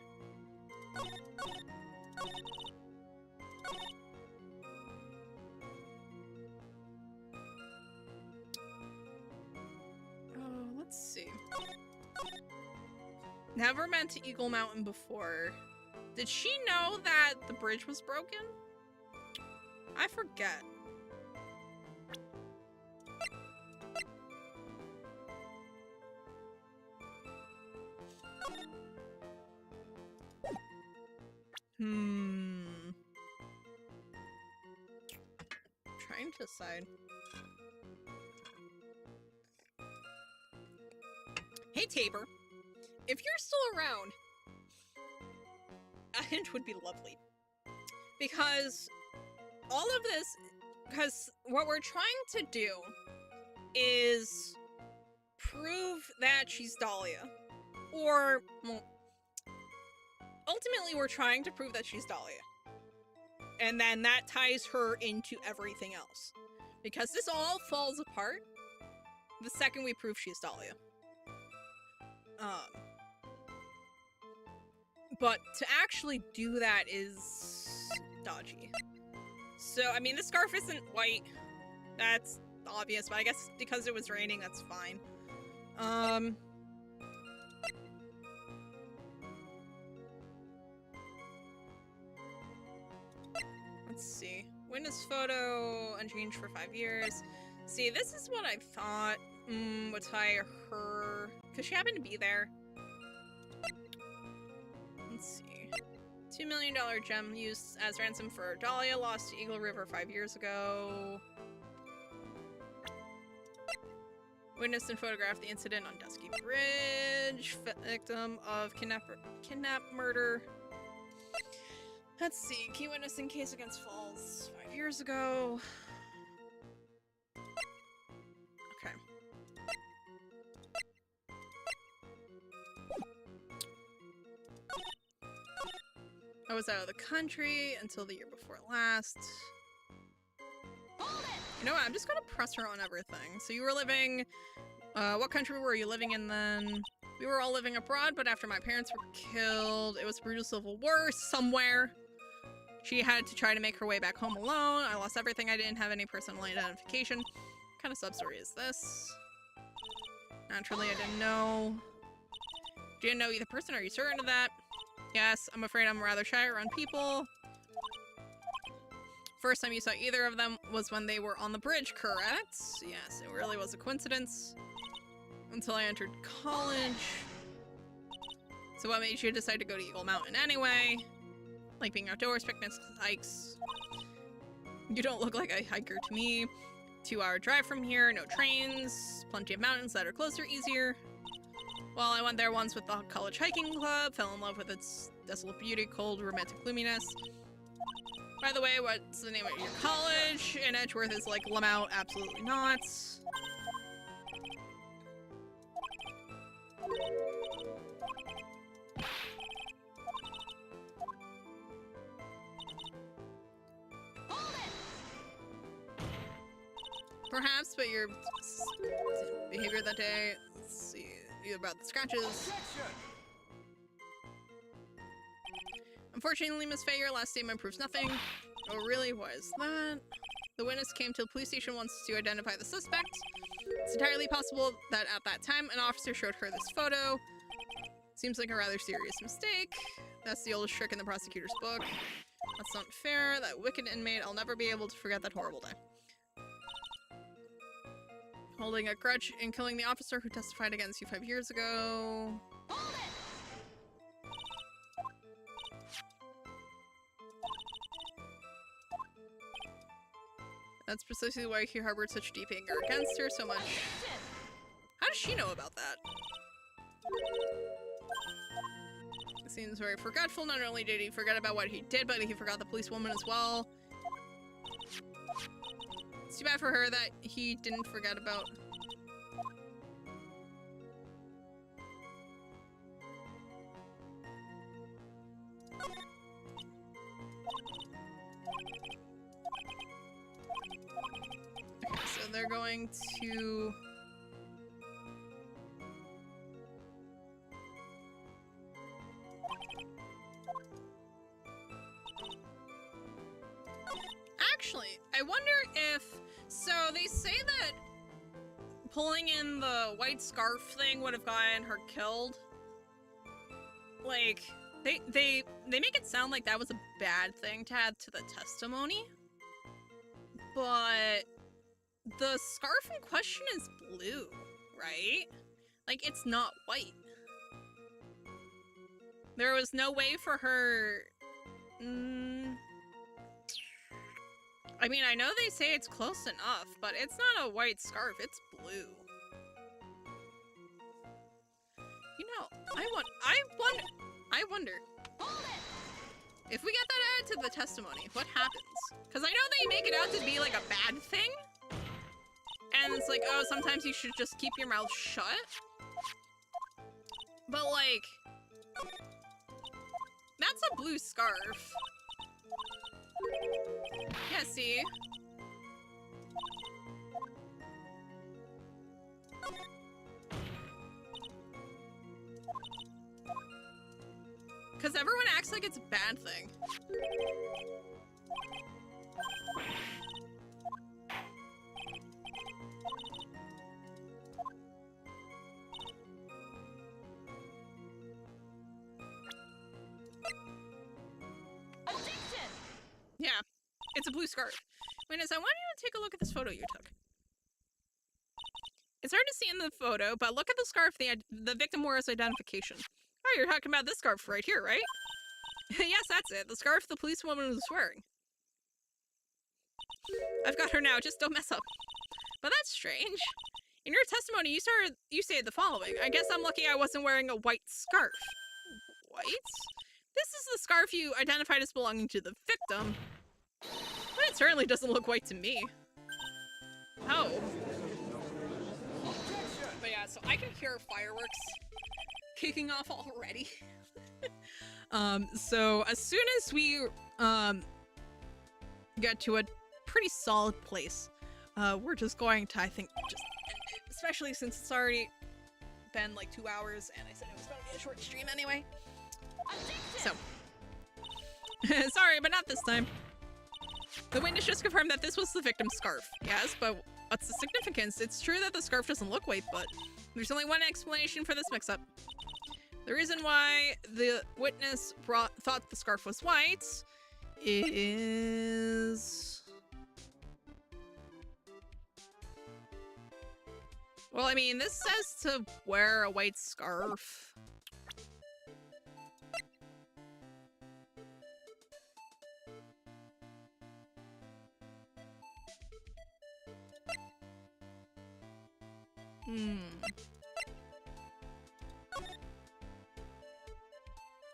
[SPEAKER 1] Oh, let's see. Never been to Eagle Mountain before. Did she know that the bridge was broken? I forget. Trying to decide. Hey, Tabor. If you're still around, a hint would be lovely. Because all of this, because what we're trying to do is prove that she's Dahlia. Or, well, ultimately we're trying to prove that she's Dahlia. And then that ties her into everything else. Because this all falls apart the second we prove she's Dahlia. But to actually do that is dodgy. So, I mean, the scarf isn't white. That's obvious, but I guess because it was raining, that's fine. Let's see. Witness photo, unchanged for 5 years. See, this is what I thought would tie her, because she happened to be there. Let's see. $2 million gem used as ransom for Dahlia, lost to Eagle River 5 years ago. Witnessed and photographed the incident on Dusky Bridge. Victim of kidnap murder. Let's see. Key witness in case against Falls 5 years ago. Okay. I was out of the country until the year before last. You know what? I'm just gonna press her on everything. So you were living... what country were you living in then? We were all living abroad, but after my parents were killed, it was a brutal civil war somewhere. She had to try to make her way back home alone. I lost everything. I didn't have any personal identification. What kind of sub-story is this? Naturally, I didn't know. Didn't know either person. Are you certain of that? Yes, I'm afraid I'm rather shy around people. First time you saw either of them was when they were on the bridge, correct? Yes, it really was a coincidence. Until I entered college. So what made you decide to go to Eagle Mountain anyway? Like being outdoors, picnics, hikes. You don't look like a hiker to me. 2-hour drive from here, no trains, plenty of mountains that are closer, easier. Well, I went there once with the college hiking club, fell in love with its desolate beauty, cold, romantic gloominess. By the way, what's the name of your college? In Edgeworth is like Lamount, absolutely not. Perhaps, but your behavior that day, let's see, you about the scratches.
[SPEAKER 3] Objection!
[SPEAKER 1] Unfortunately, Miss Faye, your last statement proves nothing. Oh, really? What is that? The witness came to the police station once to identify the suspect. It's entirely possible that at that time, an officer showed her this photo. Seems like a rather serious mistake. That's the oldest trick in the prosecutor's book. That's not fair. That wicked inmate, I'll never be able to forget that horrible day. Holding a grudge and killing the officer who testified against you 5 years ago. That's precisely why he harbored such deep anger against her so much. How does she know about that? Seems very forgetful. Not only did he forget about what he did, but he forgot the policewoman as well. It's too bad for her that he didn't forget about. Okay, so they're going to... Actually, I wonder if... So they say that pulling in the white scarf thing would have gotten her killed. Like, they make it sound like that was a bad thing to add to the testimony. But the scarf in question is blue, right? Like, it's not white. There was no way for her... I mean, I know they say it's close enough, but it's not a white scarf, it's blue. You know, I wonder if we get that added to the testimony, what happens? Because I know they make it out to be like a bad thing. And it's like, oh, sometimes you should just keep your mouth shut. But like, that's a blue scarf. Yeah, see? Because everyone acts like it's a bad thing. Yeah, it's a blue scarf. Witness, I want you to take a look at this photo you took. It's hard to see in the photo, but look at the scarf the victim wore as identification. Oh, you're talking about this scarf right here, right? Yes, that's it. The scarf the policewoman was wearing. I've got her now, just don't mess up. But that's strange. In your testimony, you say the following. I guess I'm lucky I wasn't wearing a white scarf. White? This is the scarf you identified as belonging to the victim. But it certainly doesn't look white to me. Oh. But yeah, so I can hear fireworks kicking off already. So as soon as we get to a pretty solid place, we're just going to, I think, just end it. Especially since it's already been like 2 hours and I said it was going to be a short stream anyway. So, sorry, but not this time. The witness just confirmed that this was the victim's scarf. Yes, but what's the significance? It's true that the scarf doesn't look white, but there's only one explanation for this mix-up. The reason why the witness thought the scarf was white is... Well, I mean, this says to wear a white scarf.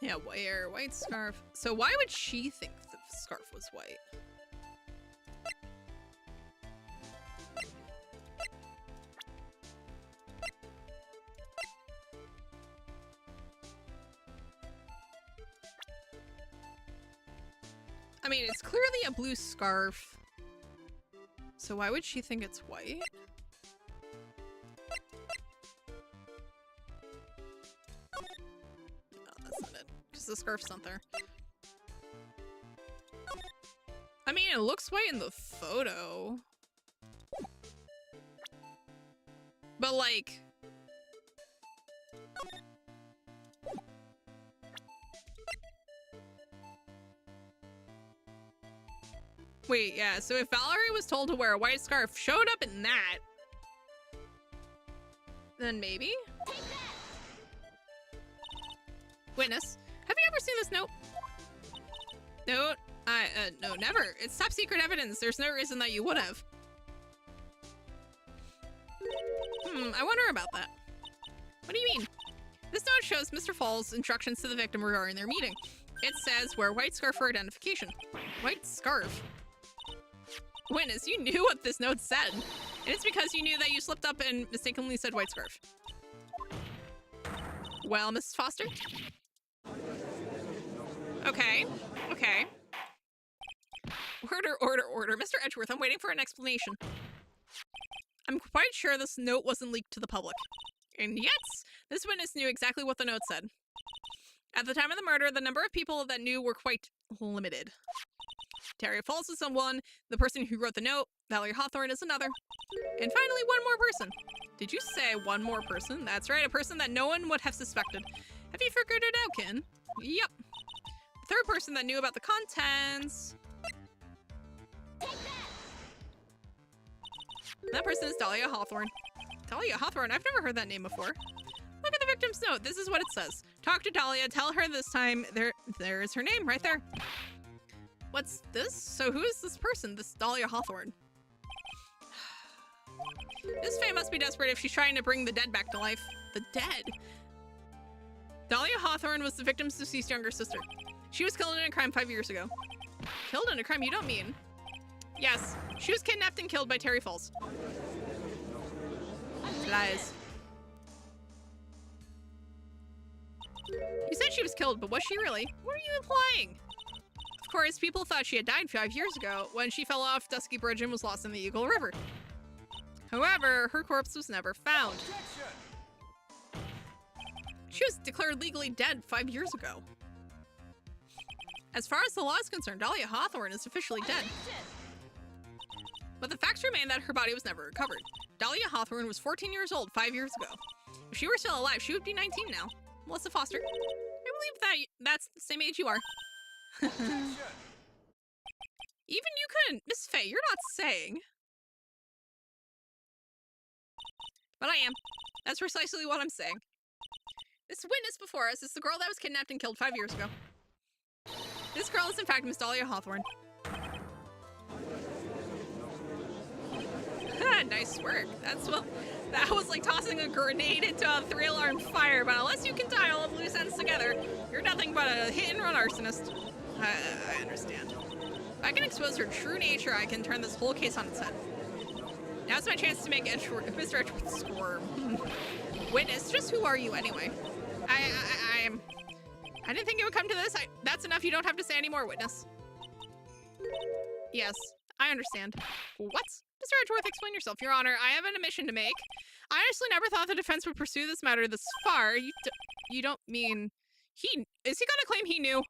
[SPEAKER 1] Yeah, wear white scarf. So why would she think the scarf was white? I mean, it's clearly a blue scarf. So why would she think it's white? The scarf's not there. I mean, it looks white in the photo. But like... Wait, yeah, so if Valerie was told to wear a white scarf, showed up in that, then maybe? Witness. Have you ever seen this note? Note? No, never. It's top secret evidence. There's no reason that you would have. I wonder about that. What do you mean? This note shows Mr. Fall's instructions to the victim regarding their meeting. It says wear white scarf for identification. White scarf? Witness, you knew what this note said. And it's because you knew that you slipped up and mistakenly said white scarf. Well, Mrs. Foster? Okay. Okay. Order. Mr. Edgeworth, I'm waiting for an explanation. I'm quite sure this note wasn't leaked to the public. And yet, this witness knew exactly what the note said. At the time of the murder, the number of people that knew were quite limited. Terry Falls is one, the person who wrote the note, Valerie Hawthorne is another. And finally, one more person. Did you say one more person? That's right, a person that no one would have suspected. Have you figured it out, Ken? Yep. The third person that knew about the contents... That person is Dahlia Hawthorne. Dahlia Hawthorne? I've never heard that name before. Look at the victim's note. This is what it says. Talk to Dahlia. Tell her this time. There is her name right there. What's this? So who is this person? This Dahlia Hawthorne. This Faye must be desperate if she's trying to bring the dead back to life. The dead? Dahlia Hawthorne was the victim's deceased younger sister. She was killed in a crime 5 years ago. Killed in a crime? You don't mean? Yes. She was kidnapped and killed by Terry Falls. Lies. You said she was killed, but was she really? What are you implying? Of course, people thought she had died 5 years ago when she fell off Dusky Bridge and was lost in the Eagle River. However, her corpse was never found. She was declared legally dead 5 years ago. As far as the law is concerned, Dahlia Hawthorne is officially dead. But the facts remain that her body was never recovered. Dahlia Hawthorne was 14 years old 5 years ago. If she were still alive, she would be 19 now. Melissa Foster, I believe that that's the same age you are. Even you couldn't. Miss Faye, you're not saying. But I am. That's precisely what I'm saying. This witness before us is the girl that was kidnapped and killed 5 years ago. This girl is in fact Miss Dahlia Hawthorne. Nice work. That was like tossing a grenade into a 3-alarm fire, but unless you can tie all of loose ends together, you're nothing but a hit-and-run arsonist. I understand. If I can expose her true nature, I can turn this whole case on its head. Now's my chance to make Mr. Edgeworth squirm. Witness, just who are you anyway? I didn't think it would come to this. That's enough. You don't have to say any more, witness. Yes, I understand. What? Mr. Edgeworth, explain yourself. Your Honor, I have an admission to make. I honestly never thought the defense would pursue this matter this far. You don't mean... Is he gonna claim he knew?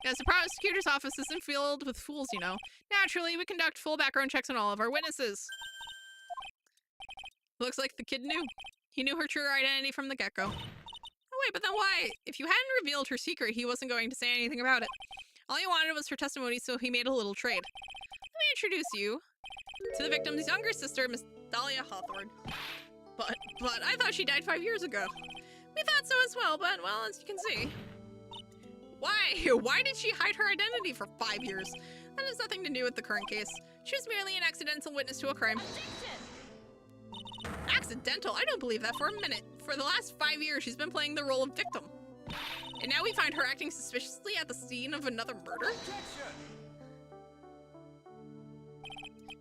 [SPEAKER 1] Yes, the prosecutor's office isn't filled with fools, you know. Naturally, we conduct full background checks on all of our witnesses. Looks like the kid knew. He knew her true identity from the get-go. Oh wait, but then why? If you hadn't revealed her secret, he wasn't going to say anything about it. All he wanted was her testimony, so he made a little trade. Let me introduce you to the victim's younger sister, Miss Dahlia Hawthorne. But I thought she died 5 years ago. We thought so as well, but well, as you can see. Why did she hide her identity for 5 years? That has nothing to do with the current case. She was merely an accidental witness to a crime. Accidental? I don't believe that for a minute. For the last 5 years, she's been playing the role of victim. And now we find her acting suspiciously at the scene of another murder?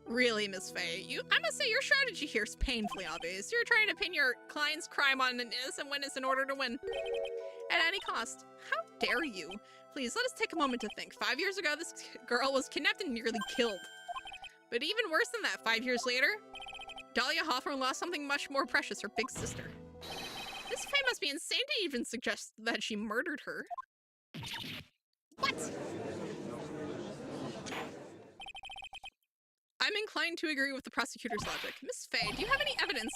[SPEAKER 1] Really, Miss Faye, I must say your strategy here is painfully obvious. You're trying to pin your client's crime on an innocent witness in order to win. At any cost. How dare you? Please, let us take a moment to think. 5 years ago, this girl was kidnapped and nearly killed. But even worse than that, 5 years later, Dahlia Hawthorne lost something much more precious, her big sister. This Faye must be insane to even suggest that she murdered her. What? I'm inclined to agree with the prosecutor's logic. Miss Faye, do you have any evidence?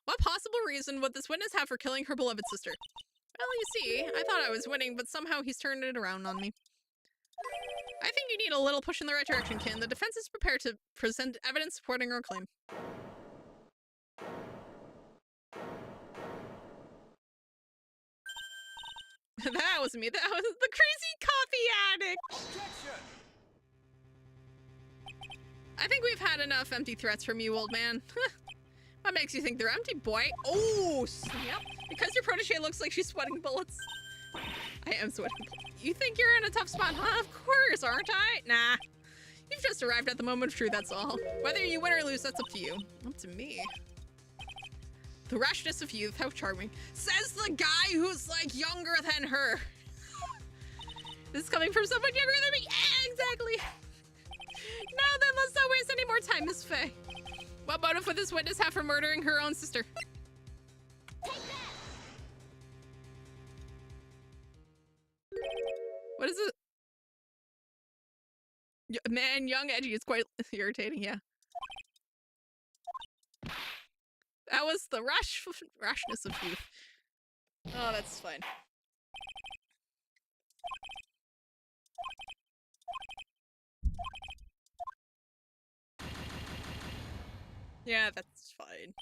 [SPEAKER 1] What possible reason would this witness have for killing her beloved sister? Well, you see, I thought I was winning, but somehow he's turned it around on me. I think you need a little push in the right direction, Ken. The defense is prepared to present evidence supporting our claim. That was me. That was the crazy coffee addict.
[SPEAKER 3] Objection!
[SPEAKER 1] I think we've had enough empty threats from you, old man. What makes you think they're empty, boy? Oh, snap. Because your protege looks like she's sweating bullets. I am sweating bullets. You think you're in a tough spot, huh? Of course, aren't I? Nah. You've just arrived at the moment of truth, that's all. Whether you win or lose, that's up to you. Up to me. The rashness of youth, how charming. Says the guy who's, like, younger than her. This is coming from someone younger than me. Yeah, exactly. Now then, let's not waste any more time, Miss Faye. What motive would this witness have for murdering her own sister? What is it? Man, young edgy is quite irritating, yeah. That was the rashness of youth. Oh, that's fine. Yeah, that's fine.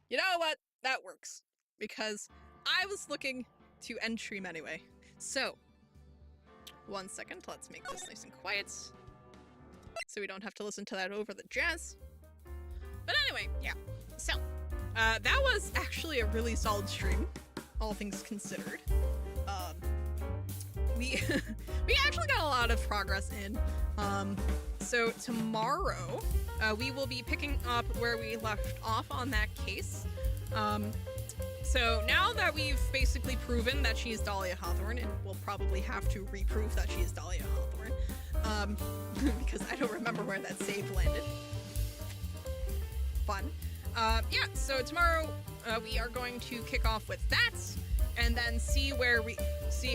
[SPEAKER 1] You know what? That works. Because I was looking to end stream anyway. So, 1 second. Let's make this nice and quiet. So we don't have to listen to that over the jazz. But anyway, yeah. So, that was actually a really solid stream, all things considered. We we actually got a lot of progress in. So tomorrow, we will be picking up where we left off on that case. So now that we've basically proven that she is Dahlia Hawthorne, and we'll probably have to reprove that she is Dahlia Hawthorne, because I don't remember where that save landed. Fun. Yeah, so tomorrow we are going to kick off with that, and then see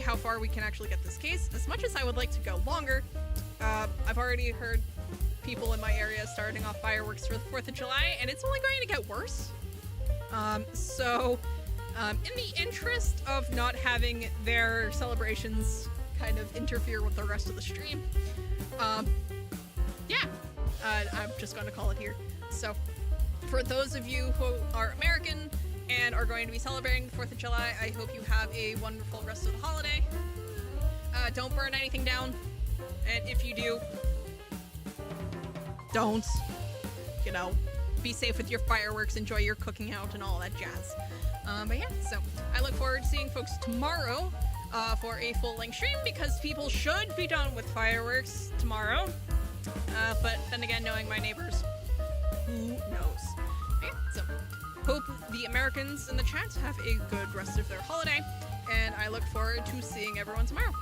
[SPEAKER 1] how far we can actually get this case. As much as I would like to go longer, I've already heard people in my area starting off fireworks for the 4th of July, and it's only going to get worse. In the interest of not having their celebrations kind of interfere with the rest of the stream, yeah, I'm just going to call it here. So, for those of you who are American and are going to be celebrating the 4th of July, I hope you have a wonderful rest of the holiday. Don't burn anything down, and if you do, don't. You know, be safe with your fireworks, enjoy your cooking out and all that jazz. But yeah, so I look forward to seeing folks tomorrow for a full-length stream, because people should be done with fireworks tomorrow. But then again, knowing my neighbors, who knows? Yeah, so hope the Americans in the chat have a good rest of their holiday, and I look forward to seeing everyone tomorrow.